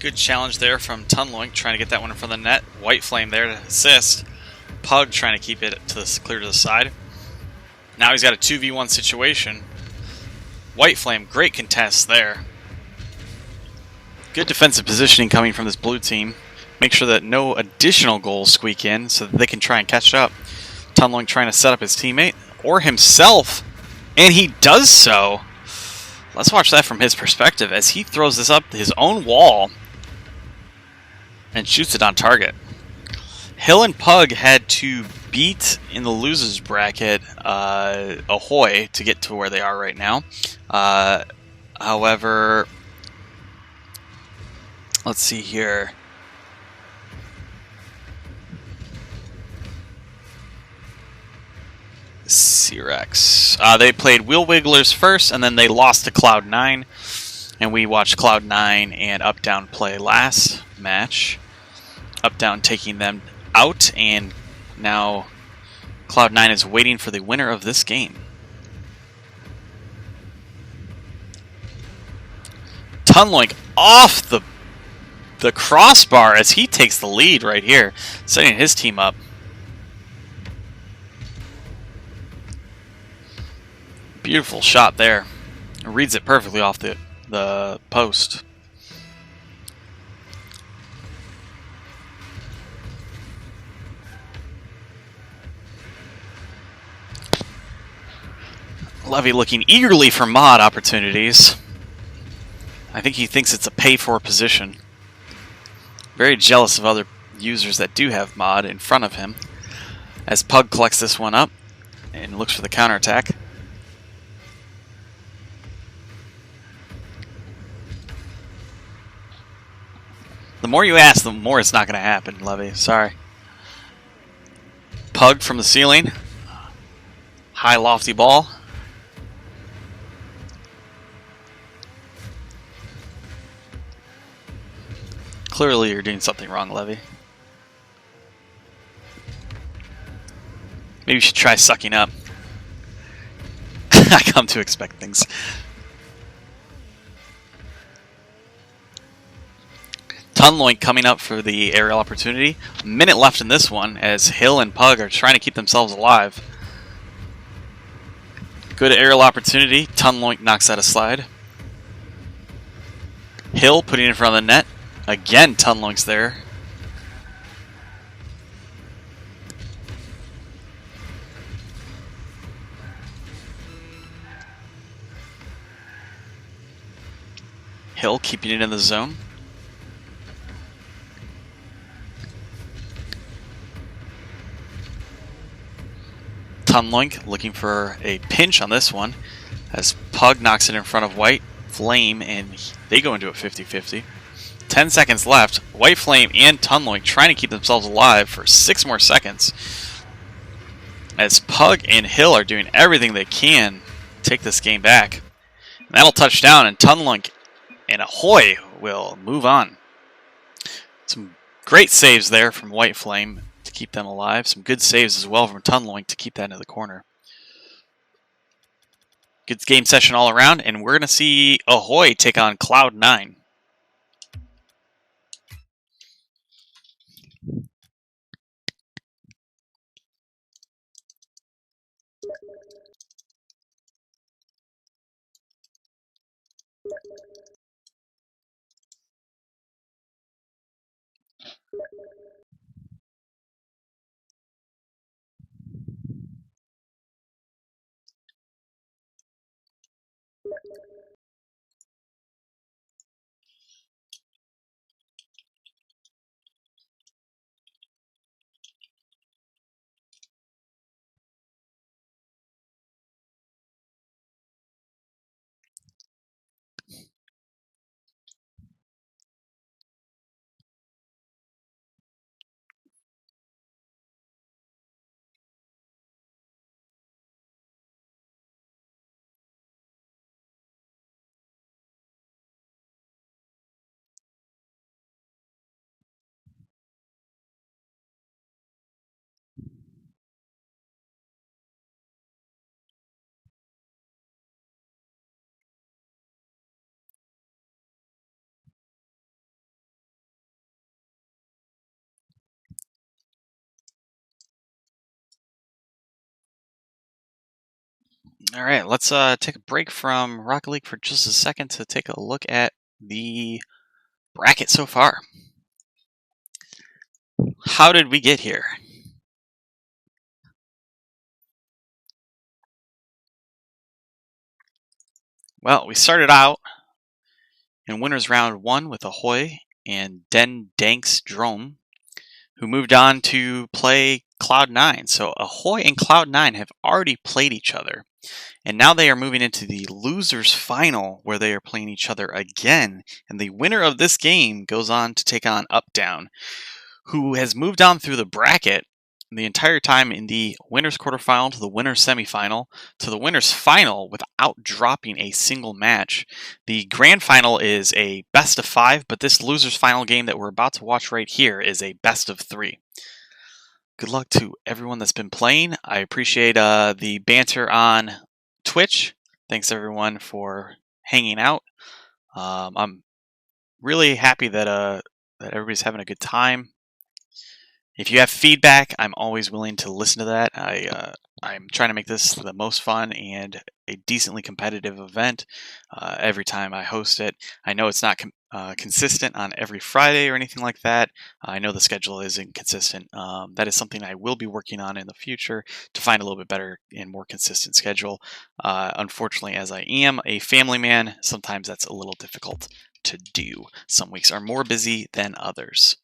A: Good challenge there from Tunloink, trying to get that one in front of the net. White Flame there to assist. Pug trying to keep it to the, clear to the side. Now he's got a 2v1 situation. White Flame, great contest there. Good defensive positioning coming from this blue team. Make sure that no additional goals squeak in so that they can try and catch up. Tunloink trying to set up his teammate or himself, and he does so. Let's watch that from his perspective as he throws this up his own wall and shoots it on target. Hill and Pug had to beat in the losers bracket Ahoy to get to where they are right now. However, let's see here. C-Rex. They played Wheel Wigglers first, and then they lost to Cloud9. And we watched Cloud9 and Up Down play last match. Up Down taking them out, and now Cloud9 is waiting for the winner of this game. Tunloink off the crossbar as he takes the lead right here, setting his team up. Beautiful shot there. Reads it perfectly off the post. Levy looking eagerly for mod opportunities. I think he thinks it's a pay-for position. Very jealous of other users that do have mod in front of him. As Pug collects this one up and looks for the counterattack. The more you ask, the more it's not going to happen, Levy. Sorry. Pug from the ceiling. High lofty ball. Clearly you're doing something wrong, Levy. Maybe you should try sucking up. I come to expect things. Tunloink coming up for the aerial opportunity. A minute left in this one as Hill and Pug are trying to keep themselves alive. Good aerial opportunity. Tunloink knocks out a slide. Hill putting it in front of the net. Again, Tunloink's there. Hill keeping it in the zone. Tunloink looking for a pinch on this one as Pug knocks it in front of White Flame and they go into it 50-50. 10 seconds left. White Flame and Tunloink trying to keep themselves alive for 6 more seconds as Pug and Hill are doing everything they can to take this game back. And that'll touch down and Tunloink and Ahoy will move on. Some great saves there from White Flame to keep them alive. Some good saves as well from Tunloink to keep that into the corner. Good game session all around, and we're going to see Ahoy take on Cloud9. All right, let's take a break from Rocket League for just a second to take a look at the bracket so far. How did we get here? Well, we started out in winners round 1 with Ahoy and Den Danks Drome, who moved on to play Cloud9. So Ahoy and Cloud9 have already played each other. And now they are moving into the losers final where they are playing each other again. And the winner of this game goes on to take on Up Down, who has moved on through the bracket the entire time in the winners quarterfinal to the winners semifinal to the winners final without dropping a single match. The grand final is a best of 5, but this losers final game that we're about to watch right here is a best of 3. Good luck to everyone that's been playing. I appreciate the banter on Twitch. Thanks everyone for hanging out. I'm really happy that everybody's having a good time. If you have feedback, I'm always willing to listen to that. I'm trying to make this the most fun and a decently competitive event every time I host it. I know it's not consistent on every Friday or anything like that. I know the schedule isn't consistent. That is something I will be working on in the future to find a little bit better and more consistent schedule. Unfortunately, as I am a family man, sometimes that's a little difficult to do. Some weeks are more busy than others.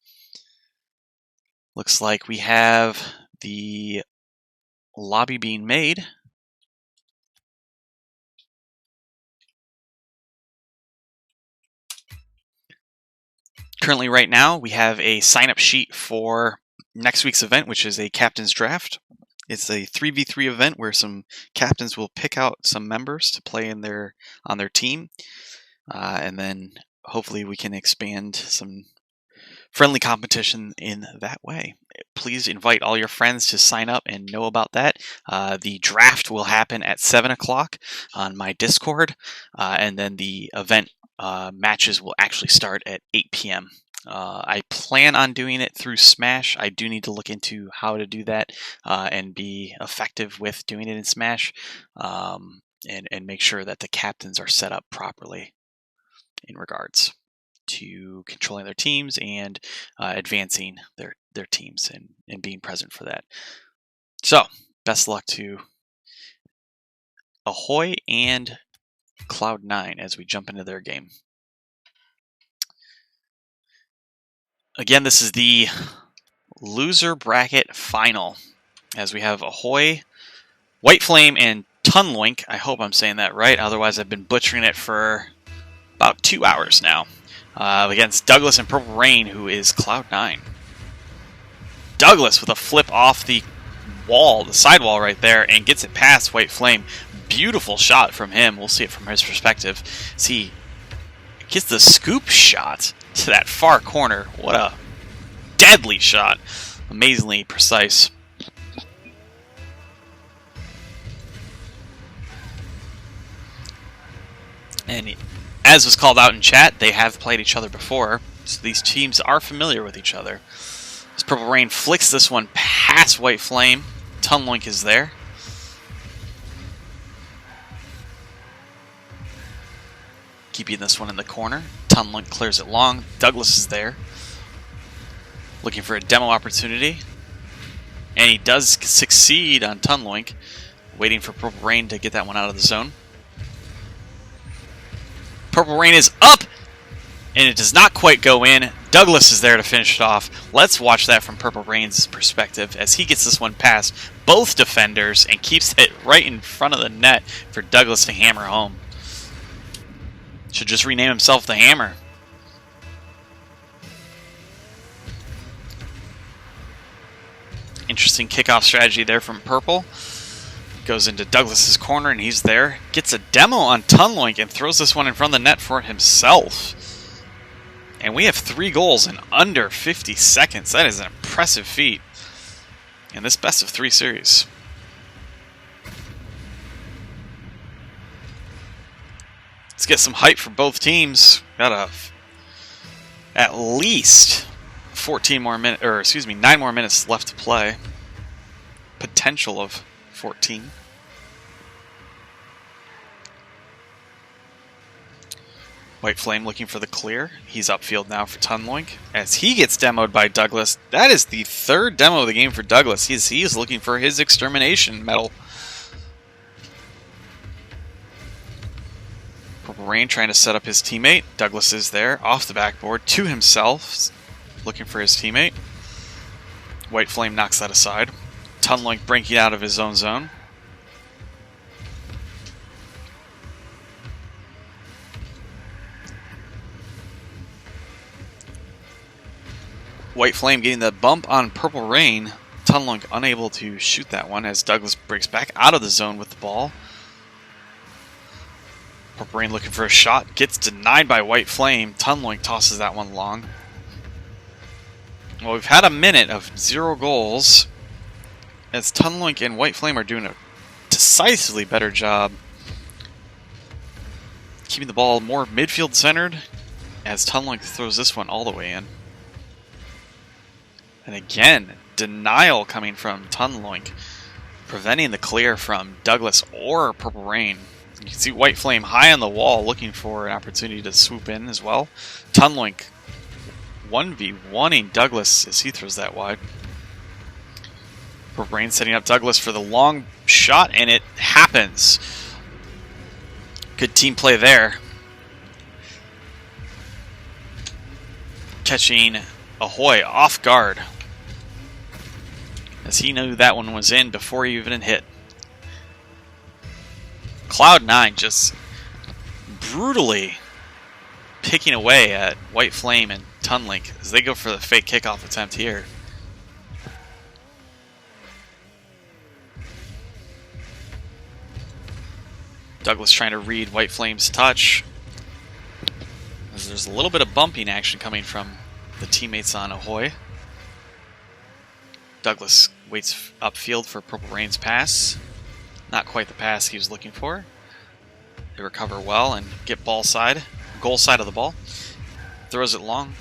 A: Looks like we have the lobby being made. Currently right now we have a sign-up sheet for next week's event, which is a captain's draft. It's a 3v3 event where some captains will pick out some members to play on their team. And then hopefully we can expand some friendly competition in that way. Please invite all your friends to sign up and know about that. The draft will happen at 7 o'clock on my Discord, and then the event matches will actually start at 8 p.m. I plan on doing it through Smash. I do need to look into how to do that and be effective with doing it in Smash, and make sure that the captains are set up properly in regards to controlling their teams and advancing their teams and being present for that. So, best luck to Ahoy and Cloud9 as we jump into their game. Again, this is the loser bracket final, as we have Ahoy, White Flame, and Tunlink. I hope I'm saying that right, otherwise I've been butchering it for about 2 hours now. Against Douglas and Purple Rain, who is Cloud9. Douglas with a flip off the wall, the sidewall right there, and gets it past White Flame. Beautiful shot from him. We'll see it from his perspective. See, gets the scoop shot to that far corner. What a deadly shot. Amazingly precise. And as was called out in chat, they have played each other before, so these teams are familiar with each other. As Purple Rain flicks this one past White Flame, Tunlink is there. Keeping this one in the corner. Tunlink clears it long. Douglas is there, looking for a demo opportunity. And he does succeed on Tunlink, waiting for Purple Rain to get that one out of the zone. Purple Rain is up, and it does not quite go in. Douglas is there to finish it off. Let's watch that from Purple Rain's perspective as he gets this one past both defenders and keeps it right in front of the net for Douglas to hammer home. Should just rename himself the Hammer. Interesting kickoff strategy there from Purple. Goes into Douglas's corner, and he's there. Gets a demo on Tunlink and throws this one in front of the net for himself. And we have 3 goals in under 50 seconds. That is an impressive feat in this best-of-3 series. Let's get some hype for both teams. Got at least 9 more minutes left to play. Potential of 14. White Flame looking for the clear. He's upfield now for Tunlink as he gets demoed by Douglas. That is the 3rd demo of the game for Douglas. He is looking for his extermination medal. Purple Rain trying to set up his teammate. Douglas is there off the backboard to himself, looking for his teammate. White Flame knocks that aside. Tunlink breaking out of his own zone. White Flame getting the bump on Purple Rain. Tunlink unable to shoot that one as Douglas breaks back out of the zone with the ball. Purple Rain looking for a shot. Gets denied by White Flame. Tunlink tosses that one long. Well, we've had a minute of 0 goals, as Tunlink and White Flame are doing a decisively better job keeping the ball more midfield centered, as Tunlink throws this one all the way in. And again, denial coming from Tunlink, preventing the clear from Douglas or Purple Rain. You can see White Flame high on the wall looking for an opportunity to swoop in as well. Tunlink 1v1ing Douglas as he throws that wide. Purple Rain setting up Douglas for the long shot, and it happens. Good team play there. Catching Ahoy off guard, as he knew that one was in before he even hit. Cloud9 just brutally picking away at White Flame and Tunlink as they go for the fake kickoff attempt here. Douglas trying to read White Flame's touch, as there's a little bit of bumping action coming from the teammates on Ahoy. Douglas waits upfield for Purple Rain's pass. Not quite the pass he was looking for. They recover well and get goal side of the ball. Throws it long.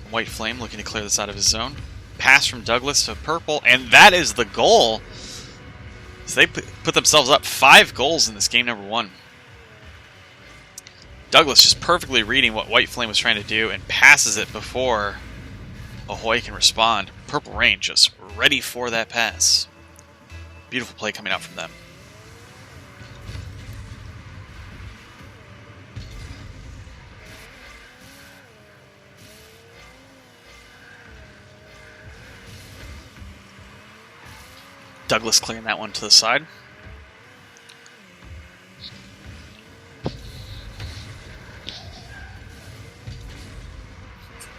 A: White Flame looking to clear this out of his zone. Pass from Douglas to purple, and that is the goal. So they put themselves up 5 goals in this game number 1. Douglas just perfectly reading what White Flame was trying to do and passes it before Ahoy can respond. Purple Rain just ready for that pass. Beautiful play coming out from them. Douglas clearing that one to the side.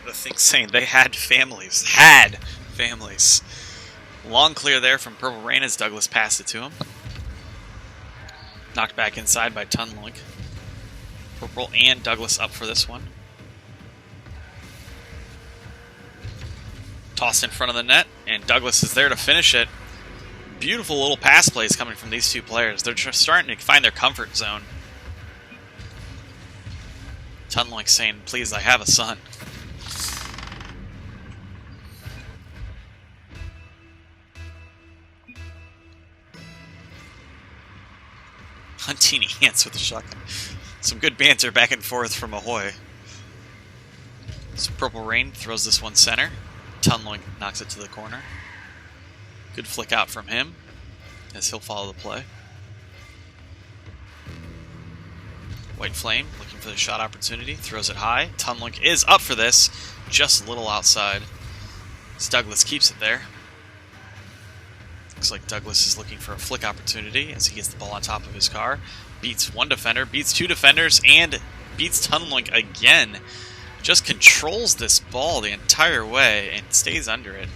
A: The thing saying they had families. Had families. Long clear there from Purple Rain as Douglas passed it to him. Knocked back inside by Tunlink. Purple and Douglas up for this one. Tossed in front of the net, and Douglas is there to finish it. Beautiful little pass plays coming from these two players. They're just starting to find their comfort zone. Tunlink saying, please, I have a son. Huntini Ants with the shotgun. Some good banter back and forth from Ahoy. So Purple Rain throws this one center. Tunlink knocks it to the corner. Good flick out from him as he'll follow the play. White Flame looking for the shot opportunity. Throws it high. Tunlink is up for this. Just a little outside. As Douglas keeps it there. Looks like Douglas is looking for a flick opportunity as he gets the ball on top of his car. Beats one defender, beats 2 defenders, and beats Tunlink again. Just controls this ball the entire way and stays under it.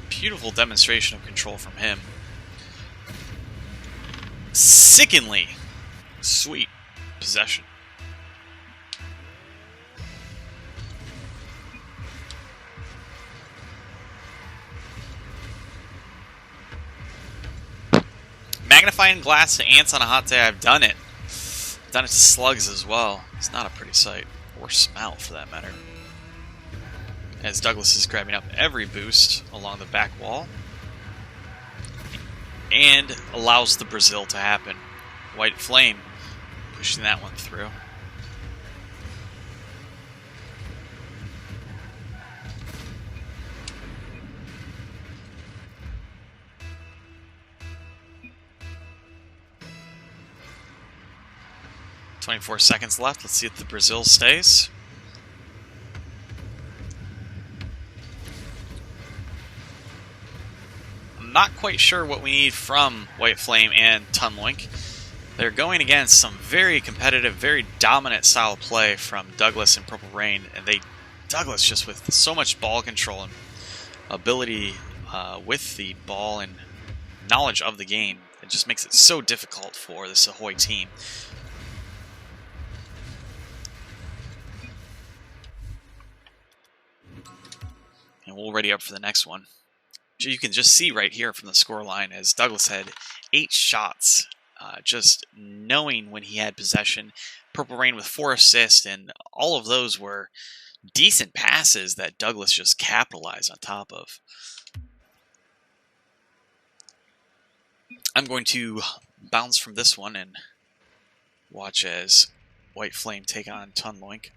A: Beautiful demonstration of control from him. Sickeningly sweet possession. Magnifying glass to ants on a hot day, I've done it. I've done it to slugs as well. It's not a pretty sight. Or smell, for that matter. As Douglas is grabbing up every boost along the back wall. And allows the Brazil to happen. White Flame pushing that one through. .24 seconds left. Let's see if the Brazil stays. I'm not quite sure what we need from White Flame and Tunlink. They're going against some very competitive, very dominant style play from Douglas and Purple Rain, and Douglas just with so much ball control and ability with the ball and knowledge of the game, it just makes it so difficult for this Ahoy team. And we'll ready up for the next one. You can just see right here from the scoreline as Douglas had 8 shots, just knowing when he had possession. Purple Rain with 4 assists, and all of those were decent passes that Douglas just capitalized on top of. I'm going to bounce from this one and watch as White Flame take on Tunlink.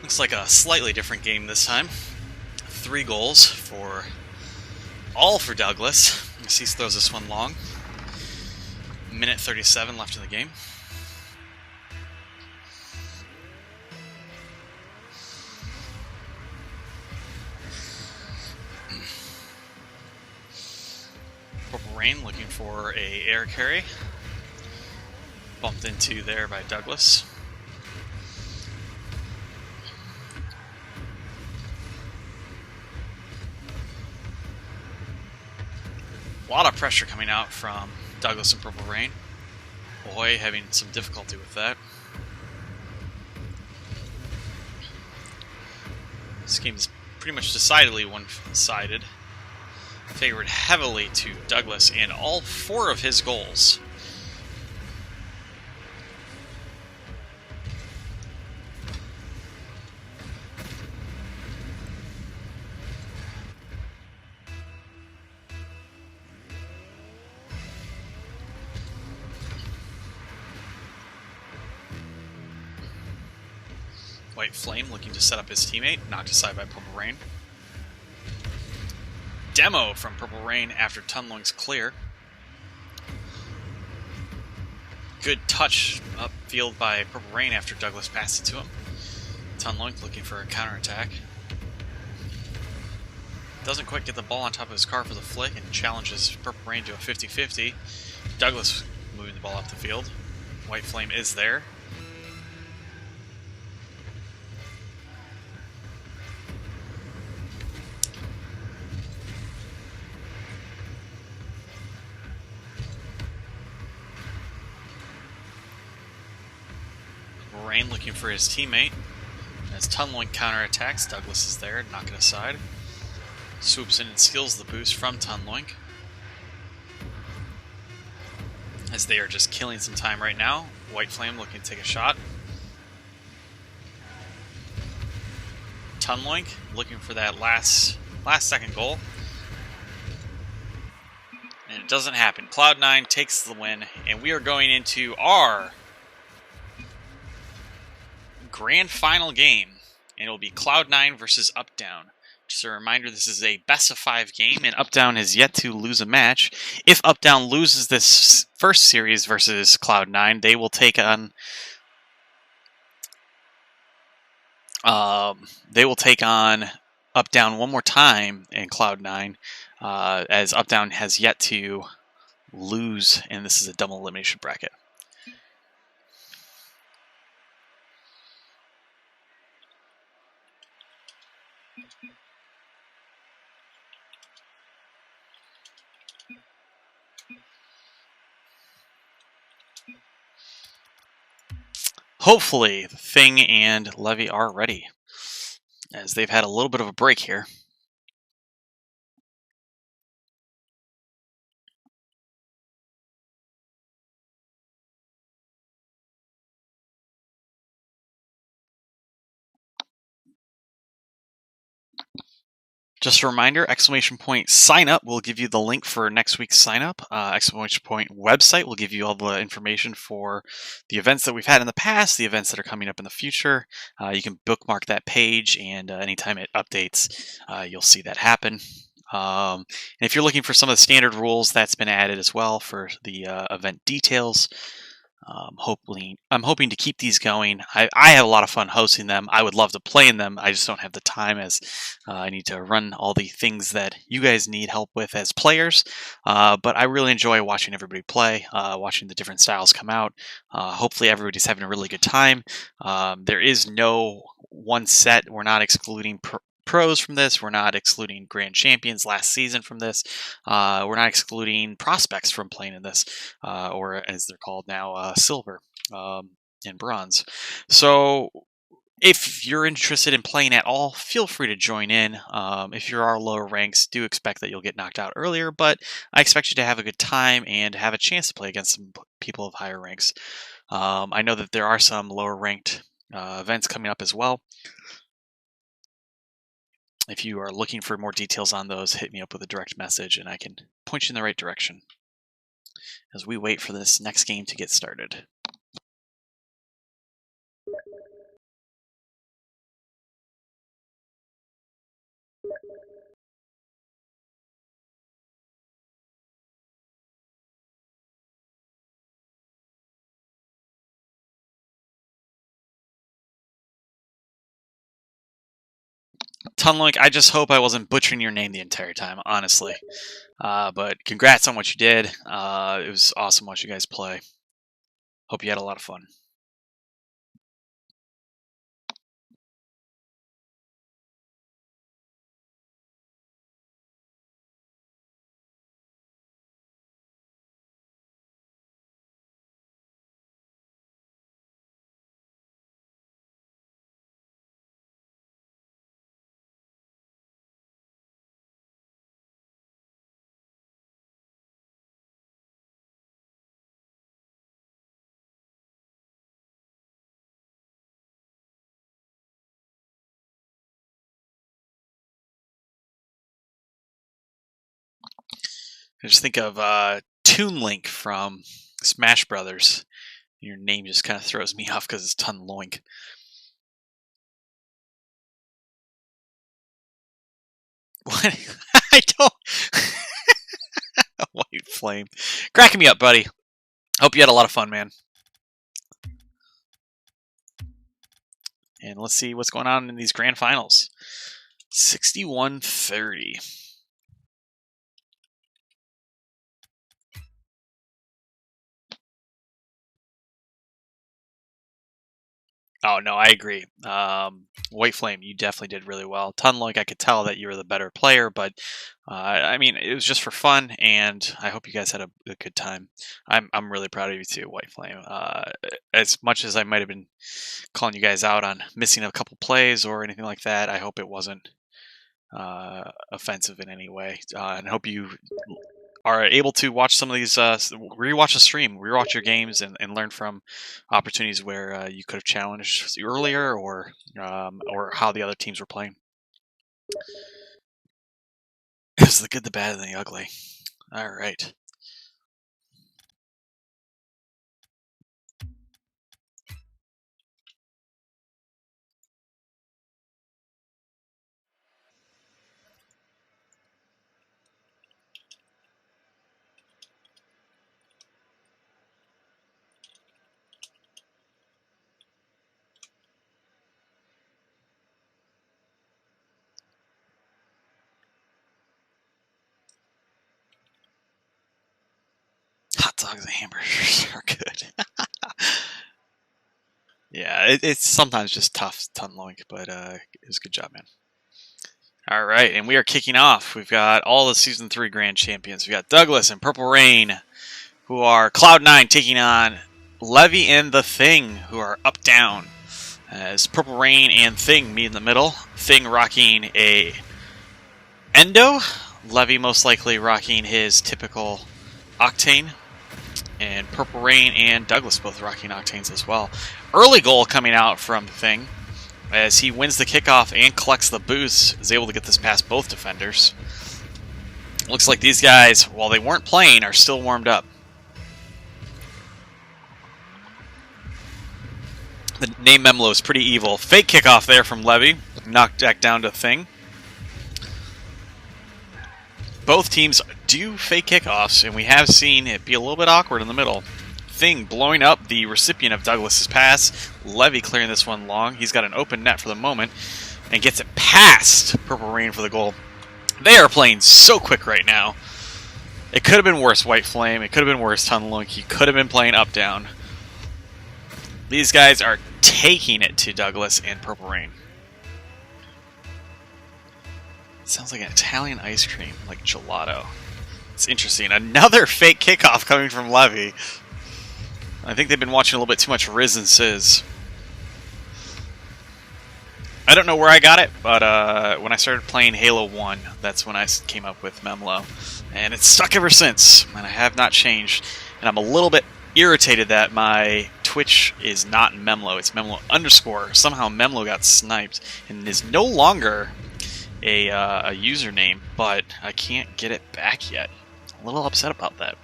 A: Looks like a slightly different game this time. 3 goals all for Douglas. He throws this one long. Minute 37 left in the game. Purple Rain looking for a air carry. Bumped into there by Douglas. A lot of pressure coming out from Douglas and Purple Rain. Ahoy having some difficulty with that. This game is pretty much decidedly one-sided. Favored heavily to Douglas in all 4 of his goals. White Flame looking to set up his teammate, knocked aside by Purple Rain. Demo from Purple Rain after Tunlung's clear. Good touch upfield by Purple Rain after Douglas passed it to him. Tunlung looking for a counterattack. Doesn't quite get the ball on top of his car for the flick and challenges Purple Rain to a 50-50. Douglas moving the ball up the field. White Flame is there. Rain looking for his teammate. As Tunlung counterattacks, Douglas is there, knocking aside. Swoops in and steals the boost from Tunlung. As they are just killing some time right now. White Flame looking to take a shot. Tunlung looking for that last second goal. And it doesn't happen. Cloud9 takes the win, and we are going into our grand final game, and it will be Cloud9 versus Updown. Just a reminder, this is a best-of-5 game, and Updown has yet to lose a match. If Updown loses this first series versus Cloud9, they will take on Updown one more time in Cloud9, as Updown has yet to lose, and this is a double elimination bracket. Hopefully, Thing and Levy are ready, as they've had a little bit of a break here. Just a reminder, exclamation point sign up will give you the link for next week's sign up. Exclamation point website will give you all the information for the events that we've had in the past, the events that are coming up in the future. You can bookmark that page, and anytime it updates, you'll see that happen. And if you're looking for some of the standard rules, that's been added as well for the event details. I'm hoping to keep these going. I have a lot of fun hosting them. I would love to play in them. I just don't have the time, as I need to run all the things that you guys need help with as players. But I really enjoy watching everybody play, watching the different styles come out. Hopefully everybody's having a really good time. There is no one set. We're not excluding pros from this. We're not excluding grand champions last season from this. We're not excluding prospects from playing in this, or as they're called now, silver and bronze. So if you're interested in playing at all, feel free to join in. If you are lower ranks, do expect that you'll get knocked out earlier, but I expect you to have a good time and have a chance to play against some people of higher ranks. I know that there are some lower ranked events coming up as well. If you are looking for more details on those, hit me up with a direct message and I can point you in the right direction as we wait for this next game to get started. Tunlink, I just hope I wasn't butchering your name the entire time, honestly. But congrats on what you did. It was awesome watching you guys play. Hope you had a lot of fun. I just think of Toon Link from Smash Brothers. Your name just kind of throws me off because it's Tunloink. What? I don't. White Flame. Cracking me up, buddy. Hope you had a lot of fun, man. And let's see what's going on in these grand finals. 61-30. Oh, no, I agree. White Flame, you definitely did really well. Tunloik, I could tell that you were the better player, but I mean, it was just for fun, and I hope you guys had a good time. I'm really proud of you too, White Flame. As much as I might have been calling you guys out on missing a couple plays or anything like that, I hope it wasn't offensive in any way, and I hope you are able to watch some of these, rewatch the stream, rewatch your games, and learn from opportunities where you could have challenged earlier, or how the other teams were playing. It's the good, the bad, and the ugly. All right. Hot dogs and hamburgers are good. Yeah, it's sometimes just tough, Tunloink, but it was a good job, man. All right, and we are kicking off. We've got all the Season 3 Grand Champions. We got Douglas and Purple Rain, who are Cloud9 taking on Levy and the Thing, who are up down. As Purple Rain and Thing meet in the middle. Thing rocking a Endo. Levy most likely rocking his typical Octane. And Purple Rain and Douglas both rocking Octanes as well. Early goal coming out from Thing, as he wins the kickoff and collects the boost, is able to get this past both defenders. Looks like these guys, while they weren't playing, are still warmed up. The name Memlo is pretty evil. Fake kickoff there from Levy. Knocked back down to Thing. Both teams do fake kickoffs, and we have seen it be a little bit awkward in the middle. Thing blowing up the recipient of Douglas's pass. Levy clearing this one long. He's got an open net for the moment and gets it past Purple Rain for the goal. They are playing so quick right now. It could have been worse, White Flame. It could have been worse, Tunloink. He could have been playing up-down. These guys are taking it to Douglas and Purple Rain. Sounds like an Italian ice cream, like gelato. It's interesting. Another fake kickoff coming from Levy. I think they've been watching a little bit too much Riz and Sizz. I don't know where I got it, but when I started playing Halo 1, that's when I came up with Memlo. And it's stuck ever since, and I have not changed. And I'm a little bit irritated that my Twitch is not Memlo. It's Memlo_. Somehow Memlo got sniped and is no longer a username, but I can't get it back yet. I'm a little upset about that.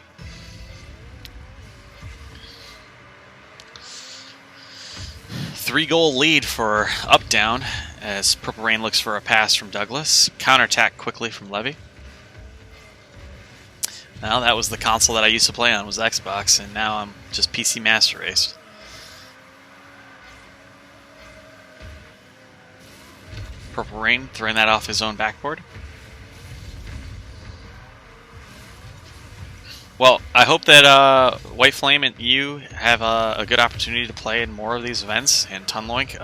A: Three-goal lead for up-down as Purple Rain looks for a pass from Douglas. Counterattack quickly from Levy. Now that was the console that I used to play on, was Xbox, and now I'm just PC Master Race. Purple Rain throwing that off his own backboard. Well, I hope that White Flame and you have a good opportunity to play in more of these events. And Tunloink,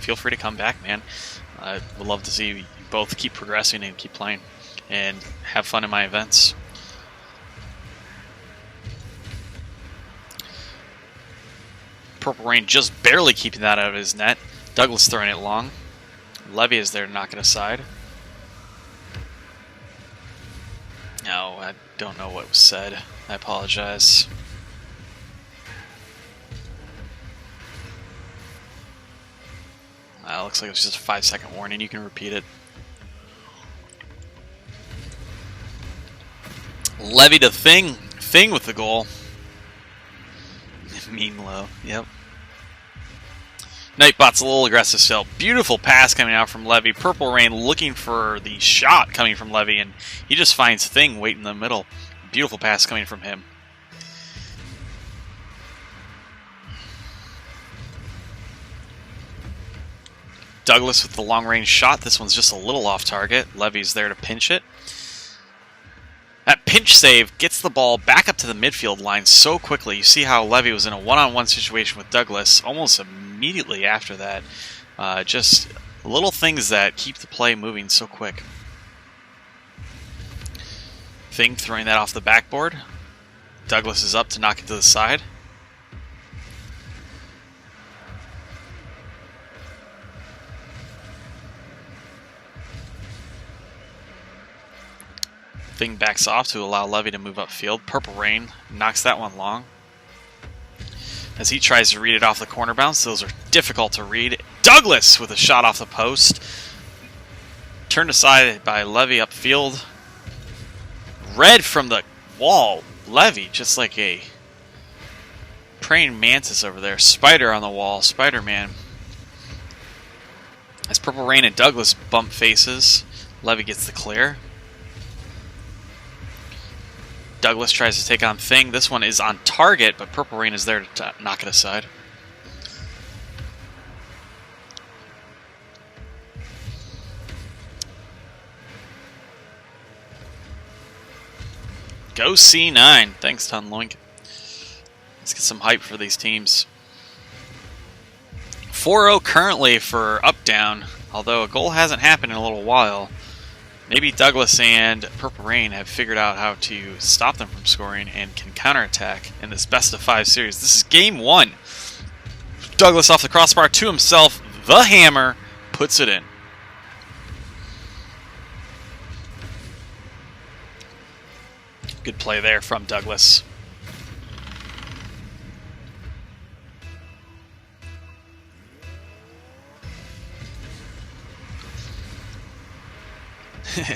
A: feel free to come back, man. I would love to see you both keep progressing and keep playing and have fun in my events. Purple Rain just barely keeping that out of his net. Douglas throwing it long. Levy is there to knock it aside. No, I don't know what was said. I apologize. Looks like it was just a 5-second warning. You can repeat it. Levy to Thing. Thing with the goal. Memlo, yep. Nightbot's a little aggressive still. Beautiful pass coming out from Levy. Purple Rain looking for the shot coming from Levy, and he just finds Thing waiting in the middle. Beautiful pass coming from him. Douglas with the long-range shot. This one's just a little off target. Levy's there to pinch it. That pinch save gets the ball back up to the midfield line so quickly. You see how Levy was in a one-on-one situation with Douglas almost immediately after that. Just little things that keep the play moving so quick. Thing throwing that off the backboard. Douglas is up to knock it to the side. Thing backs off to allow Levy to move upfield. Purple Rain knocks that one long. As he tries to read it off the corner bounce, those are difficult to read. Douglas with a shot off the post. Turned aside by Levy upfield. Red from the wall. Levy, just like a praying mantis over there. Spider on the wall. Spider-Man. As Purple Rain and Douglas bump faces, Levy gets the clear. Douglas tries to take on Thing. This one is on target, but Purple Rain is there to knock it aside. Go C9. Thanks, Tunloink. Let's get some hype for these teams. 4-0 currently for up-down, although a goal hasn't happened in a little while. Maybe Douglas and Purple Rain have figured out how to stop them from scoring and can counterattack in this best-of-5 series. This is game 1. Douglas off the crossbar to himself. The hammer puts it in. Good play there from Douglas.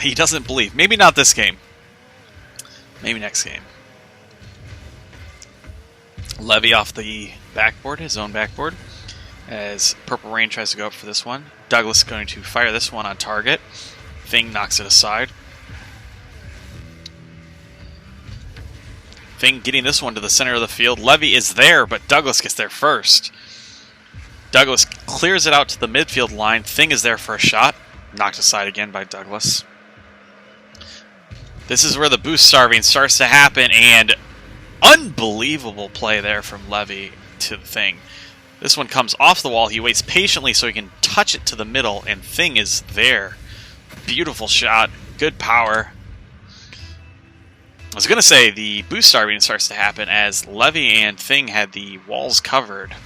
A: He doesn't believe. Maybe not this game. Maybe next game. Levy off the backboard, his own backboard, as Purple Rain tries to go up for this one. Douglas going to fire this one on target. Thing knocks it aside. Thing getting this one to the center of the field. Levy is there, but Douglas gets there first. Douglas clears it out to the midfield line. Thing is there for a shot. Knocked aside again by Douglas. This is where the boost starving starts to happen, and unbelievable play there from Levy to the Thing. This one comes off the wall. He waits patiently so he can touch it to the middle, and Thing is there. Beautiful shot. Good power. I was going to say the boost starving starts to happen as Levy and Thing had the walls covered.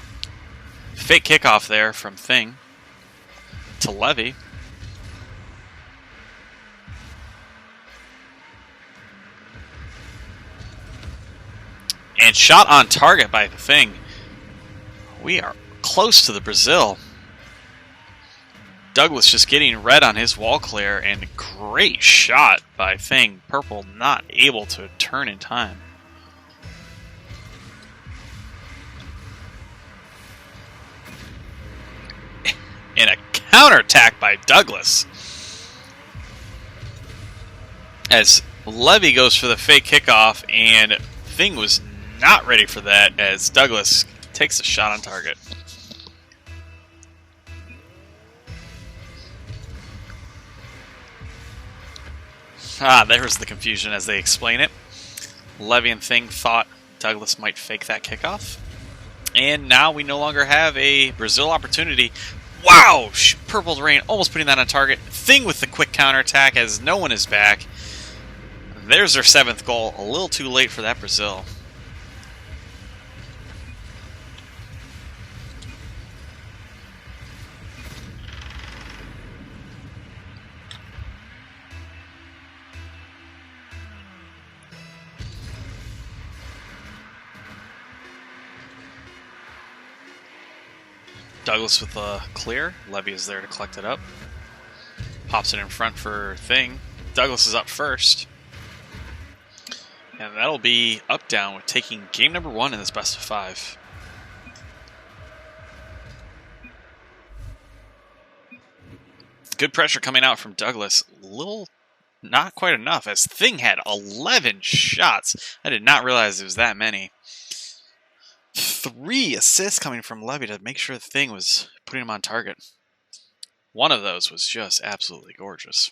A: Fake kickoff there from Thing to Levy. And shot on target by the Thing. We are close to the Brazil. Douglas just getting red on his wall clear, and great shot by Thing. Purple not able to turn in time. And a counterattack by Douglas. As Levy goes for the fake kickoff, and Thing was not ready for that as Douglas takes a shot on target. Ah, there's the confusion as they explain it. Levy and Thing thought Douglas might fake that kickoff. And now we no longer have a Brazil opportunity. Wow! Purple Rain almost putting that on target. Thing with the quick counterattack as no one is back. There's their 7th goal. A little too late for that Brazil. Douglas with a clear. Levy is there to collect it up. Pops it in front for Thing. Douglas is up first. And that'll be up-down with taking game number 1 in this best of 5. Good pressure coming out from Douglas. Not quite enough, as Thing had 11 shots. I did not realize it was that many. 3 assists coming from Levy to make sure the Thing was putting him on target. One of those was just absolutely gorgeous.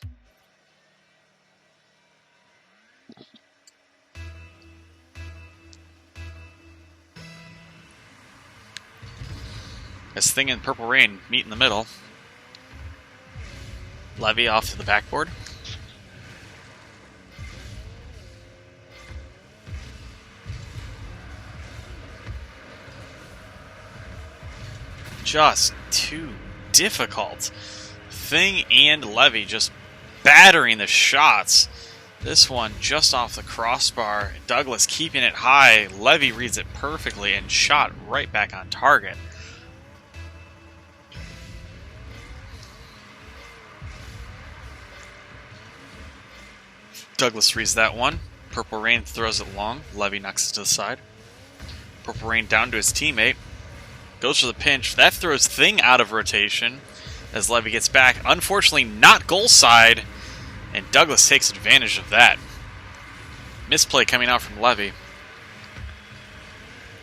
A: As Thing and Purple Rain meet in the middle. Levy off to the backboard. Just too difficult. Thing and Levy just battering the shots. This one just off the crossbar. Douglas keeping it high. Levy reads it perfectly and shot right back on target. Douglas reads that one. Purple Rain throws it long. Levy knocks it to the side. Purple Rain down to his teammate. Goes for the pinch. That throws Thing out of rotation as Levy gets back. Unfortunately, not goal side. And Douglas takes advantage of that. Misplay coming out from Levy.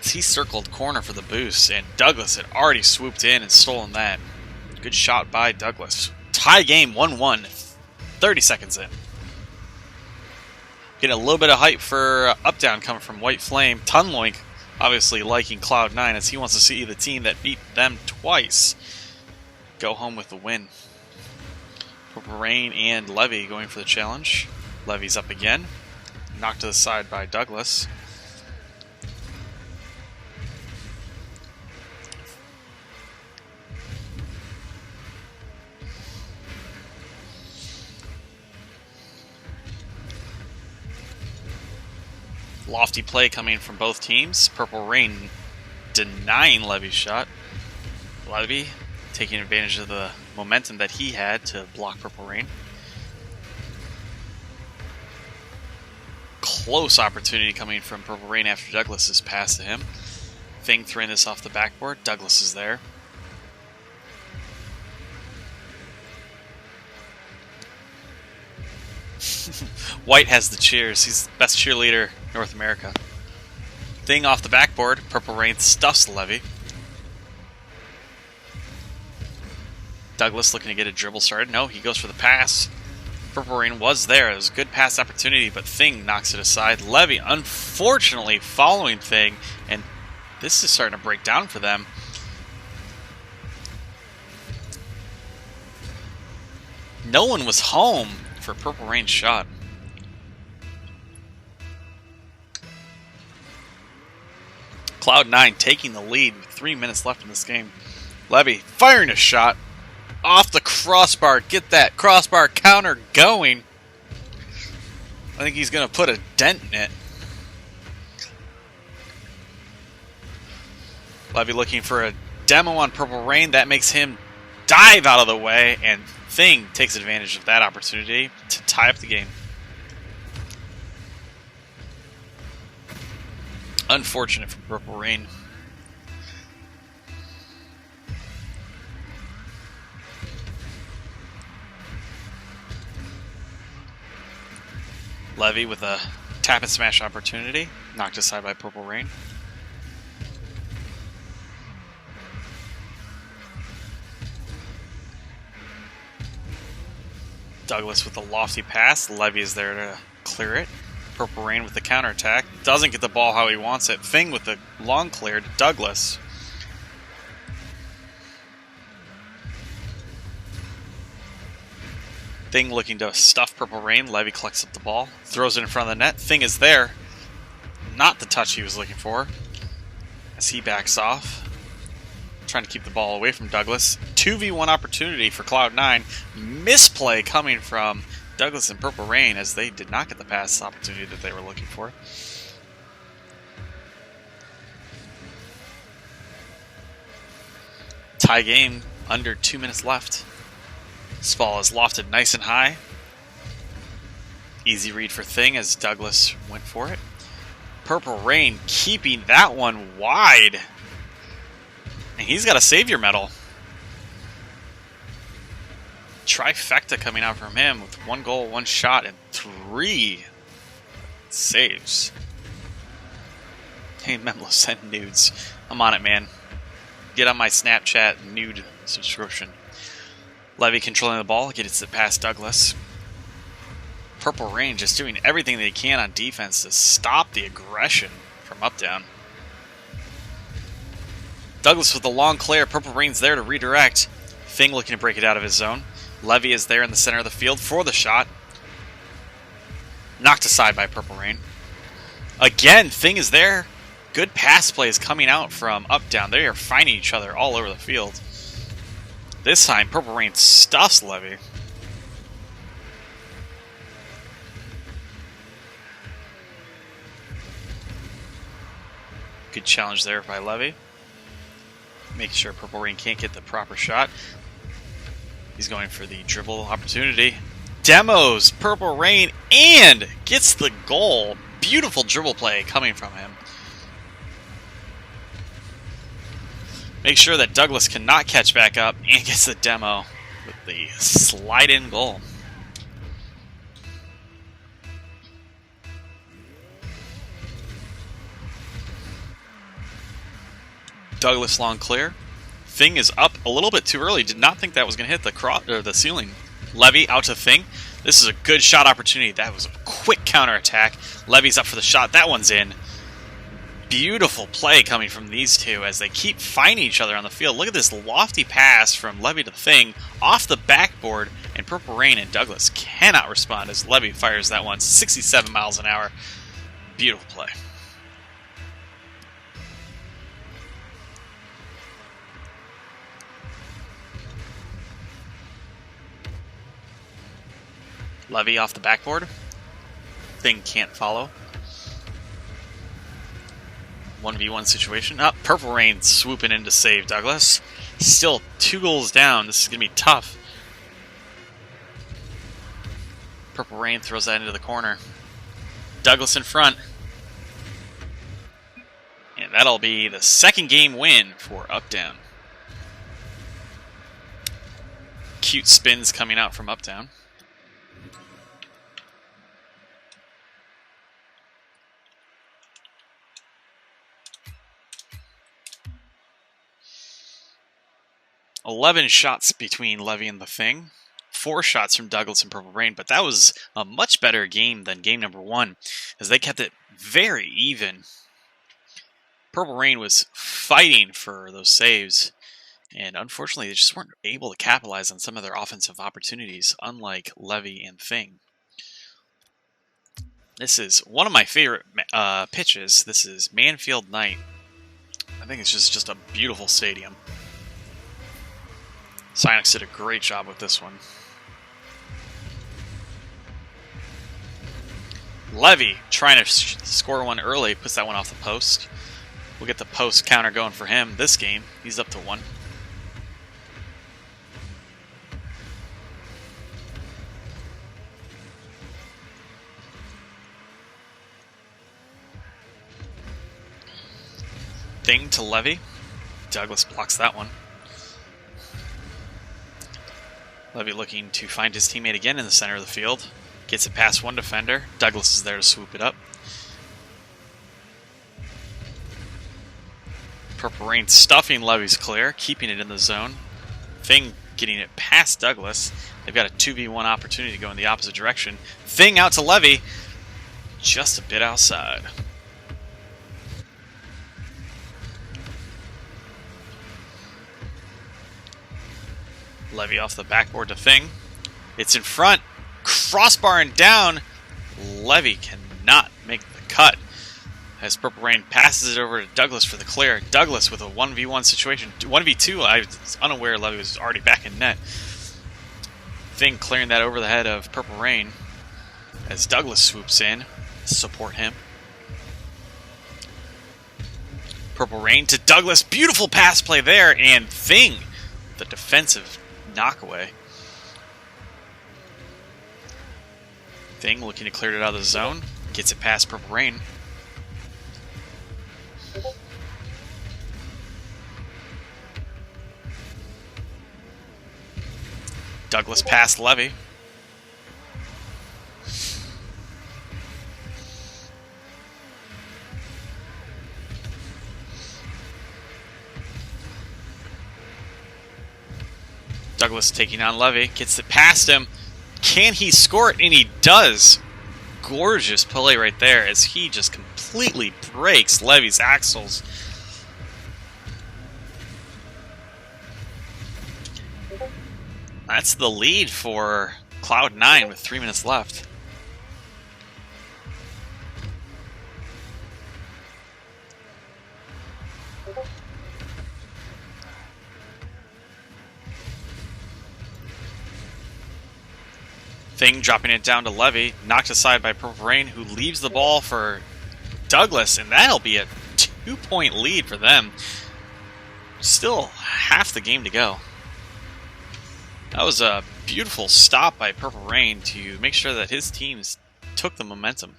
A: He circled corner for the boost, and Douglas had already swooped in and stolen that. Good shot by Douglas. Tie game 1-1. 30 seconds in. Getting a little bit of hype for up-down coming from White Flame. Tunloink obviously liking Cloud9 as he wants to see the team that beat them twice go home with the win. Purple Rain and Levy going for the challenge. Levy's up again. Knocked to the side by Douglas. Lofty play coming from both teams. Purple Rain denying Levy's shot. Levy taking advantage of the momentum that he had to block Purple Rain. Close opportunity coming from Purple Rain after Douglas's pass to him. Thing throwing this off the backboard. Douglas is there. White has the cheers. He's the best cheerleader in North America. Thing off the backboard. Purple Rain stuffs Levy. Douglas looking to get a dribble started. No, he goes for the pass. Purple Rain was there. It was a good pass opportunity, but Thing knocks it aside. Levy, unfortunately, following Thing, and this is starting to break down for them. No one was home for Purple Rain's shot. Cloud9 taking the lead with 3 minutes left in this game. Levy firing a shot off the crossbar. Get that crossbar counter going. I think he's going to put a dent in it. Levy looking for a demo on Purple Rain. That makes him dive out of the way, and Thing takes advantage of that opportunity to tie up the game. Unfortunate for Purple Rain. Levy with a tap and smash opportunity. Knocked aside by Purple Rain. Douglas with a lofty pass. Levy is there to clear it. Purple Rain with the counterattack. Doesn't get the ball how he wants it. Thing with the long clear to Douglas. Thing looking to stuff Purple Rain. Levy collects up the ball. Throws it in front of the net. Thing is there. Not the touch he was looking for. As he backs off. Trying to keep the ball away from Douglas. 2v1 opportunity for Cloud9. Misplay coming from Douglas and Purple Rain as they did not get the pass opportunity that they were looking for. Tie game, under 2 minutes left. This ball is lofted nice and high. Easy read for Thing as Douglas went for it. Purple Rain keeping that one wide. And he's got a savior medal. Trifecta coming out from him with 1 goal, 1 shot, and 3 saves. Hey, Memlo, send nudes. I'm on it, man. Get on my Snapchat nude subscription. Levy controlling the ball, gets it past Douglas. Purple Rain just doing everything they can on defense to stop the aggression from Uptown. Douglas with the long clear. Purple Rain's there to redirect. Thing looking to break it out of his zone. Levy is there in the center of the field for the shot. Knocked aside by Purple Rain. Again, Thing is there. Good pass plays coming out from Uptown. They are finding each other all over the field. This time, Purple Rain stuffs Levy. Good challenge there by Levy. Making sure Purple Rain can't get the proper shot. He's going for the dribble opportunity. Demos Purple Rain and gets the goal. Beautiful dribble play coming from him. Make sure that Douglas cannot catch back up and gets the demo with the slide-in goal. Douglas long clear. Thing is up a little bit too early. Did not think that was going to hit the ceiling. Levy out to Thing. This is a good shot opportunity. That was a quick counterattack. Levy's up for the shot. That one's in. Beautiful play coming from these two as they keep finding each other on the field. Look at this lofty pass from Levy to Thing off the backboard, and Purple Rain and Douglas cannot respond as Levy fires that one 67 miles an hour. Beautiful play. Levy off the backboard. Thing can't follow. 1v1 situation. Oh, Purple Rain swooping in to save Douglas. Still 2 goals down. This is going to be tough. Purple Rain throws that into the corner. Douglas in front. And that'll be the second game win for Uptown. Cute spins coming out from Uptown. $11 shots between Levy and the Thing. 4 shots from Douglas and Purple Rain, but that was a much better game than game number 1, as they kept it very even. Purple Rain was fighting for those saves, and unfortunately they just weren't able to capitalize on some of their offensive opportunities, unlike Levy and Thing. This is one of my favorite pitches. This is Manfield Night. I think it's just a beautiful stadium. Sonics did a great job with this one. Levy trying to score one early, puts that one off the post. We'll get the post counter going for him this game. He's up to 1. Thing to Levy. Douglas blocks that one. Levy looking to find his teammate again in the center of the field. Gets it past one defender. Douglas is there to swoop it up. Purple Rain stuffing Levy's clear, keeping it in the zone. Thing getting it past Douglas. They've got a 2v1 opportunity to go in the opposite direction. Thing out to Levy, just a bit outside. Levy off the backboard to Thing. It's in front, crossbar and down. Levy cannot make the cut as Purple Rain passes it over to Douglas for the clear. Douglas with a 1v1 situation. 1v2, I was unaware Levy was already back in net. Thing clearing that over the head of Purple Rain as Douglas swoops in to support him. Purple Rain to Douglas. Beautiful pass play there, and Thing, the defensive knockaway. Thing looking to clear it out of the zone. Gets it past Purple Rain. Douglas past Levy. Douglas taking on Levy. Gets it past him. Can he score it? And he does. Gorgeous play right there as he just completely breaks Levy's axles. That's the lead for Cloud9 with 3 minutes left. Thing dropping it down to Levy, knocked aside by Purple Rain, who leaves the ball for Douglas, and that'll be a 2-point lead for them. Still half the game to go. That was a beautiful stop by Purple Rain to make sure that his teams took the momentum.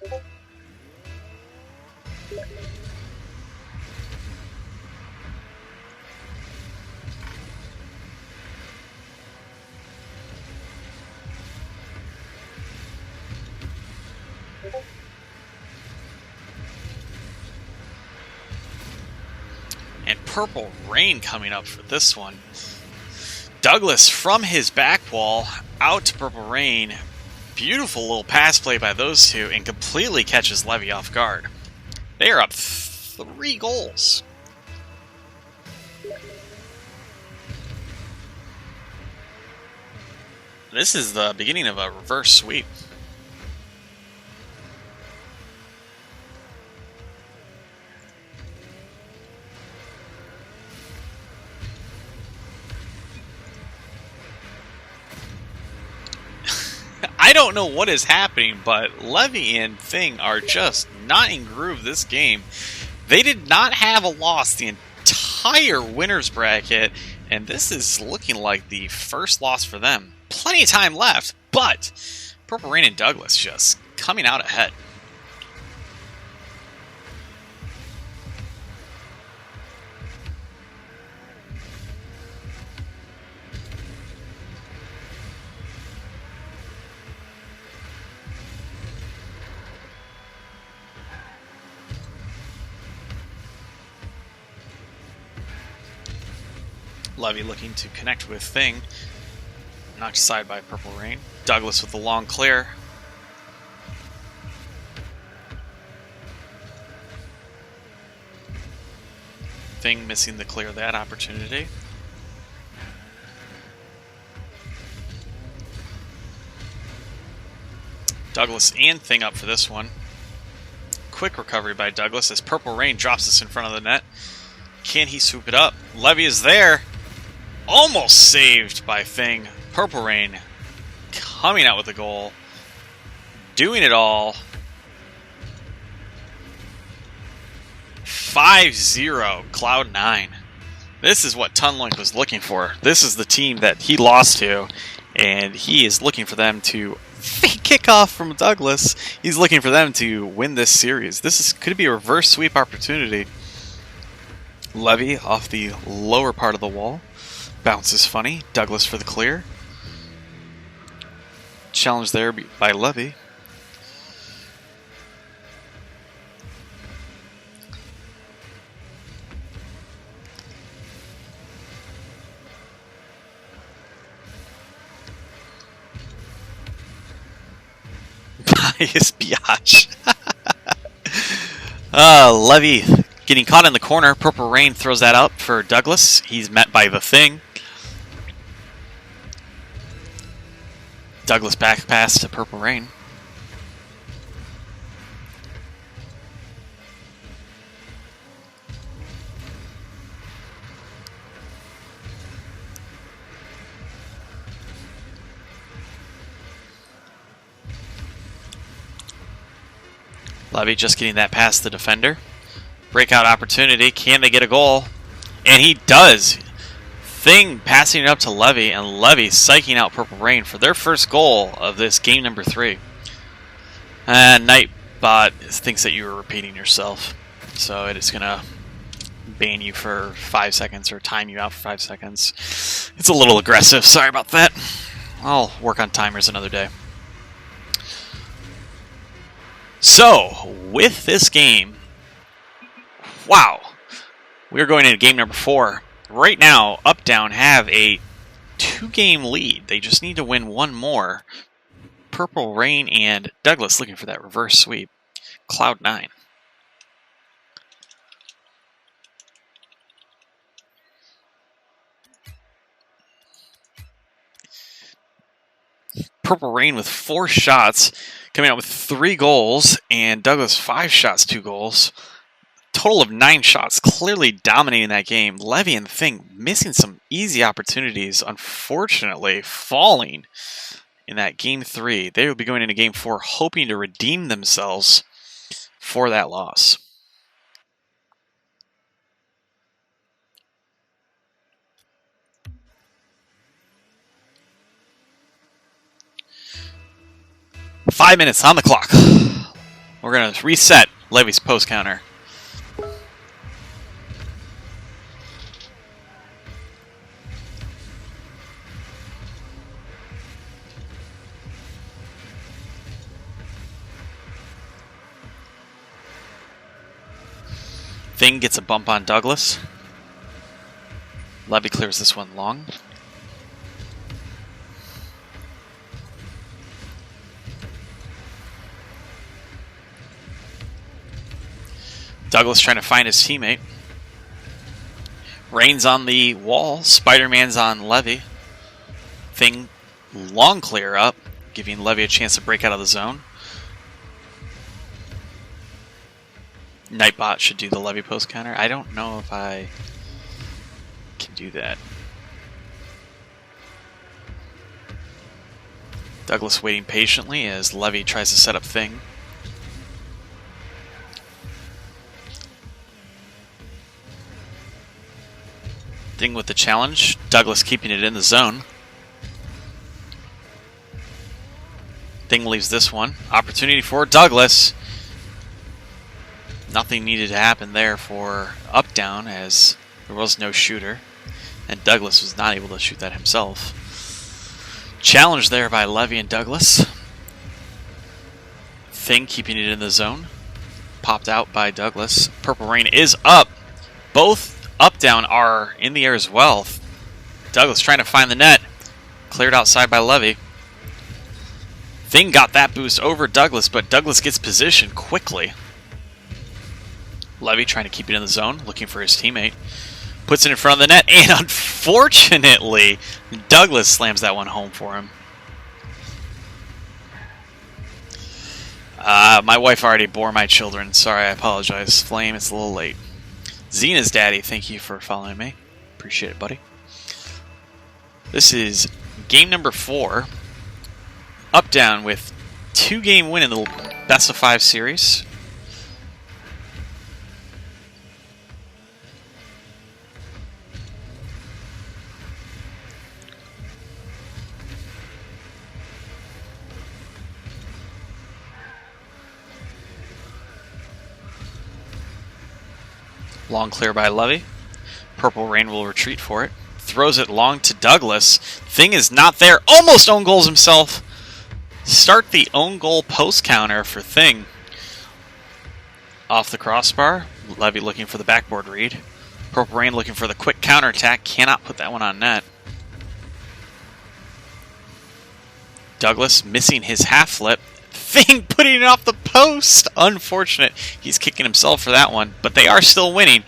A: And Purple Rain coming up for this one. Douglas from his back wall out to Purple Rain. Beautiful little pass play by those two and completely catches Levy off guard. They are up 3 goals. This is the beginning of a reverse sweep. I don't know what is happening, but Levy and Thing are just not in groove this game. They did not have a loss the entire winner's bracket, and this is looking like the first loss for them. Plenty of time left, but Purple Rain and Douglas just coming out ahead. Levy looking to connect with Thing. Knocked aside by Purple Rain. Douglas with the long clear. Thing missing the clear of that opportunity. Douglas and Thing up for this one. Quick recovery by Douglas as Purple Rain drops this in front of the net. Can he swoop it up? Levy is there. Almost saved by Thing. Purple Rain coming out with the goal. Doing it all. 5-0 Cloud9. This is what Tunloink was looking for. This is the team that he lost to, and he is looking for them to fake kickoff from Douglas. He's looking for them to win this series. Could be a reverse sweep opportunity. Levy off the lower part of the wall. Bounces funny. Douglas for the clear. Challenge there by Levy. His biatch. Levy getting caught in the corner. Purple Rain throws that up for Douglas. He's met by the Thing. Douglas back pass to Purple Rain. Levy just getting that past the defender. Breakout opportunity. Can they get a goal? And he does. Thing passing it up to Levy, and Levy psyching out Purple Rain for their first goal of this game number 3. And Nightbot thinks that you were repeating yourself. So it is going to ban you for 5 seconds or time you out for 5 seconds. It's a little aggressive. Sorry about that. I'll work on timers another day. So, with this game, wow, we're going into game number 4. Right now, Up-Down have a 2-game lead. They just need to win one more. Purple Rain and Douglas looking for that reverse sweep. Cloud9. Purple Rain with 4 shots, coming out with 3 goals, and Douglas 5 shots, 2 goals. Total of 9 shots, clearly dominating that game. Levy and Thing missing some easy opportunities, unfortunately falling in that game 3. They will be going into game 4 hoping to redeem themselves for that loss. Five minutes on the clock. We're going to reset Levy's post counter. Thing gets a bump on Douglas. Levy clears this one long. Douglas trying to find his teammate. Rain's on the wall. Spider-Man's on Levy. Thing long clear up, giving Levy a chance to break out of the zone. Nightbot should do the Levy post counter. I don't know if I can do that. Douglas waiting patiently as Levy tries to set up Thing. Thing with the challenge. Douglas keeping it in the zone. Thing leaves this one. Opportunity for Douglas. Nothing needed to happen there for Up-Down as there was no shooter. And Douglas was not able to shoot that himself. Challenge there by Levy and Douglas. Thing keeping it in the zone. Popped out by Douglas. Purple Rain is up. Both Up-Down are in the air as well. Douglas trying to find the net. Cleared outside by Levy. Thing got that boost over Douglas, but Douglas gets positioned quickly. Levy trying to keep it in the zone, looking for his teammate. Puts it in front of the net, and unfortunately, Douglas slams that one home for him. My wife already bore my children. Sorry, I apologize. Flame, it's a little late. Zena's daddy, thank you for following me. Appreciate it, buddy. This is game number 4. Up-Down with 2-game win in the best of 5 series. Long clear by Levy. Purple Rain will retreat for it. Throws it long to Douglas. Thing is not there. Almost own goals himself. Start the own goal post counter for Thing. Off the crossbar. Levy looking for the backboard read. Purple Rain looking for the quick counterattack. Cannot put that one on net. Douglas missing his half flip. Thing putting it off the post. Unfortunate. He's kicking himself for that one, but they are still winning.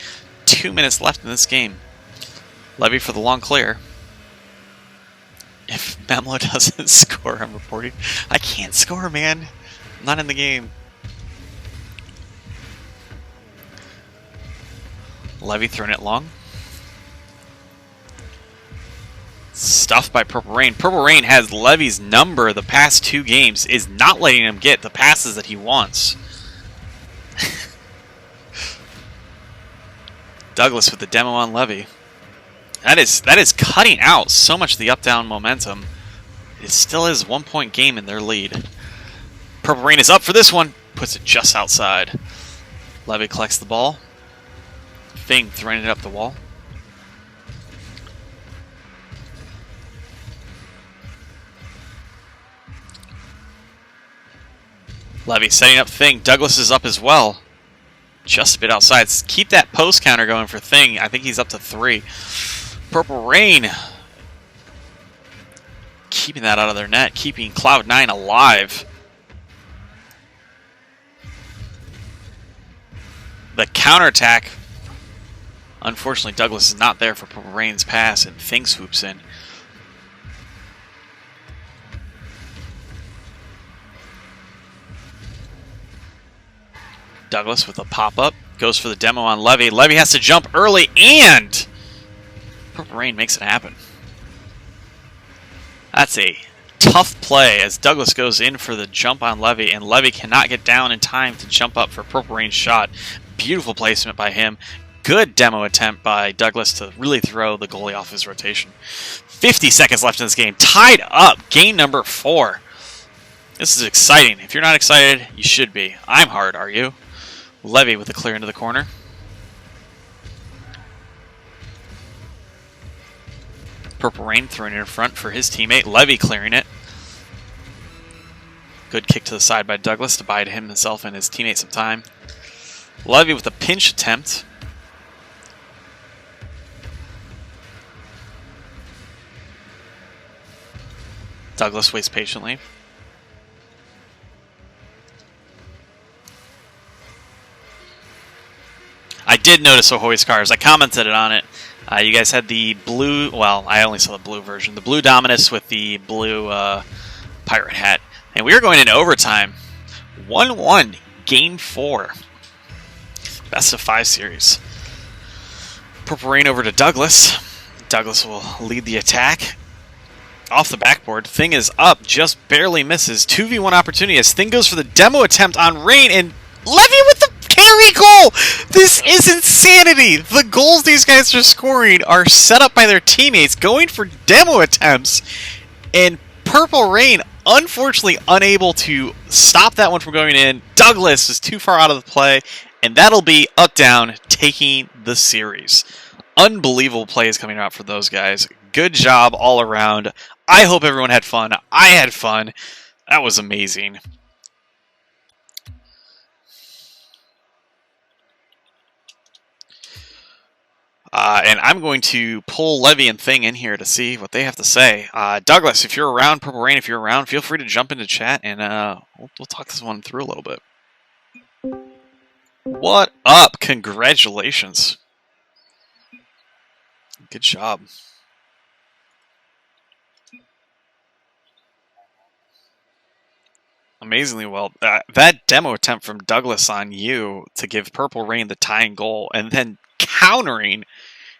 A: 2 minutes left in this game. Levy for the long clear. If Memlo doesn't score, I'm reporting. I can't score, man. I'm not in the game. Levy throwing it long. Stuffed by Purple Rain. Purple Rain has Levy's number the past 2 games, is not letting him get the passes that he wants. Douglas with the demo on Levy. That is cutting out so much of the up-down momentum. It still is 1-point game in their lead. Purple Rain is up for this one. Puts it just outside. Levy collects the ball. Thing throwing it up the wall. Levy setting up Thing. Douglas is up as well. Just a bit outside. Keep that post counter going for Thing. I think he's up to 3. Purple Rain keeping that out of their net, keeping Cloud9 alive. The counterattack. Unfortunately, Douglas is not there for Purple Rain's pass, and Thing swoops in. Douglas with a pop-up. Goes for the demo on Levy. Levy has to jump early, and Purple Rain makes it happen. That's a tough play as Douglas goes in for the jump on Levy, and Levy cannot get down in time to jump up for Purple Rain's shot. Beautiful placement by him. Good demo attempt by Douglas to really throw the goalie off his rotation. 50 seconds left in this game. Tied up. Game number 4. This is exciting. If you're not excited, you should be. I'm hard, are you? Levy with a clear into the corner. Purple Rain throwing it in front for his teammate. Levy clearing it. Good kick to the side by Douglas to buy himself and his teammate some time. Levy with a pinch attempt. Douglas waits patiently. I did notice Ahoy's cars. I commented on it. You guys had the blue, well, I only saw the blue version. The blue Dominus with the blue pirate hat. And we are going into overtime. 1-1, Game 4. Best of 5 series. Purple Rain over to Douglas. Douglas will lead the attack. Off the backboard. Thing is up, just barely misses. 2v1 opportunity as Thing goes for the demo attempt on Rain, and Levy with the carry goal! This is insanity! The goals these guys are scoring are set up by their teammates going for demo attempts, and Purple Rain, unfortunately unable to stop that one from going in. Douglas is too far out of the play, and that'll be up-down taking the series. Unbelievable plays coming out for those guys. Good job all around. I hope everyone had fun. I had fun. That was amazing. And I'm going to pull Levy and Thing in here to see what they have to say. Douglas, if you're around, Purple Rain, if you're around, feel free to jump into chat, and we'll talk this one through a little bit. What up? Congratulations. Good job. Amazingly well. That demo attempt from Douglas on you to give Purple Rain the tying goal, and then countering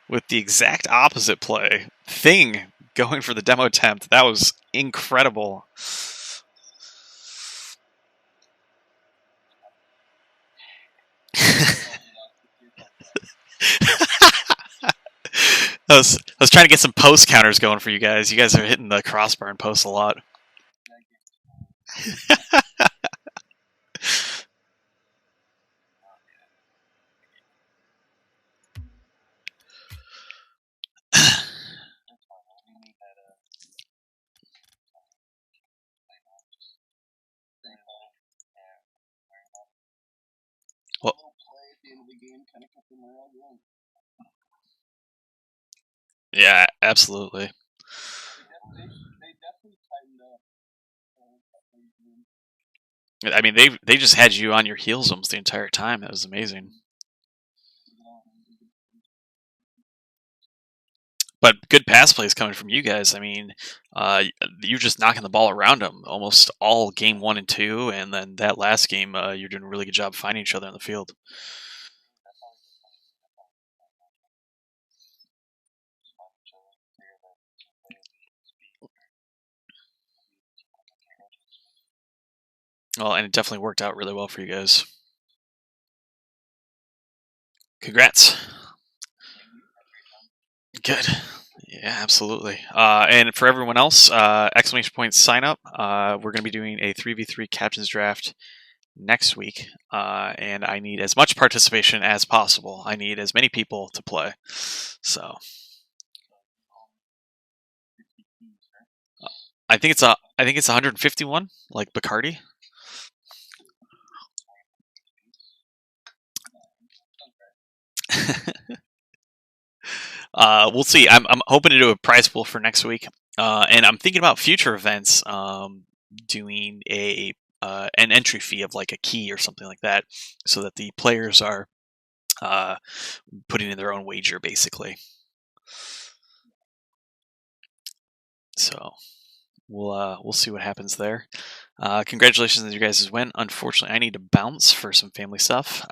A: with the exact opposite play. Thing going for the demo attempt. That was incredible. I was trying to get some post counters going for you guys. You guys are hitting the crossbar and post a lot. Well, yeah, absolutely. I mean, they just had you on your heels almost the entire time. That was amazing. But good pass plays coming from you guys. I mean, you're just knocking the ball around them almost all game 1 and 2, and then that last game, you're doing a really good job finding each other on the field. Well, and it definitely worked out really well for you guys. Congrats. Good. Yeah, absolutely. And for everyone else, exclamation point sign up. We're going to be doing a 3v3 captain's draft next week, and I need as much participation as possible. I need as many people to play. So I think it's 151, like Bacardi. We'll see. I'm hoping to do a prize pool for next week, and I'm thinking about future events, doing a an entry fee of like a key or something like that, so that the players are uh, putting in their own wager, basically. So we'll see what happens there. Congratulations on your guys' win. Unfortunately, I need to bounce for some family stuff.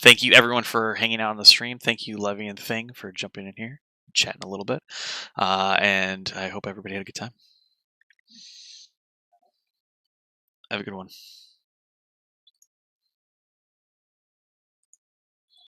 A: Thank you everyone for hanging out on the stream. Thank you, Levy and Thing, for jumping in here, chatting a little bit. And I hope everybody had a good time. Have a good one.